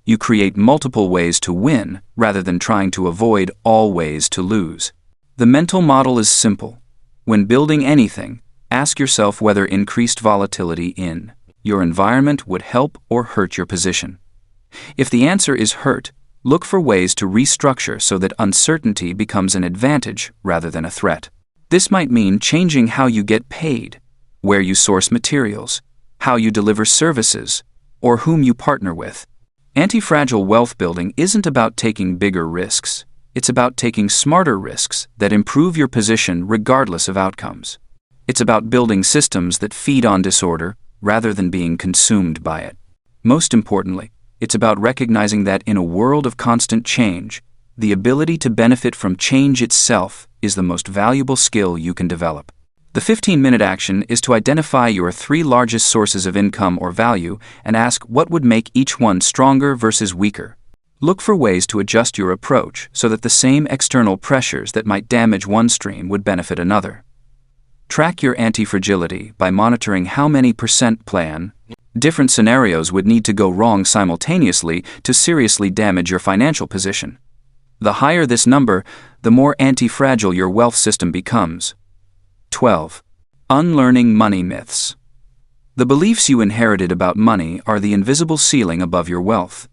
You create multiple ways to win rather than trying to avoid all ways to lose. The mental model is simple. When building anything, ask yourself whether increased volatility in your environment would help or hurt your position. If the answer is hurt, look for ways to restructure so that uncertainty becomes an advantage rather than a threat. This might mean changing how you get paid, where you source materials, how you deliver services, or whom you partner with. Anti-fragile wealth building isn't about taking bigger risks. It's about taking smarter risks that improve your position regardless of outcomes. It's about building systems that feed on disorder rather than being consumed by it. Most importantly, it's about recognizing that in a world of constant change, the ability to benefit from change itself is the most valuable skill you can develop. The 15-minute action is to identify your 3 largest sources of income or value and ask what would make each one stronger versus weaker. Look for ways to adjust your approach so that the same external pressures that might damage one stream would benefit another. Track your anti-fragility by monitoring how many % plan. Different scenarios would need to go wrong simultaneously to seriously damage your financial position. The higher this number, the more anti-fragile your wealth system becomes. 12. Unlearning money myths. The beliefs you inherited about money are the invisible ceiling above your wealth.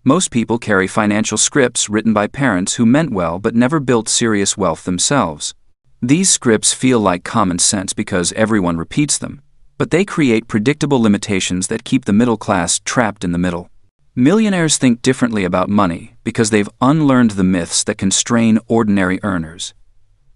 Most people carry financial scripts written by parents who meant well but never built serious wealth themselves. These scripts feel like common sense because everyone repeats them, but they create predictable limitations that keep the middle class trapped in the middle. Millionaires think differently about money because they've unlearned the myths that constrain ordinary earners.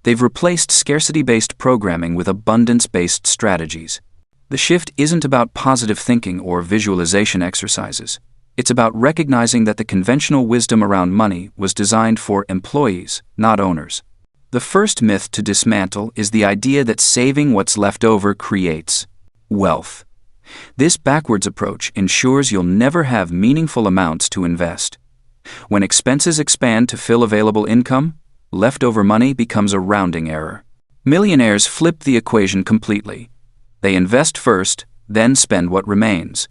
They've replaced scarcity-based programming with abundance-based strategies. The shift isn't about positive thinking or visualization exercises. It's about recognizing that the conventional wisdom around money was designed for employees, not owners. The first myth to dismantle is the idea that saving what's left over creates wealth. This backwards approach ensures you'll never have meaningful amounts to invest. When expenses expand to fill available income, leftover money becomes a rounding error. Millionaires flip the equation completely. They invest first, then spend what remains.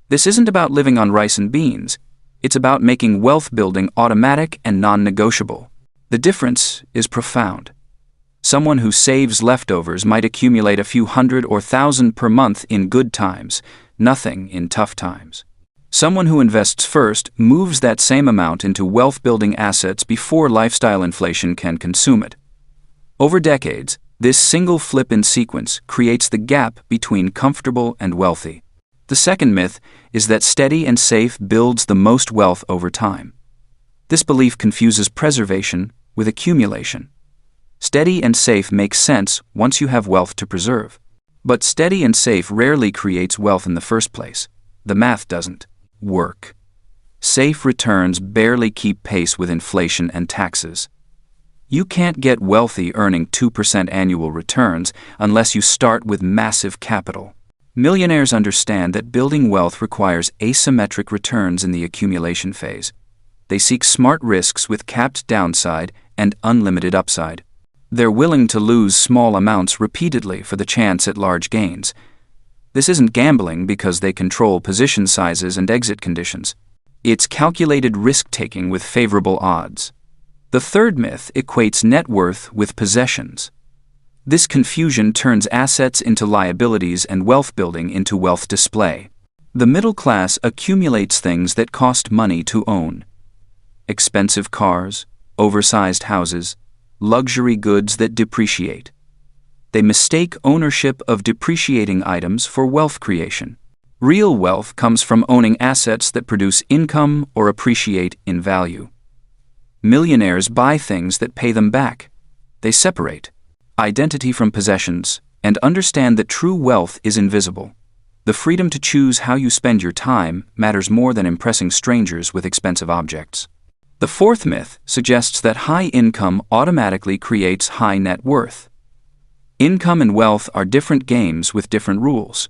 This isn't about living on rice and beans. It's about making wealth building automatic and non-negotiable. The difference is profound. Someone who saves leftovers might accumulate a few hundred or thousand per month in good times, nothing in tough times. Someone who invests first moves that same amount into wealth-building assets before lifestyle inflation can consume it. Over decades, this single flip in sequence creates the gap between comfortable and wealthy. The second myth is that steady and safe builds the most wealth over time. This belief confuses preservation with accumulation. Steady and safe makes sense once you have wealth to preserve. But steady and safe rarely creates wealth in the first place. The math doesn't work. Safe returns barely keep pace with inflation and taxes. You can't get wealthy earning 2% annual returns unless you start with massive capital. Millionaires understand that building wealth requires asymmetric returns in the accumulation phase. They seek smart risks with capped downside and unlimited upside. They're willing to lose small amounts repeatedly for the chance at large gains. This isn't gambling because they control position sizes and exit conditions. It's calculated risk-taking with favorable odds. The third myth equates net worth with possessions. This confusion turns assets into liabilities and wealth building into wealth display. The middle class accumulates things that cost money to own. Expensive cars, oversized houses, luxury goods that depreciate. They mistake ownership of depreciating items for wealth creation. Real wealth comes from owning assets that produce income or appreciate in value. Millionaires buy things that pay them back. They separate identity from possessions and understand that true wealth is invisible. The freedom to choose how you spend your time matters more than impressing strangers with expensive objects. The fourth myth suggests that high income automatically creates high net worth. Income and wealth are different games with different rules.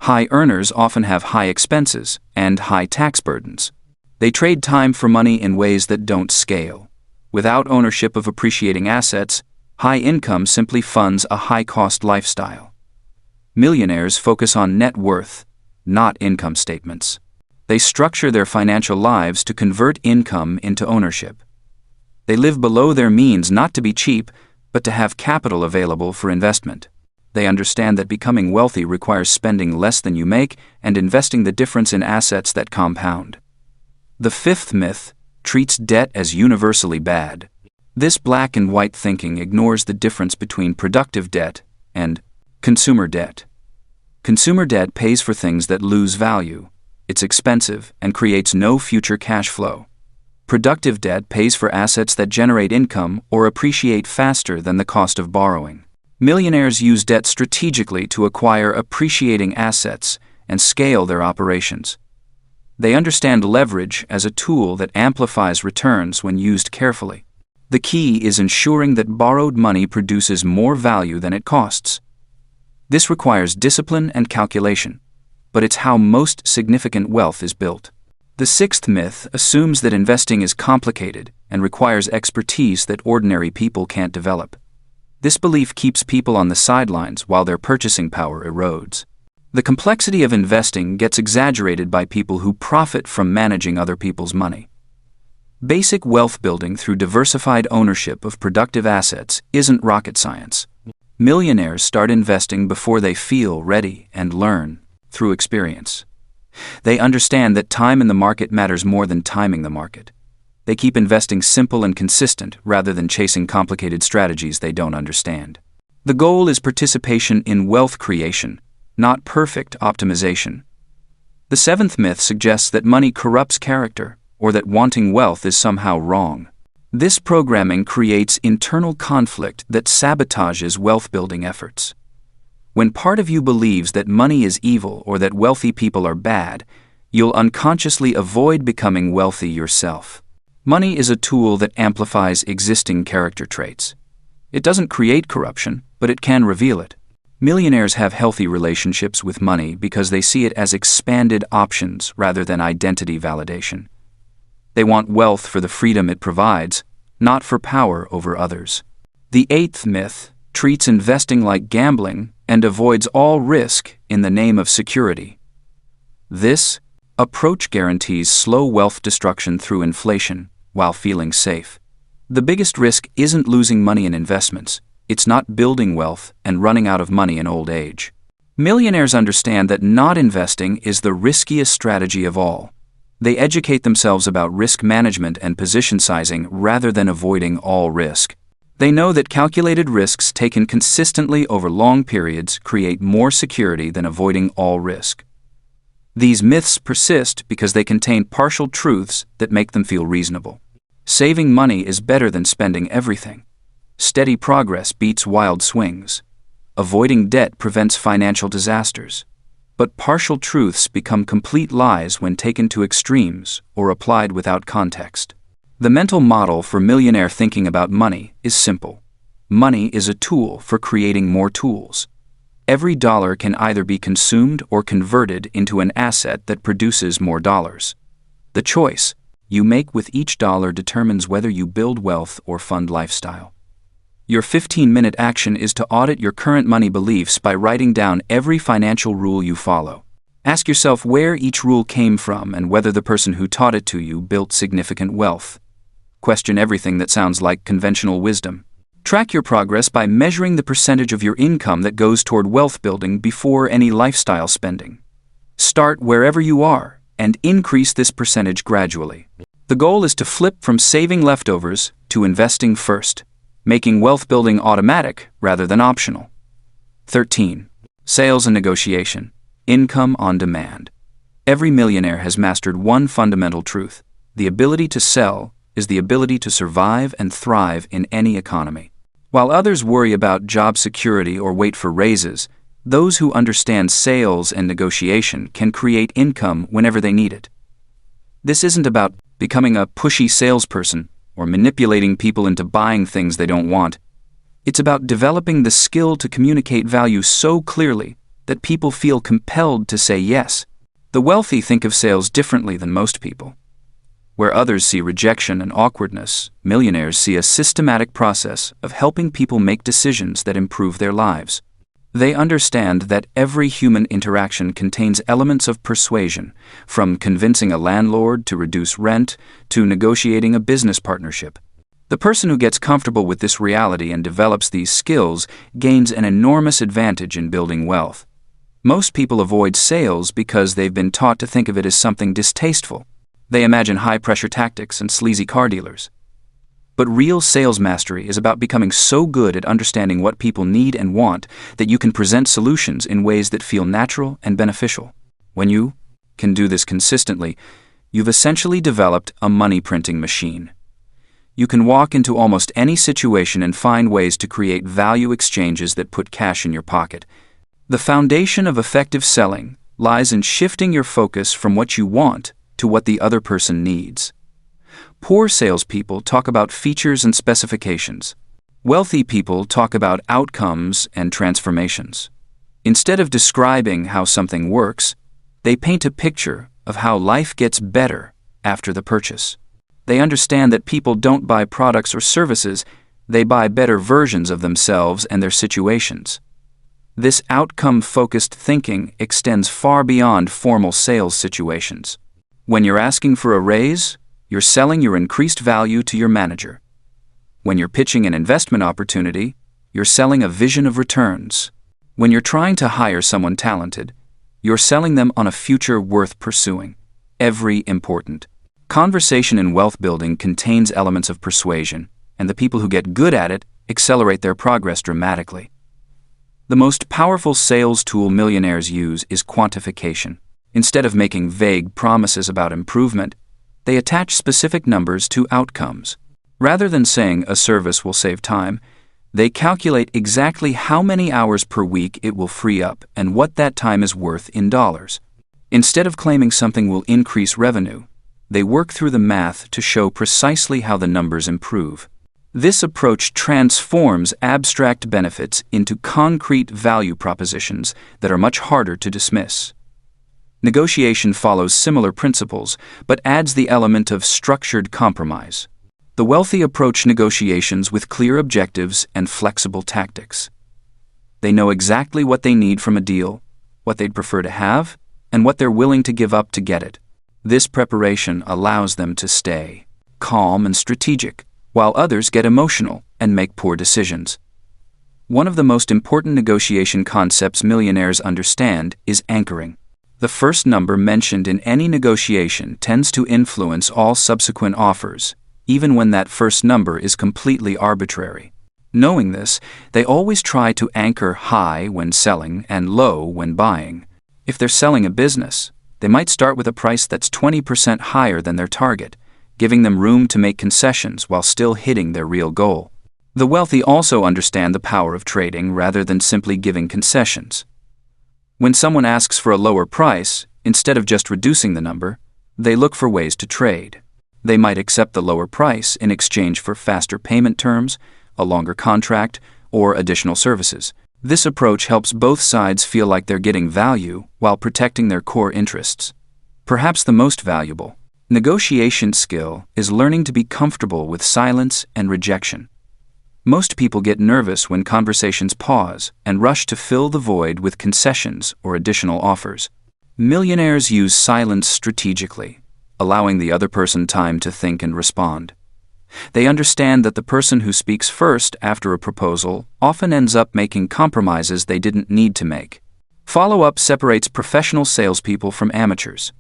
High earners often have high expenses and high tax burdens. They trade time for money in ways that don't scale. Without ownership of appreciating assets, high income simply funds a high-cost lifestyle. Millionaires focus on net worth, not income statements. They structure their financial lives to convert income into ownership. They live below their means not to be cheap, but to have capital available for investment. They understand that becoming wealthy requires spending less than you make and investing the difference in assets that compound. The fifth myth treats debt as universally bad. This black and white thinking ignores the difference between productive debt and consumer debt. Consumer debt pays for things that lose value. It's expensive and creates no future cash flow. Productive debt pays for assets that generate income or appreciate faster than the cost of borrowing. Millionaires use debt strategically to acquire appreciating assets and scale their operations. They understand leverage as a tool that amplifies returns when used carefully. The key is ensuring that borrowed money produces more value than it costs. This requires discipline and calculation, but it's how most significant wealth is built. The sixth myth assumes that investing is complicated and requires expertise that ordinary people can't develop. This belief keeps people on the sidelines while their purchasing power erodes. The complexity of investing gets exaggerated by people who profit from managing other people's money. Basic wealth building through diversified ownership of productive assets isn't rocket science. Millionaires start investing before they feel ready and learn through experience. They understand that time in the market matters more than timing the market. They keep investing simple and consistent rather than chasing complicated strategies they don't understand. The goal is participation in wealth creation, not perfect optimization. The seventh myth suggests that money corrupts character, or that wanting wealth is somehow wrong. This programming creates internal conflict that sabotages wealth-building efforts. When part of you believes that money is evil or that wealthy people are bad, you'll unconsciously avoid becoming wealthy yourself. Money is a tool that amplifies existing character traits. It doesn't create corruption, but it can reveal it. Millionaires have healthy relationships with money because they see it as expanded options rather than identity validation. They want wealth for the freedom it provides, not for power over others. The eighth myth treats investing like gambling and avoids all risk in the name of security. This approach guarantees slow wealth destruction through inflation while feeling safe. The biggest risk isn't losing money in investments, it's not building wealth and running out of money in old age. Millionaires understand that not investing is the riskiest strategy of all. They educate themselves about risk management and position sizing rather than avoiding all risk. They know that calculated risks taken consistently over long periods create more security than avoiding all risk. These myths persist because they contain partial truths that make them feel reasonable. Saving money is better than spending everything. Steady progress beats wild swings. Avoiding debt prevents financial disasters. But partial truths become complete lies when taken to extremes or applied without context. The mental model for millionaire thinking about money is simple. Money is a tool for creating more tools. Every dollar can either be consumed or converted into an asset that produces more dollars. The choice you make with each dollar determines whether you build wealth or fund lifestyle. Your 15-minute action is to audit your current money beliefs by writing down every financial rule you follow. Ask yourself where each rule came from and whether the person who taught it to you built significant wealth. Question everything that sounds like conventional wisdom. Track your progress by measuring the percentage of your income that goes toward wealth building before any lifestyle spending. Start wherever you are and increase this percentage gradually. The goal is to flip from saving leftovers to investing first, making wealth building automatic rather than optional. 13. Sales and negotiation. Income on demand. Every millionaire has mastered one fundamental truth. The ability to sell is the ability to survive and thrive in any economy. While others worry about job security or wait for raises, those who understand sales and negotiation can create income whenever they need it. This isn't about becoming a pushy salesperson or manipulating people into buying things they don't want. It's about developing the skill to communicate value so clearly that people feel compelled to say yes. The wealthy think of sales differently than most people. Where others see rejection and awkwardness, millionaires see a systematic process of helping people make decisions that improve their lives. They understand that every human interaction contains elements of persuasion, from convincing a landlord to reduce rent to negotiating a business partnership. The person who gets comfortable with this reality and develops these skills gains an enormous advantage in building wealth. Most people avoid sales because they've been taught to think of it as something distasteful. They imagine high-pressure tactics and sleazy car dealers. But real sales mastery is about becoming so good at understanding what people need and want that you can present solutions in ways that feel natural and beneficial. When you can do this consistently, you've essentially developed a money-printing machine. You can walk into almost any situation and find ways to create value exchanges that put cash in your pocket. The foundation of effective selling lies in shifting your focus from what you want to what the other person needs. Poor salespeople talk about features and specifications. Wealthy people talk about outcomes and transformations. Instead of describing how something works, they paint a picture of how life gets better after the purchase. They understand that people don't buy products or services, they buy better versions of themselves and their situations. This outcome-focused thinking extends far beyond formal sales situations. When you're asking for a raise, you're selling your increased value to your manager. When you're pitching an investment opportunity, you're selling a vision of returns. When you're trying to hire someone talented, you're selling them on a future worth pursuing. Every important conversation in wealth building contains elements of persuasion, and the people who get good at it accelerate their progress dramatically. The most powerful sales tool millionaires use is quantification. Instead of making vague promises about improvement, they attach specific numbers to outcomes. Rather than saying a service will save time, they calculate exactly how many hours per week it will free up and what that time is worth in dollars. Instead of claiming something will increase revenue, they work through the math to show precisely how the numbers improve. This approach transforms abstract benefits into concrete value propositions that are much harder to dismiss. Negotiation follows similar principles, but adds the element of structured compromise. The wealthy approach negotiations with clear objectives and flexible tactics. They know exactly what they need from a deal, what they'd prefer to have, and what they're willing to give up to get it. This preparation allows them to stay calm and strategic, while others get emotional and make poor decisions. One of the most important negotiation concepts millionaires understand is anchoring. The first number mentioned in any negotiation tends to influence all subsequent offers, even when that first number is completely arbitrary. Knowing this, they always try to anchor high when selling and low when buying. If they're selling a business, they might start with a price that's 20% higher than their target, giving them room to make concessions while still hitting their real goal. The wealthy also understand the power of trading rather than simply giving concessions. When someone asks for a lower price, instead of just reducing the number, they look for ways to trade. They might accept the lower price in exchange for faster payment terms, a longer contract, or additional services. This approach helps both sides feel like they're getting value while protecting their core interests. Perhaps the most valuable negotiation skill is learning to be comfortable with silence and rejection. Most people get nervous when conversations pause and rush to fill the void with concessions or additional offers. Millionaires use silence strategically, allowing the other person time to think and respond. They understand that the person who speaks first after a proposal often ends up making compromises they didn't need to make. Follow-up separates professional salespeople from amateurs.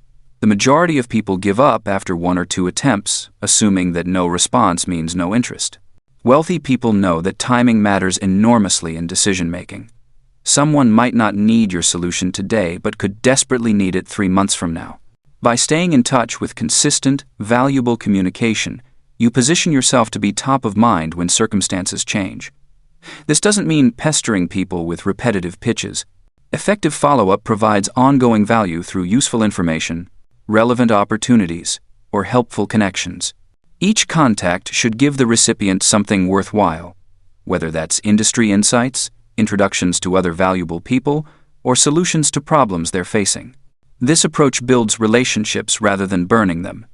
The majority of people give up after one or two attempts, assuming that no response means no interest. Wealthy people know that timing matters enormously in decision-making. Someone might not need your solution today but could desperately need it 3 months from now. By staying in touch with consistent, valuable communication, you position yourself to be top of mind when circumstances change. This doesn't mean pestering people with repetitive pitches. Effective follow-up provides ongoing value through useful information, relevant opportunities, or helpful connections. Each contact should give the recipient something worthwhile, whether that's industry insights, introductions to other valuable people, or solutions to problems they're facing. This approach builds relationships rather than burning them.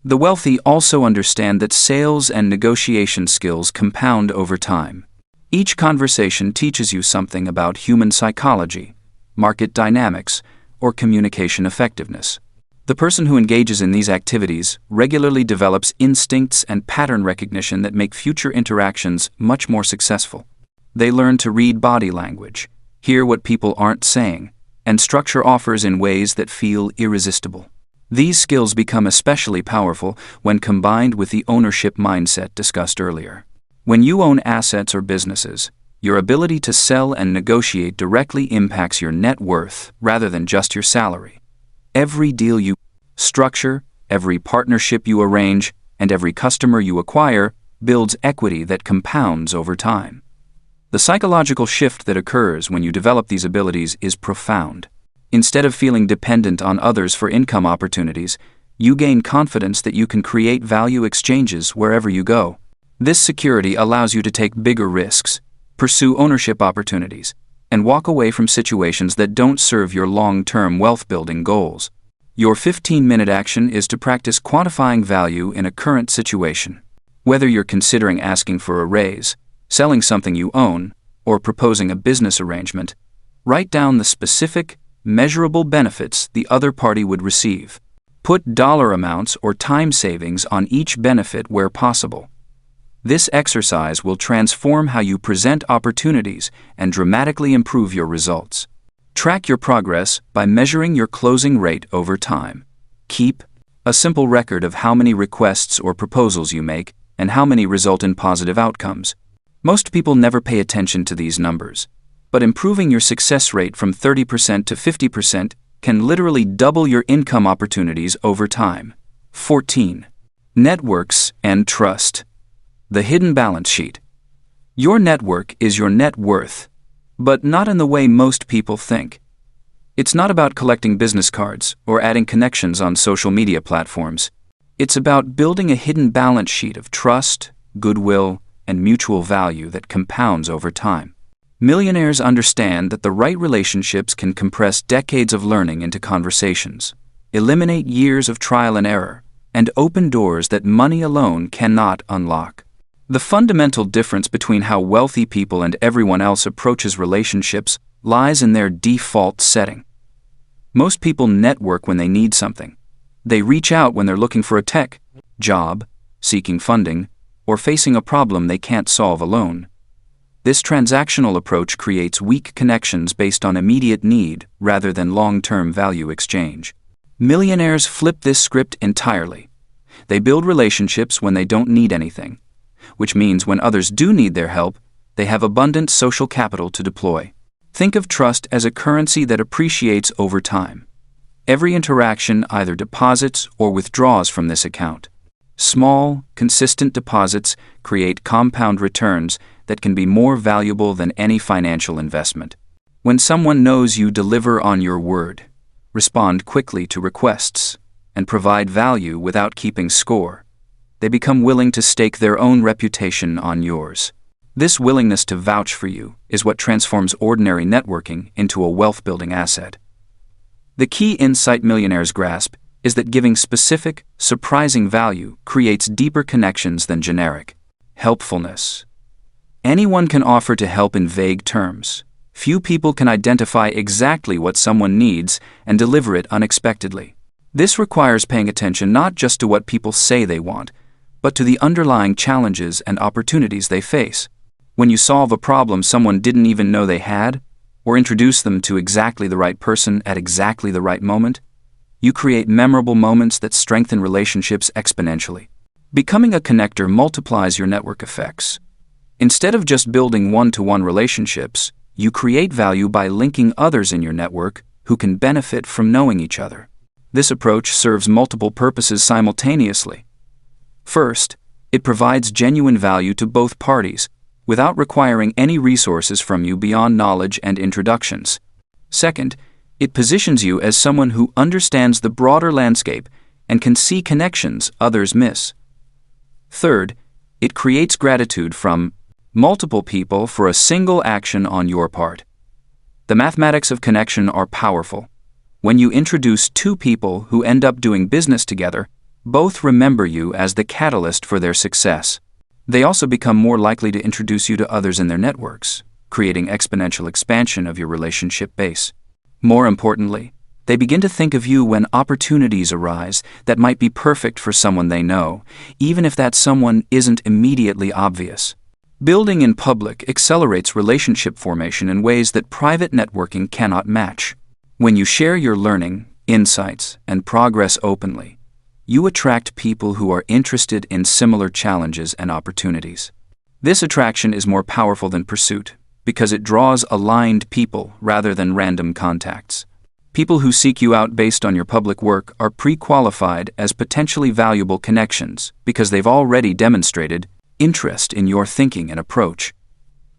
The wealthy also understand that sales and negotiation skills compound over time. Each conversation teaches you something about human psychology, market dynamics, or communication effectiveness. The person who engages in these activities regularly develops instincts and pattern recognition that make future interactions much more successful. They learn to read body language, hear what people aren't saying, and structure offers in ways that feel irresistible. These skills become especially powerful when combined with the ownership mindset discussed earlier. When you own assets or businesses, your ability to sell and negotiate directly impacts your net worth rather than just your salary. Every deal you structure, every partnership you arrange, and every customer you acquire builds equity that compounds over time. The psychological shift that occurs when you develop these abilities is profound. Instead of feeling dependent on others for income opportunities, you gain confidence that you can create value exchanges wherever you go. This security allows you to take bigger risks, pursue ownership opportunities, and walk away from situations that don't serve your long-term wealth-building goals. Your 15-minute action is to practice quantifying value in a current situation. Whether you're considering asking for a raise, selling something you own, or proposing a business arrangement, write down the specific, measurable benefits the other party would receive. Put dollar amounts or time savings on each benefit where possible. This exercise will transform how you present opportunities and dramatically improve your results. Track your progress by measuring your closing rate over time. Keep a simple record of how many requests or proposals you make and how many result in positive outcomes. Most people never pay attention to these numbers, but improving your success rate from 30% to 50% can literally double your income opportunities over time. 14. Networks and trust. The hidden balance sheet. Your network is your net worth, but not in the way most people think. It's not about collecting business cards or adding connections on social media platforms. It's about building a hidden balance sheet of trust, goodwill, and mutual value that compounds over time. Millionaires understand that the right relationships can compress decades of learning into conversations, eliminate years of trial and error, and open doors that money alone cannot unlock. The fundamental difference between how wealthy people and everyone else approaches relationships lies in their default setting. Most people network when they need something. They reach out when they're looking for a tech job, seeking funding, or facing a problem they can't solve alone. This transactional approach creates weak connections based on immediate need rather than long-term value exchange. Millionaires flip this script entirely. They build relationships when they don't need anything, which means when others do need their help, they have abundant social capital to deploy. Think of trust as a currency that appreciates over time. Every interaction either deposits or withdraws from this account. Small, consistent deposits create compound returns that can be more valuable than any financial investment. When someone knows you deliver on your word, respond quickly to requests, and provide value without keeping score, they become willing to stake their own reputation on yours. This willingness to vouch for you is what transforms ordinary networking into a wealth-building asset. The key insight millionaires grasp is that giving specific, surprising value creates deeper connections than generic helpfulness. Anyone can offer to help in vague terms. Few people can identify exactly what someone needs and deliver it unexpectedly. This requires paying attention not just to what people say they want, but to the underlying challenges and opportunities they face. When you solve a problem someone didn't even know they had, or introduce them to exactly the right person at exactly the right moment, you create memorable moments that strengthen relationships exponentially. Becoming a connector multiplies your network effects. Instead of just building one-to-one relationships, you create value by linking others in your network who can benefit from knowing each other. This approach serves multiple purposes simultaneously. First, it provides genuine value to both parties without requiring any resources from you beyond knowledge and introductions. Second, it positions you as someone who understands the broader landscape and can see connections others miss. Third, it creates gratitude from multiple people for a single action on your part. The mathematics of connection are powerful. When you introduce two people who end up doing business together, both remember you as the catalyst for their success. They also become more likely to introduce you to others in their networks, creating exponential expansion of your relationship base. More importantly, they begin to think of you when opportunities arise that might be perfect for someone they know, even if that someone isn't immediately obvious. Building in public accelerates relationship formation in ways that private networking cannot match. When you share your learning, insights, and progress openly, you attract people who are interested in similar challenges and opportunities. This attraction is more powerful than pursuit because it draws aligned people rather than random contacts. People who seek you out based on your public work are pre-qualified as potentially valuable connections because they've already demonstrated interest in your thinking and approach.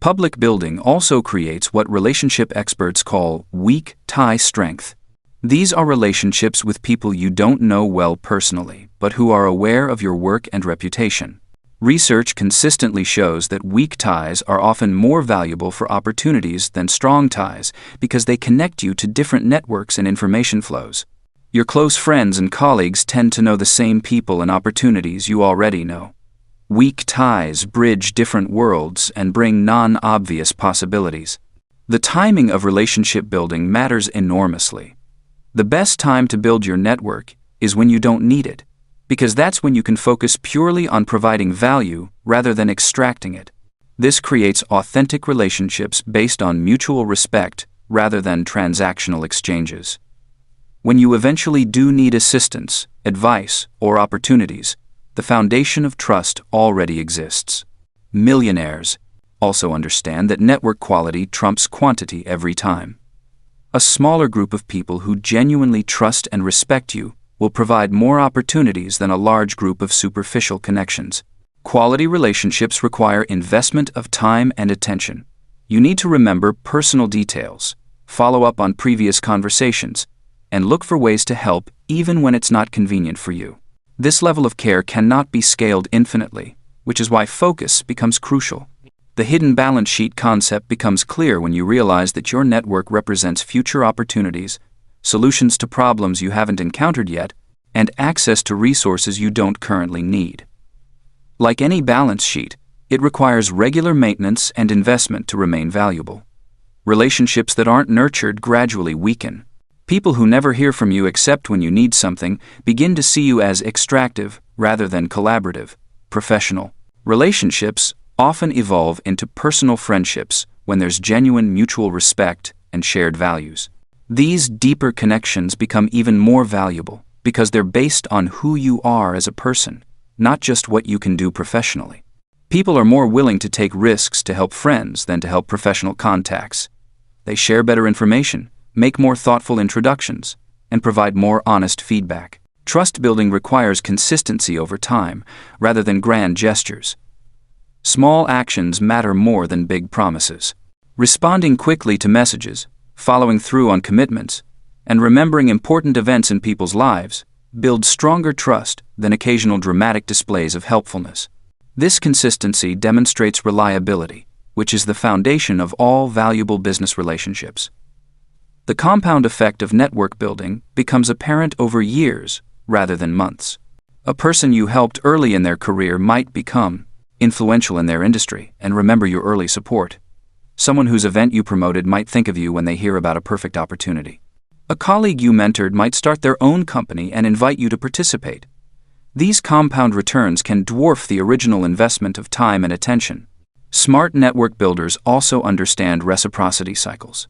Public building also creates what relationship experts call weak tie strength. These are relationships with people you don't know well personally, but who are aware of your work and reputation. Research consistently shows that weak ties are often more valuable for opportunities than strong ties because they connect you to different networks and information flows. Your close friends and colleagues tend to know the same people and opportunities you already know. Weak ties bridge different worlds and bring non-obvious possibilities. The timing of relationship building matters enormously. The best time to build your network is when you don't need it, because that's when you can focus purely on providing value rather than extracting it. This creates authentic relationships based on mutual respect rather than transactional exchanges. When you eventually do need assistance, advice, or opportunities, the foundation of trust already exists. Millionaires also understand that network quality trumps quantity every time. A smaller group of people who genuinely trust and respect you will provide more opportunities than a large group of superficial connections. Quality relationships require investment of time and attention. You need to remember personal details, follow up on previous conversations, and look for ways to help even when it's not convenient for you. This level of care cannot be scaled infinitely, which is why focus becomes crucial. The hidden balance sheet concept becomes clear when you realize that your network represents future opportunities, solutions to problems you haven't encountered yet, and access to resources you don't currently need. Like any balance sheet, it requires regular maintenance and investment to remain valuable. Relationships that aren't nurtured gradually weaken. People who never hear from you except when you need something begin to see you as extractive rather than collaborative, professional. Relationships often evolve into personal friendships when there's genuine mutual respect and shared values. These deeper connections become even more valuable because they're based on who you are as a person, not just what you can do professionally. People are more willing to take risks to help friends than to help professional contacts. They share better information, make more thoughtful introductions, and provide more honest feedback. Trust building requires consistency over time, rather than grand gestures. Small actions matter more than big promises. Responding quickly to messages, following through on commitments, and remembering important events in people's lives build stronger trust than occasional dramatic displays of helpfulness. This consistency demonstrates reliability, which is the foundation of all valuable business relationships. The compound effect of network building becomes apparent over years rather than months. A person you helped early in their career might become influential in their industry and remember your early support. Someone whose event you promoted might think of you when they hear about a perfect opportunity. A colleague you mentored might start their own company and invite you to participate. These compound returns can dwarf the original investment of time and attention. Smart network builders also understand reciprocity cycles.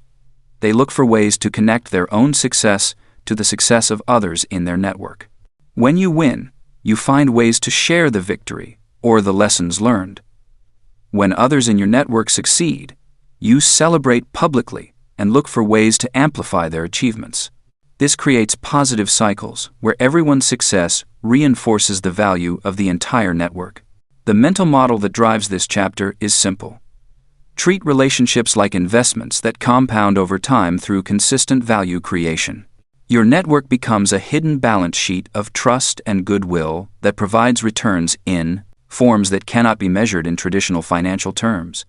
They look for ways to connect their own success to the success of others in their network. When you win, you find ways to share the victory or the lessons learned. When others in your network succeed, you celebrate publicly and look for ways to amplify their achievements. This creates positive cycles where everyone's success reinforces the value of the entire network. The mental model that drives this chapter is simple. Treat relationships like investments that compound over time through consistent value creation. Your network becomes a hidden balance sheet of trust and goodwill that provides returns in forms that cannot be measured in traditional financial terms.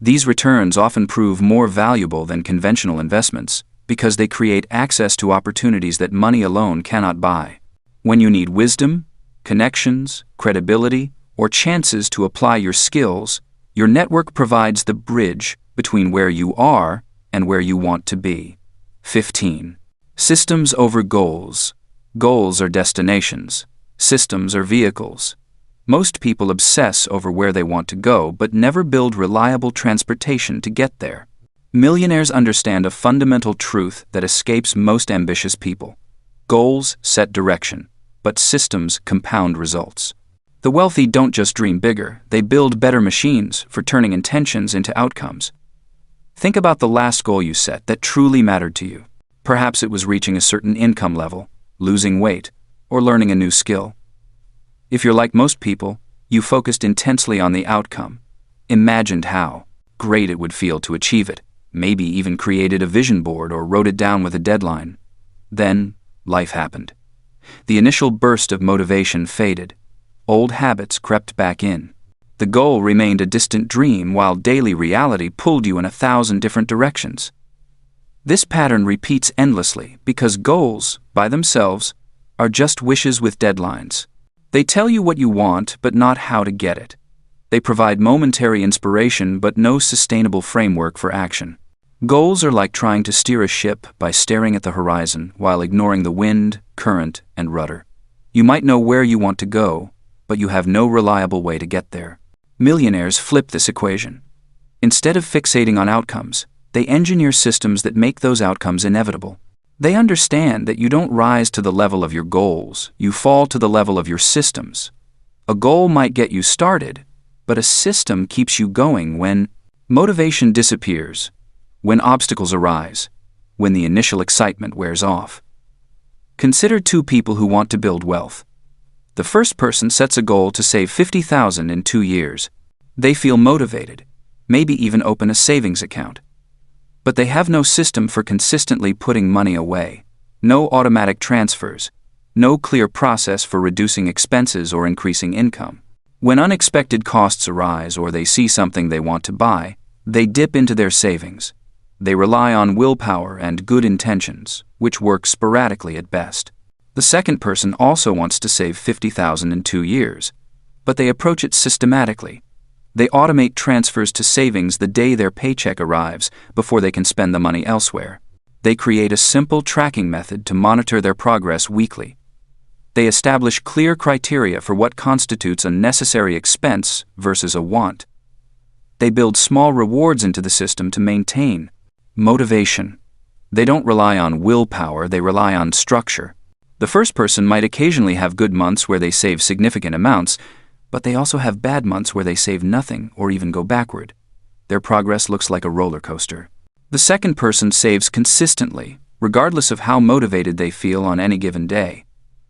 These returns often prove more valuable than conventional investments because they create access to opportunities that money alone cannot buy. When you need wisdom, connections, credibility, or chances to apply your skills, your network provides the bridge between where you are and where you want to be. 15. Systems over goals. Goals are destinations. Systems are vehicles. Most people obsess over where they want to go but never build reliable transportation to get there. Millionaires understand a fundamental truth that escapes most ambitious people. Goals set direction, but systems compound results. The wealthy don't just dream bigger, they build better machines for turning intentions into outcomes. Think about the last goal you set that truly mattered to you. Perhaps it was reaching a certain income level, losing weight, or learning a new skill. If you're like most people, you focused intensely on the outcome, imagined how great it would feel to achieve it, maybe even created a vision board or wrote it down with a deadline. Then, life happened. The initial burst of motivation faded. Old habits crept back in. The goal remained a distant dream while daily reality pulled you in 1,000 different directions. This pattern repeats endlessly because goals, by themselves, are just wishes with deadlines. They tell you what you want, but not how to get it. They provide momentary inspiration, but no sustainable framework for action. Goals are like trying to steer a ship by staring at the horizon while ignoring the wind, current, and rudder. You might know where you want to go, but you have no reliable way to get there. Millionaires flip this equation. Instead of fixating on outcomes, they engineer systems that make those outcomes inevitable. They understand that you don't rise to the level of your goals, you fall to the level of your systems. A goal might get you started, but a system keeps you going when motivation disappears, when obstacles arise, when the initial excitement wears off. Consider two people who want to build wealth. The first person sets a goal to save $50,000 in 2 years. They feel motivated, maybe even open a savings account. But they have no system for consistently putting money away, no automatic transfers, no clear process for reducing expenses or increasing income. When unexpected costs arise or they see something they want to buy, they dip into their savings. They rely on willpower and good intentions, which work sporadically at best. The second person also wants to save $50,000 in 2 years, but they approach it systematically. They automate transfers to savings the day their paycheck arrives before they can spend the money elsewhere. They create a simple tracking method to monitor their progress weekly. They establish clear criteria for what constitutes a necessary expense versus a want. They build small rewards into the system to maintain motivation. They don't rely on willpower, they rely on structure. The first person might occasionally have good months where they save significant amounts, but they also have bad months where they save nothing or even go backward. Their progress looks like a roller coaster. The second person saves consistently, regardless of how motivated they feel on any given day.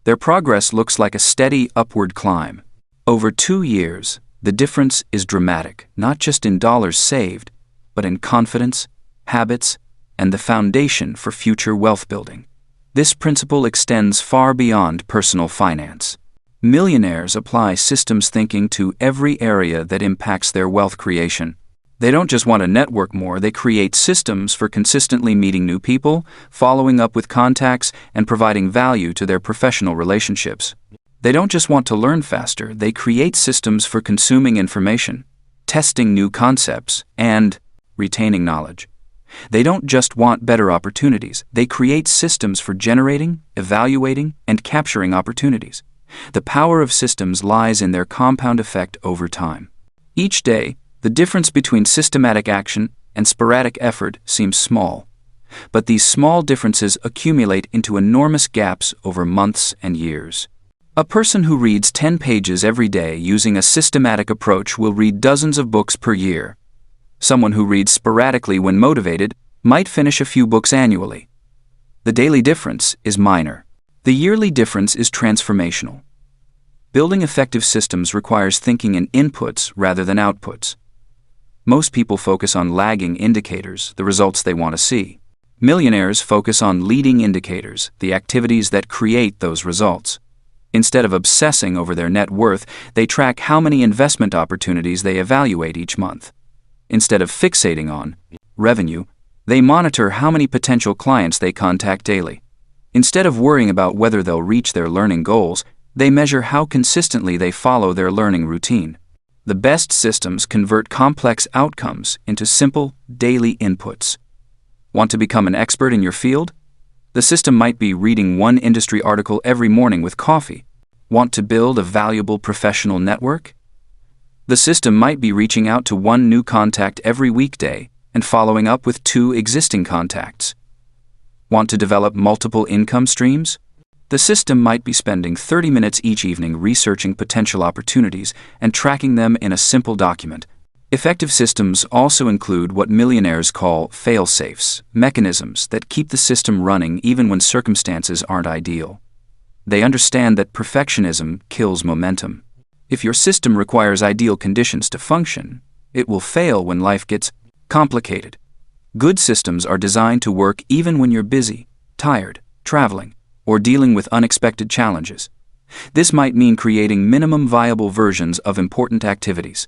Their progress looks like a steady upward climb. Over 2 years, the difference is dramatic, not just in dollars saved, but in confidence, habits, and the foundation for future wealth building. This principle extends far beyond personal finance. Millionaires apply systems thinking to every area that impacts their wealth creation. They don't just want to network more, they create systems for consistently meeting new people, following up with contacts, and providing value to their professional relationships. They don't just want to learn faster, they create systems for consuming information, testing new concepts, and retaining knowledge. They don't just want better opportunities, they create systems for generating, evaluating, and capturing opportunities. The power of systems lies in their compound effect over time. Each day, the difference between systematic action and sporadic effort seems small, but these small differences accumulate into enormous gaps over months and years. A person who reads 10 pages every day using a systematic approach will read dozens of books per year. Someone who reads sporadically when motivated might finish a few books annually. The daily difference is minor. The yearly difference is transformational. Building effective systems requires thinking in inputs rather than outputs. Most people focus on lagging indicators, the results they want to see. Millionaires focus on leading indicators, the activities that create those results. Instead of obsessing over their net worth, they track how many investment opportunities they evaluate each month. Instead of fixating on revenue, they monitor how many potential clients they contact daily. Instead of worrying about whether they'll reach their learning goals, they measure how consistently they follow their learning routine. The best systems convert complex outcomes into simple, daily inputs. Want to become an expert in your field? The system might be reading one industry article every morning with coffee. Want to build a valuable professional network? The system might be reaching out to one new contact every weekday and following up with 2 existing contacts. Want to develop multiple income streams? The system might be spending 30 minutes each evening researching potential opportunities and tracking them in a simple document. Effective systems also include what millionaires call fail-safes, mechanisms that keep the system running even when circumstances aren't ideal. They understand that perfectionism kills momentum. If your system requires ideal conditions to function, it will fail when life gets complicated. Good systems are designed to work even when you're busy, tired, traveling, or dealing with unexpected challenges. This might mean creating minimum viable versions of important activities.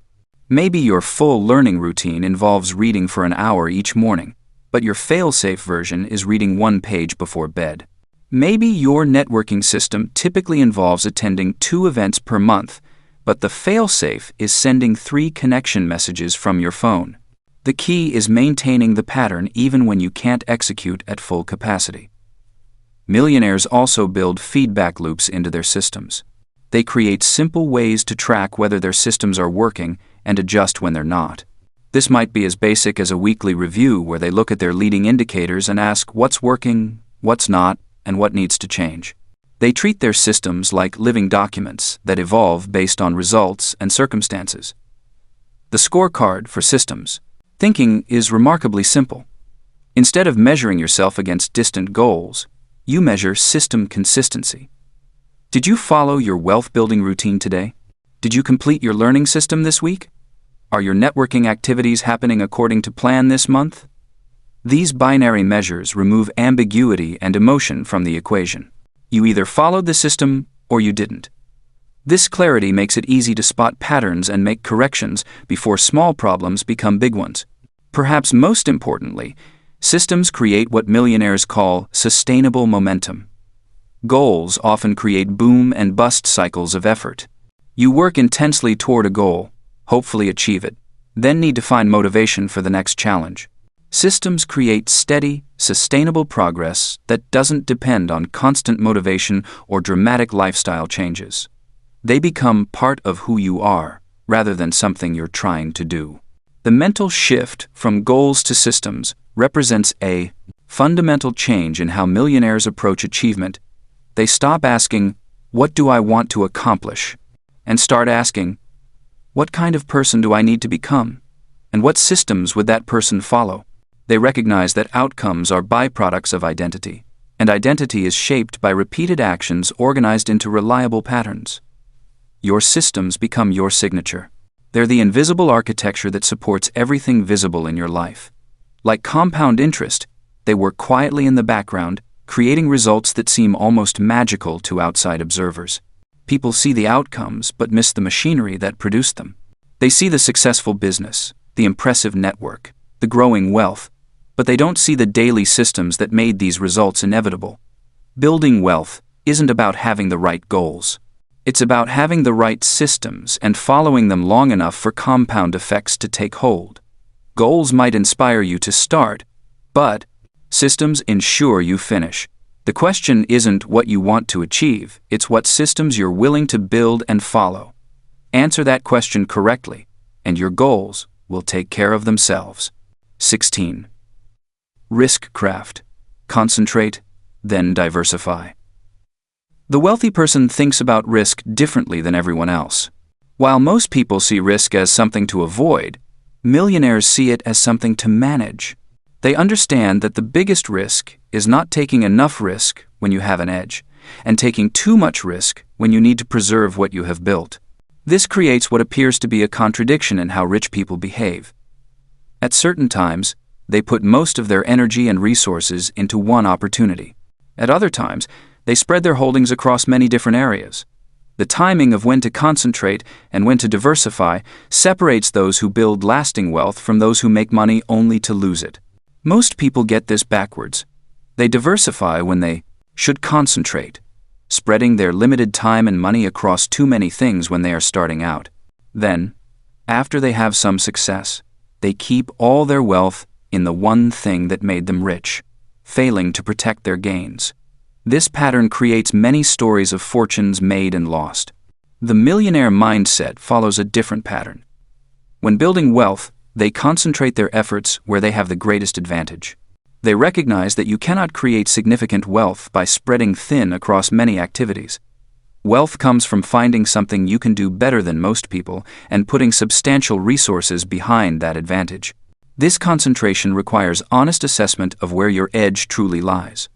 Maybe your full learning routine involves reading for an hour each morning, but your fail-safe version is reading 1 page before bed. Maybe your networking system typically involves attending 2 events per month, but the fail-safe is sending 3 connection messages from your phone. The key is maintaining the pattern even when you can't execute at full capacity. Millionaires also build feedback loops into their systems. They create simple ways to track whether their systems are working and adjust when they're not. This might be as basic as a weekly review where they look at their leading indicators and ask what's working, what's not, and what needs to change. They treat their systems like living documents that evolve based on results and circumstances. The scorecard for systems thinking is remarkably simple. Instead of measuring yourself against distant goals, you measure system consistency. Did you follow your wealth-building routine today? Did you complete your learning system this week? Are your networking activities happening according to plan this month? These binary measures remove ambiguity and emotion from the equation. You either followed the system or you didn't. This clarity makes it easy to spot patterns and make corrections before small problems become big ones. Perhaps most importantly, systems create what millionaires call sustainable momentum. Goals often create boom and bust cycles of effort. You work intensely toward a goal, hopefully achieve it, then need to find motivation for the next challenge. Systems create steady, sustainable progress that doesn't depend on constant motivation or dramatic lifestyle changes. They become part of who you are, rather than something you're trying to do. The mental shift from goals to systems represents a fundamental change in how millionaires approach achievement. They stop asking, "What do I want to accomplish?" and start asking, "What kind of person do I need to become? And what systems would that person follow?" They recognize that outcomes are byproducts of identity, and identity is shaped by repeated actions organized into reliable patterns. Your systems become your signature. They're the invisible architecture that supports everything visible in your life. Like compound interest, they work quietly in the background, creating results that seem almost magical to outside observers. People see the outcomes but miss the machinery that produced them. They see the successful business, the impressive network, the growing wealth, but they don't see the daily systems that made these results inevitable. Building wealth isn't about having the right goals. It's about having the right systems and following them long enough for compound effects to take hold. Goals might inspire you to start, but systems ensure you finish. The question isn't what you want to achieve, it's what systems you're willing to build and follow. Answer that question correctly, and your goals will take care of themselves. 16. Risk craft. Concentrate, then diversify. The wealthy person thinks about risk differently than everyone else. While most people see risk as something to avoid, millionaires see it as something to manage. They understand that the biggest risk is not taking enough risk when you have an edge, and taking too much risk when you need to preserve what you have built. This creates what appears to be a contradiction in how rich people behave. At certain times, they put most of their energy and resources into one opportunity. At other times, they spread their holdings across many different areas. The timing of when to concentrate and when to diversify separates those who build lasting wealth from those who make money only to lose it. Most people get this backwards. They diversify when they should concentrate, spreading their limited time and money across too many things when they are starting out. Then, after they have some success, they keep all their wealth in the one thing that made them rich, failing to protect their gains. This pattern creates many stories of fortunes made and lost. The millionaire mindset follows a different pattern. When building wealth, they concentrate their efforts where they have the greatest advantage. They recognize that you cannot create significant wealth by spreading thin across many activities. Wealth comes from finding something you can do better than most people and putting substantial resources behind that advantage. This concentration requires honest assessment of where your edge truly lies.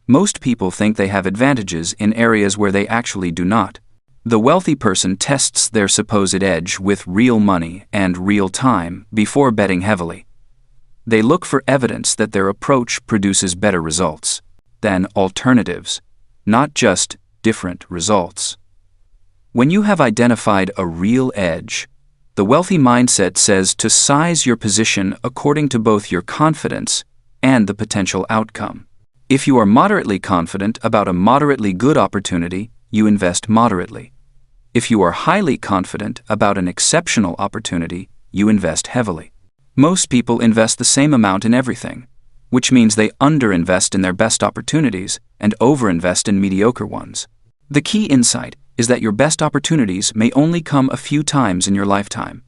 Most people think they have advantages in areas where they actually do not. The wealthy person tests their supposed edge with real money and real time before betting heavily. They look for evidence that their approach produces better results than alternatives, not just different results. When you have identified a real edge, the wealthy mindset says to size your position according to both your confidence and the potential outcome. If you are moderately confident about a moderately good opportunity, you invest moderately. If you are highly confident about an exceptional opportunity, you invest heavily. Most people invest the same amount in everything, which means they underinvest in their best opportunities and overinvest in mediocre ones. The key insight is that your best opportunities may only come a few times in your lifetime.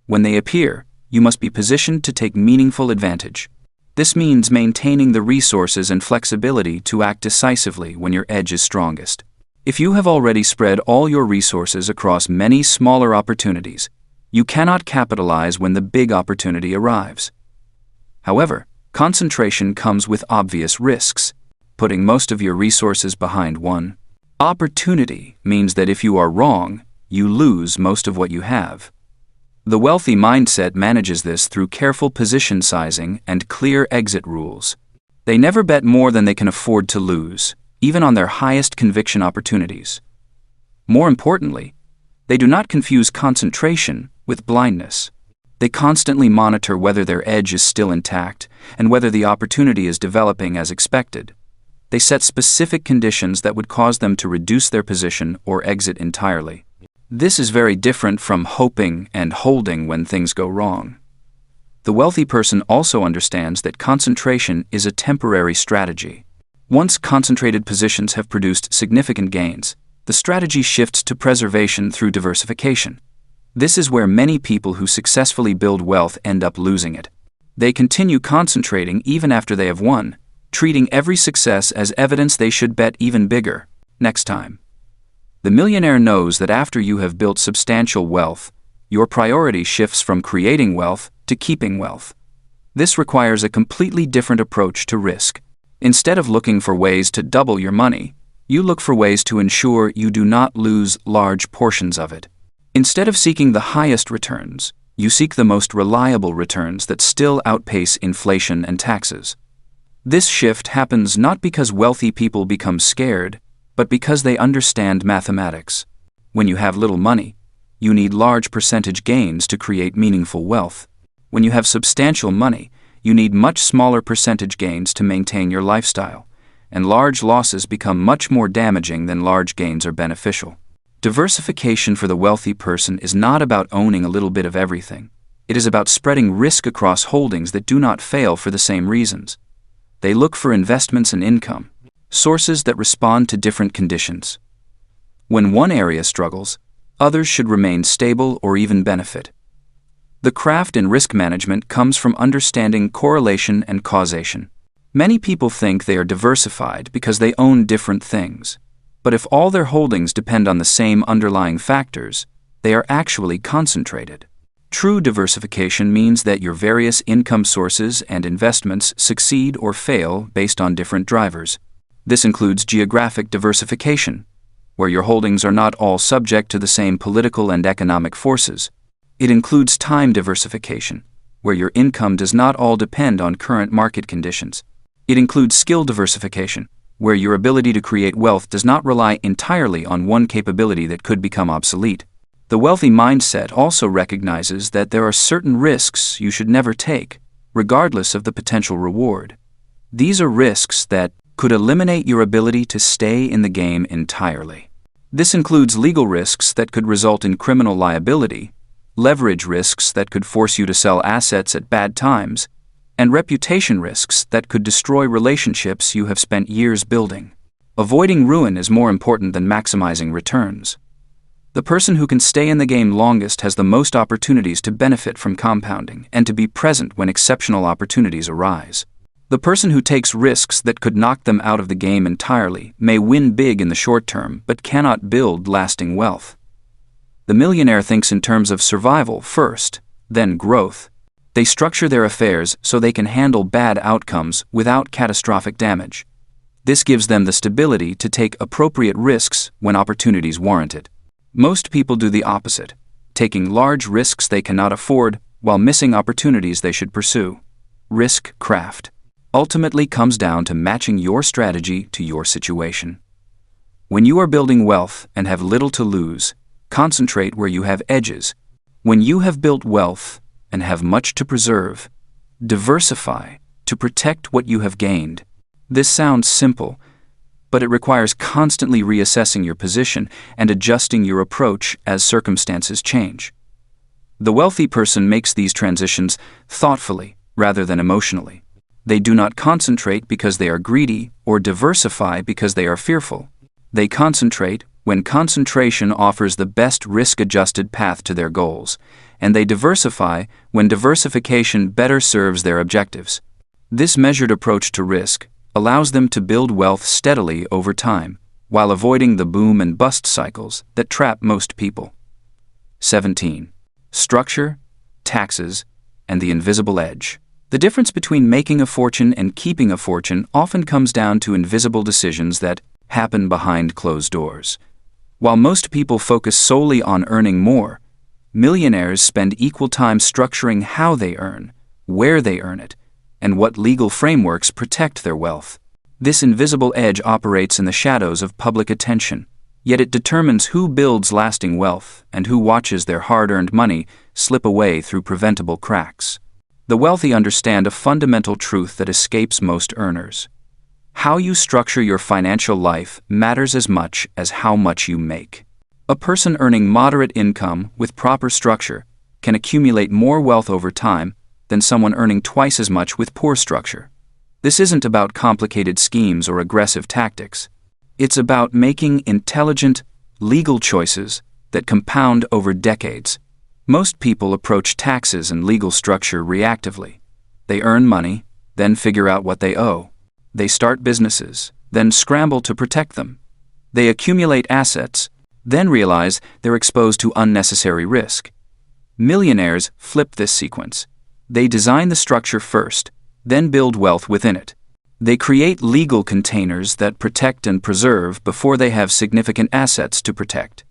When they appear, you must be positioned to take meaningful advantage. This means maintaining the resources and flexibility to act decisively when your edge is strongest. If you have already spread all your resources across many smaller opportunities, you cannot capitalize when the big opportunity arrives. However, concentration comes with obvious risks. Putting most of your resources behind one opportunity means that if you are wrong, you lose most of what you have. The wealthy mindset manages this through careful position sizing and clear exit rules. They never bet more than they can afford to lose, even on their highest conviction opportunities. More importantly, they do not confuse concentration with blindness. They constantly monitor whether their edge is still intact and whether the opportunity is developing as expected. They set specific conditions that would cause them to reduce their position or exit entirely. This is very different from hoping and holding when things go wrong. The wealthy person also understands that concentration is a temporary strategy. Once concentrated positions have produced significant gains, the strategy shifts to preservation through diversification. This is where many people who successfully build wealth end up losing it. They continue concentrating even after they have won, treating every success as evidence they should bet even bigger next time. The millionaire knows that after you have built substantial wealth, your priority shifts from creating wealth to keeping wealth. This requires a completely different approach to risk. Instead of looking for ways to double your money, you look for ways to ensure you do not lose large portions of it. Instead of seeking the highest returns, you seek the most reliable returns that still outpace inflation and taxes. This shift happens not because wealthy people become scared, but because they understand mathematics. When you have little money, you need large percentage gains to create meaningful wealth. When you have substantial money, you need much smaller percentage gains to maintain your lifestyle, and large losses become much more damaging than large gains are beneficial. Diversification for the wealthy person is not about owning a little bit of everything. It is about spreading risk across holdings that do not fail for the same reasons. They look for investments and income, sources that respond to different conditions. When one area struggles, others should remain stable or even benefit. The craft in risk management comes from understanding correlation and causation. Many people think they are diversified because they own different things. But if all their holdings depend on the same underlying factors, they are actually concentrated. True diversification means that your various income sources and investments succeed or fail based on different drivers. This includes geographic diversification, where your holdings are not all subject to the same political and economic forces. It includes time diversification, where your income does not all depend on current market conditions. It includes skill diversification, where your ability to create wealth does not rely entirely on one capability that could become obsolete. The wealthy mindset also recognizes that there are certain risks you should never take, regardless of the potential reward. These are risks that could eliminate your ability to stay in the game entirely. This includes legal risks that could result in criminal liability, leverage risks that could force you to sell assets at bad times, and reputation risks that could destroy relationships you have spent years building. Avoiding ruin is more important than maximizing returns. The person who can stay in the game longest has the most opportunities to benefit from compounding and to be present when exceptional opportunities arise. The person who takes risks that could knock them out of the game entirely may win big in the short term but cannot build lasting wealth. The millionaire thinks in terms of survival first, then growth. They structure their affairs so they can handle bad outcomes without catastrophic damage. This gives them the stability to take appropriate risks when opportunities warrant it. Most people do the opposite, taking large risks they cannot afford while missing opportunities they should pursue. Risk craft ultimately comes down to matching your strategy to your situation. When you are building wealth and have little to lose, concentrate where you have edges. When you have built wealth and have much to preserve, diversify to protect what you have gained. This sounds simple, but it requires constantly reassessing your position and adjusting your approach as circumstances change. The wealthy person makes these transitions thoughtfully rather than emotionally. They do not concentrate because they are greedy or diversify because they are fearful. They concentrate when concentration offers the best risk-adjusted path to their goals, and they diversify when diversification better serves their objectives. This measured approach to risk allows them to build wealth steadily over time, while avoiding the boom and bust cycles that trap most people. 17. Structure, taxes, and the invisible edge. The difference between making a fortune and keeping a fortune often comes down to invisible decisions that happen behind closed doors. While most people focus solely on earning more, millionaires spend equal time structuring how they earn, where they earn it, and what legal frameworks protect their wealth. This invisible edge operates in the shadows of public attention, Yet it determines who builds lasting wealth and who watches their hard-earned money slip away through preventable cracks. The wealthy understand a fundamental truth that escapes most earners. How you structure your financial life matters as much as how much you make. A person earning moderate income with proper structure can accumulate more wealth over time than someone earning twice as much with poor structure. This isn't about complicated schemes or aggressive tactics. It's about making intelligent, legal choices that compound over decades. Most people approach taxes and legal structure reactively. They earn money, then figure out what they owe. They start businesses, then scramble to protect them. They accumulate assets, then realize they're exposed to unnecessary risk. Millionaires flip this sequence. They design the structure first, then build wealth within it. They create legal containers that protect and preserve before they have significant assets to protect.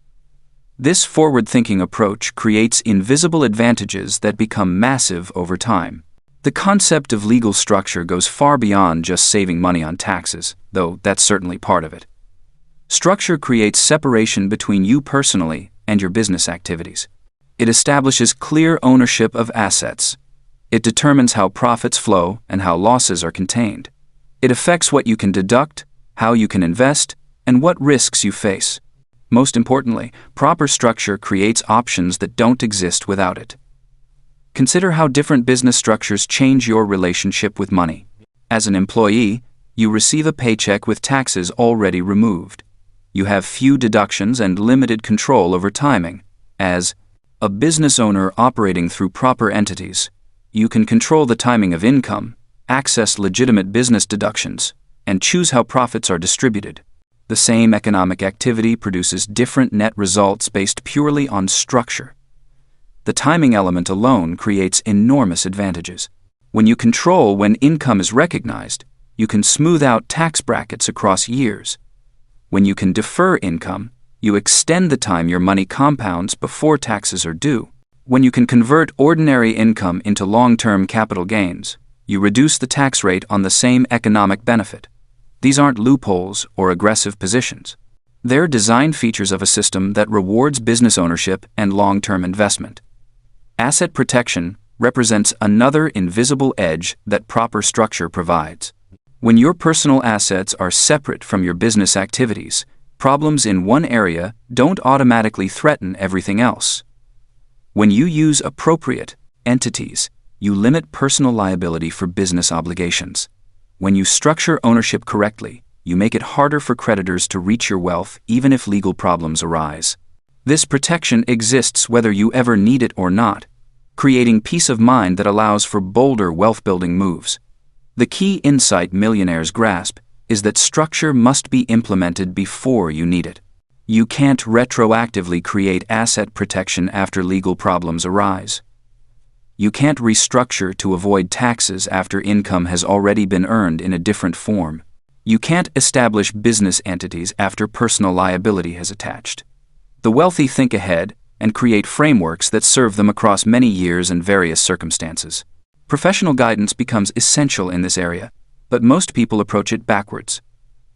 This forward-thinking approach creates invisible advantages that become massive over time. The concept of legal structure goes far beyond just saving money on taxes, though that's certainly part of it. Structure creates separation between you personally and your business activities. It establishes clear ownership of assets. It determines how profits flow and how losses are contained. It affects what you can deduct, how you can invest, and what risks you face. Most importantly, proper structure creates options that don't exist without it. Consider how different business structures change your relationship with money. As an employee, you receive a paycheck with taxes already removed. You have few deductions and limited control over timing. As a business owner operating through proper entities, you can control the timing of income, access legitimate business deductions, and choose how profits are distributed. The same economic activity produces different net results based purely on structure. The timing element alone creates enormous advantages. When you control when income is recognized, you can smooth out tax brackets across years. When you can defer income, you extend the time your money compounds before taxes are due. When you can convert ordinary income into long-term capital gains, you reduce the tax rate on the same economic benefit. These aren't loopholes or aggressive positions. They're design features of a system that rewards business ownership and long-term investment. Asset protection represents another invisible edge that proper structure provides. When your personal assets are separate from your business activities, problems in one area don't automatically threaten everything else. When you use appropriate entities, you limit personal liability for business obligations. When you structure ownership correctly, you make it harder for creditors to reach your wealth even if legal problems arise. This protection exists whether you ever need it or not, creating peace of mind that allows for bolder wealth-building moves. The key insight millionaires grasp is that structure must be implemented before you need it. You can't retroactively create asset protection after legal problems arise. You can't restructure to avoid taxes after income has already been earned in a different form. You can't establish business entities after personal liability has attached. The wealthy think ahead and create frameworks that serve them across many years and various circumstances. Professional guidance becomes essential in this area, but most people approach it backwards.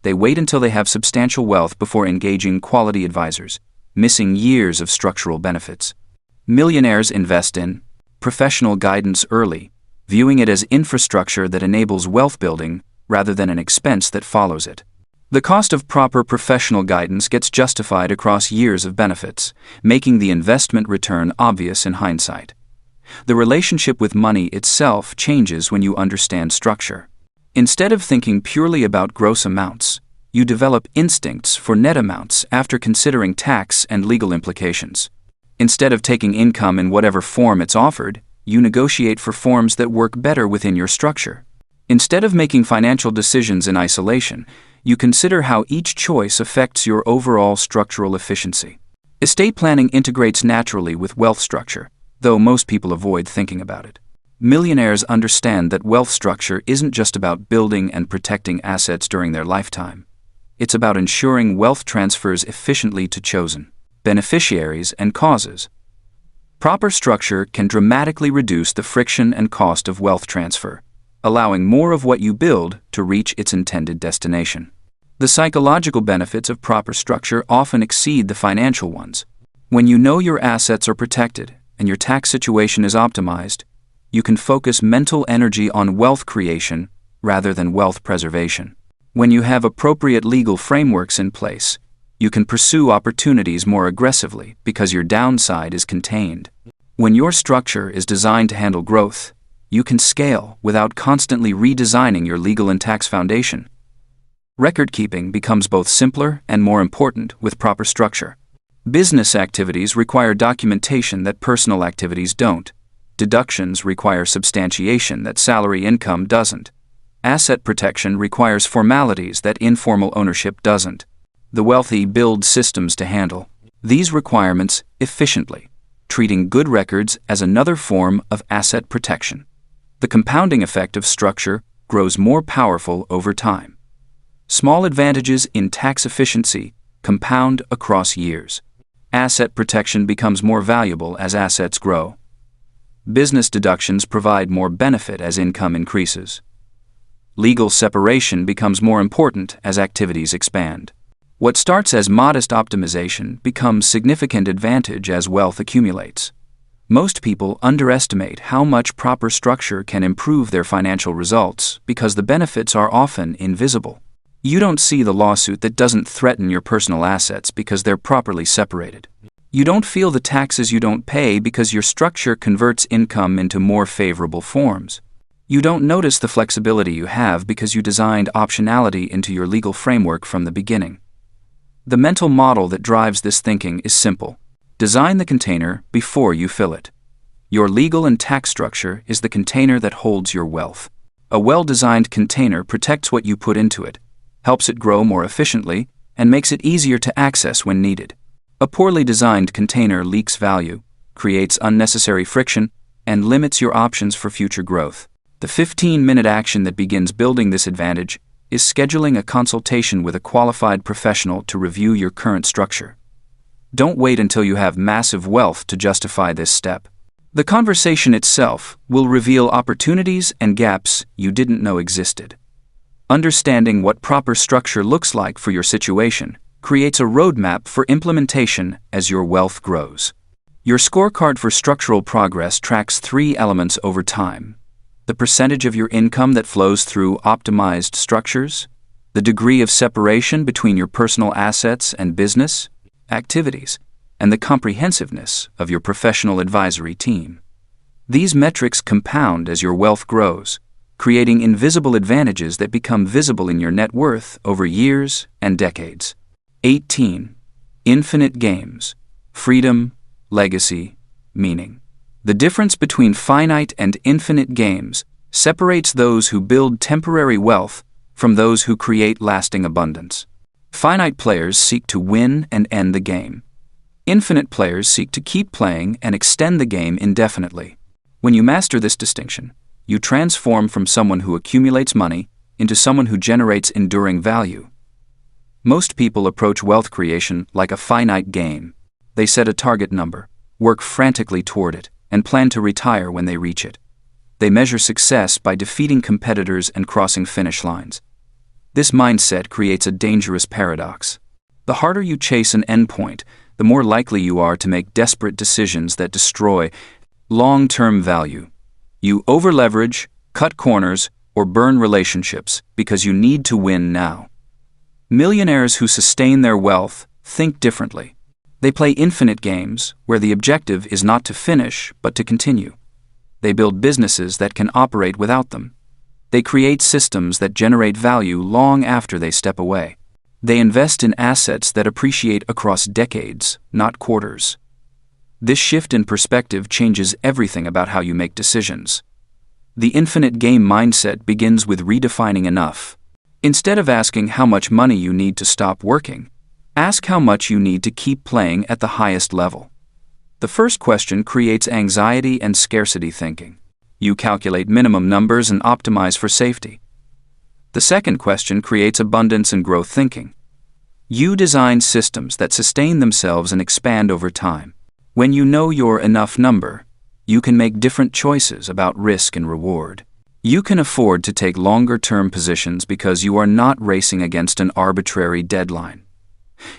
They wait until they have substantial wealth before engaging quality advisors, missing years of structural benefits. Millionaires invest in professional guidance early, viewing it as infrastructure that enables wealth building rather than an expense that follows it. The cost of proper professional guidance gets justified across years of benefits, making the investment return obvious in hindsight. The relationship with money itself changes when you understand structure. Instead of thinking purely about gross amounts, you develop instincts for net amounts after considering tax and legal implications. Instead of taking income in whatever form it's offered, you negotiate for forms that work better within your structure. Instead of making financial decisions in isolation, you consider how each choice affects your overall structural efficiency. Estate planning integrates naturally with wealth structure, though most people avoid thinking about it. Millionaires understand that wealth structure isn't just about building and protecting assets during their lifetime. It's about ensuring wealth transfers efficiently to chosen beneficiaries and causes. Proper structure can dramatically reduce the friction and cost of wealth transfer, allowing more of what you build to reach its intended destination. The psychological benefits of proper structure often exceed the financial ones. When you know your assets are protected and your tax situation is optimized, you can focus mental energy on wealth creation rather than wealth preservation. When you have appropriate legal frameworks in place, you can pursue opportunities more aggressively because your downside is contained. When your structure is designed to handle growth, you can scale without constantly redesigning your legal and tax foundation. Record keeping becomes both simpler and more important with proper structure. Business activities require documentation that personal activities don't. Deductions require substantiation that salary income doesn't. Asset protection requires formalities that informal ownership doesn't. The wealthy build systems to handle these requirements efficiently, treating good records as another form of asset protection. The compounding effect of structure grows more powerful over time. Small advantages in tax efficiency compound across years. Asset protection becomes more valuable as assets grow. Business deductions provide more benefit as income increases. Legal separation becomes more important as activities expand. What starts as modest optimization becomes significant advantage as wealth accumulates. Most people underestimate how much proper structure can improve their financial results because the benefits are often invisible. You don't see the lawsuit that doesn't threaten your personal assets because they're properly separated. You don't feel the taxes you don't pay because your structure converts income into more favorable forms. You don't notice the flexibility you have because you designed optionality into your legal framework from the beginning. The mental model that drives this thinking is simple. Design the container before you fill it. Your legal and tax structure is the container that holds your wealth. A well-designed container protects what you put into it, helps it grow more efficiently, and makes it easier to access when needed. A poorly designed container leaks value, creates unnecessary friction, and limits your options for future growth. The 15-minute action that begins building this advantage is scheduling a consultation with a qualified professional to review your current structure. Don't wait until you have massive wealth to justify this step. The conversation itself will reveal opportunities and gaps you didn't know existed. Understanding what proper structure looks like for your situation creates a roadmap for implementation as your wealth grows. Your scorecard for structural progress tracks 3 elements over time: the percentage of your income that flows through optimized structures, the degree of separation between your personal assets and business activities, and the comprehensiveness of your professional advisory team. These metrics compound as your wealth grows, creating invisible advantages that become visible in your net worth over years and decades. 18. Infinite games. Freedom, legacy, meaning. The difference between finite and infinite games separates those who build temporary wealth from those who create lasting abundance. Finite players seek to win and end the game. Infinite players seek to keep playing and extend the game indefinitely. When you master this distinction, you transform from someone who accumulates money into someone who generates enduring value. Most people approach wealth creation like a finite game. They set a target number, work frantically toward it, and plan to retire when they reach it. They measure success by defeating competitors and crossing finish lines. This mindset creates a dangerous paradox. The harder you chase an endpoint, the more likely you are to make desperate decisions that destroy long-term value. You over-leverage, cut corners, or burn relationships because you need to win now. Millionaires who sustain their wealth think differently. They play infinite games where the objective is not to finish but to continue. They build businesses that can operate without them. They create systems that generate value long after they step away. They invest in assets that appreciate across decades, not quarters. This shift in perspective changes everything about how you make decisions. The infinite game mindset begins with redefining enough. Instead of asking how much money you need to stop working, ask how much you need to keep playing at the highest level. The first question creates anxiety and scarcity thinking. You calculate minimum numbers and optimize for safety. The second question creates abundance and growth thinking. You design systems that sustain themselves and expand over time. When you know your enough number, you can make different choices about risk and reward. You can afford to take longer-term positions because you are not racing against an arbitrary deadline.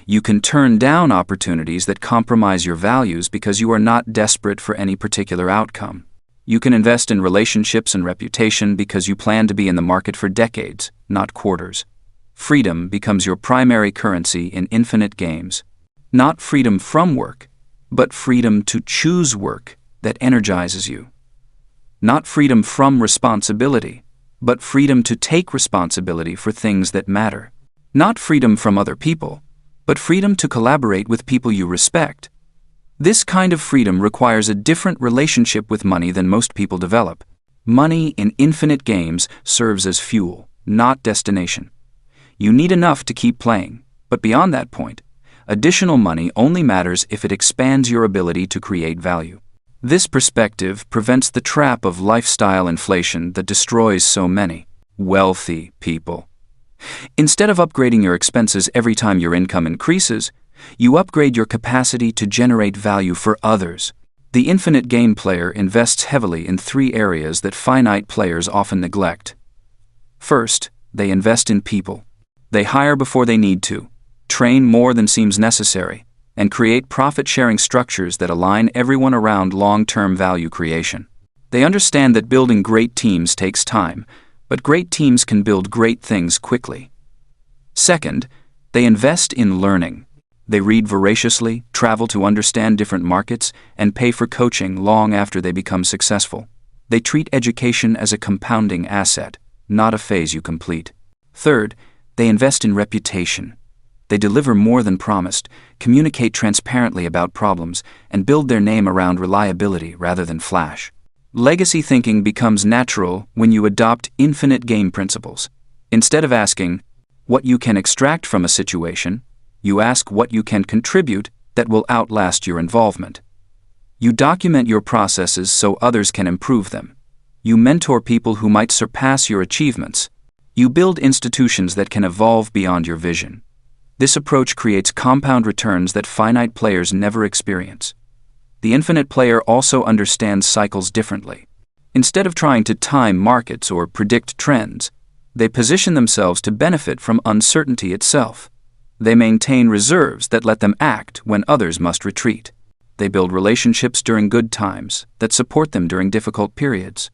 You can turn down opportunities that compromise your values because you are not desperate for any particular outcome. You can invest in relationships and reputation because you plan to be in the market for decades, not quarters. Freedom becomes your primary currency in infinite games. Not freedom from work, but freedom to choose work that energizes you. Not freedom from responsibility, but freedom to take responsibility for things that matter. Not freedom from other people, but freedom to collaborate with people you respect. This kind of freedom requires a different relationship with money than most people develop. Money in infinite games serves as fuel, not destination. You need enough to keep playing, but beyond that point, additional money only matters if it expands your ability to create value. This perspective prevents the trap of lifestyle inflation that destroys so many wealthy people. Instead of upgrading your expenses every time your income increases, you upgrade your capacity to generate value for others. The infinite game player invests heavily in 3 areas that finite players often neglect. First, they invest in people. They hire before they need to, train more than seems necessary, and create profit-sharing structures that align everyone around long-term value creation. They understand that building great teams takes time, but great teams can build great things quickly. Second, they invest in learning. They read voraciously, travel to understand different markets, and pay for coaching long after they become successful. They treat education as a compounding asset, not a phase you complete. Third, they invest in reputation. They deliver more than promised, communicate transparently about problems, and build their name around reliability rather than flash. Legacy thinking becomes natural when you adopt infinite game principles. Instead of asking what you can extract from a situation, you ask what you can contribute that will outlast your involvement. You document your processes so others can improve them. You mentor people who might surpass your achievements. You build institutions that can evolve beyond your vision. This approach creates compound returns that finite players never experience. The infinite player also understands cycles differently. Instead of trying to time markets or predict trends, they position themselves to benefit from uncertainty itself. They maintain reserves that let them act when others must retreat. They build relationships during good times that support them during difficult periods.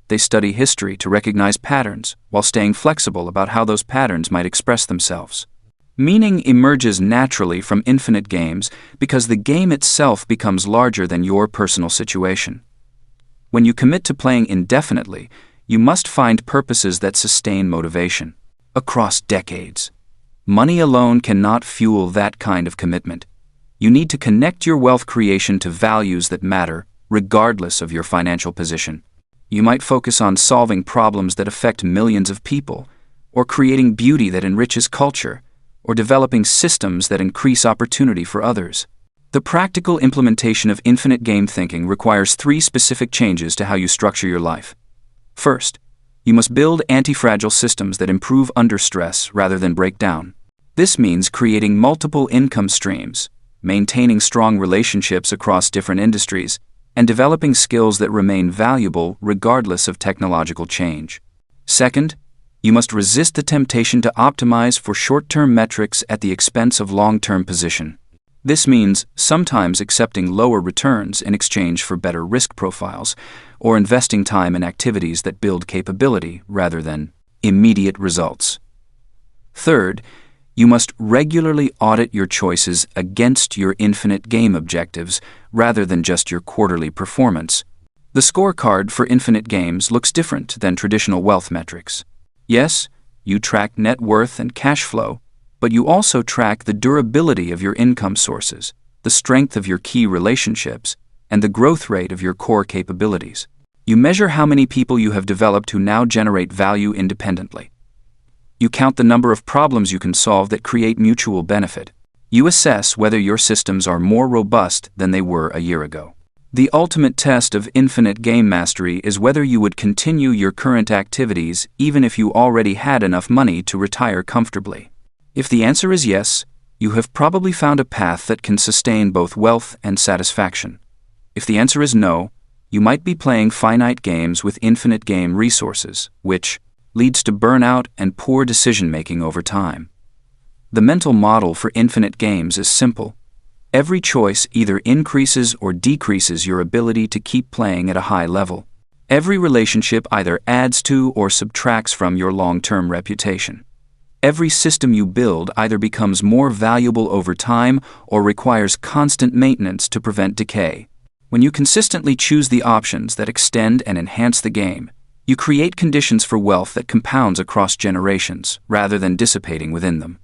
They study history to recognize patterns while staying flexible about how those patterns might express themselves. Meaning emerges naturally from infinite games because the game itself becomes larger than your personal situation. When you commit to playing indefinitely, you must find purposes that sustain motivation across decades. Money alone cannot fuel that kind of commitment. You need to connect your wealth creation to values that matter, regardless of your financial position. You might focus on solving problems that affect millions of people, or creating beauty that enriches culture, or developing systems that increase opportunity for others. The practical implementation of infinite game thinking requires 3 specific changes to how you structure your life. First, you must build anti-fragile systems that improve under stress rather than break down. This means creating multiple income streams, maintaining strong relationships across different industries, and developing skills that remain valuable regardless of technological change. Second, you must resist the temptation to optimize for short-term metrics at the expense of long-term position. This means sometimes accepting lower returns in exchange for better risk profiles, or investing time in activities that build capability rather than immediate results. Third, you must regularly audit your choices against your infinite game objectives rather than just your quarterly performance. The scorecard for infinite games looks different than traditional wealth metrics. Yes, you track net worth and cash flow, but you also track the durability of your income sources, the strength of your key relationships, and the growth rate of your core capabilities. You measure how many people you have developed who now generate value independently. You count the number of problems you can solve that create mutual benefit. You assess whether your systems are more robust than they were a year ago. The ultimate test of infinite game mastery is whether you would continue your current activities even if you already had enough money to retire comfortably. If the answer is yes, you have probably found a path that can sustain both wealth and satisfaction. If the answer is no, you might be playing finite games with infinite game resources, which leads to burnout and poor decision-making over time. The mental model for infinite games is simple. Every choice either increases or decreases your ability to keep playing at a high level. Every relationship either adds to or subtracts from your long-term reputation. Every system you build either becomes more valuable over time or requires constant maintenance to prevent decay. When you consistently choose the options that extend and enhance the game, you create conditions for wealth that compounds across generations rather than dissipating within them.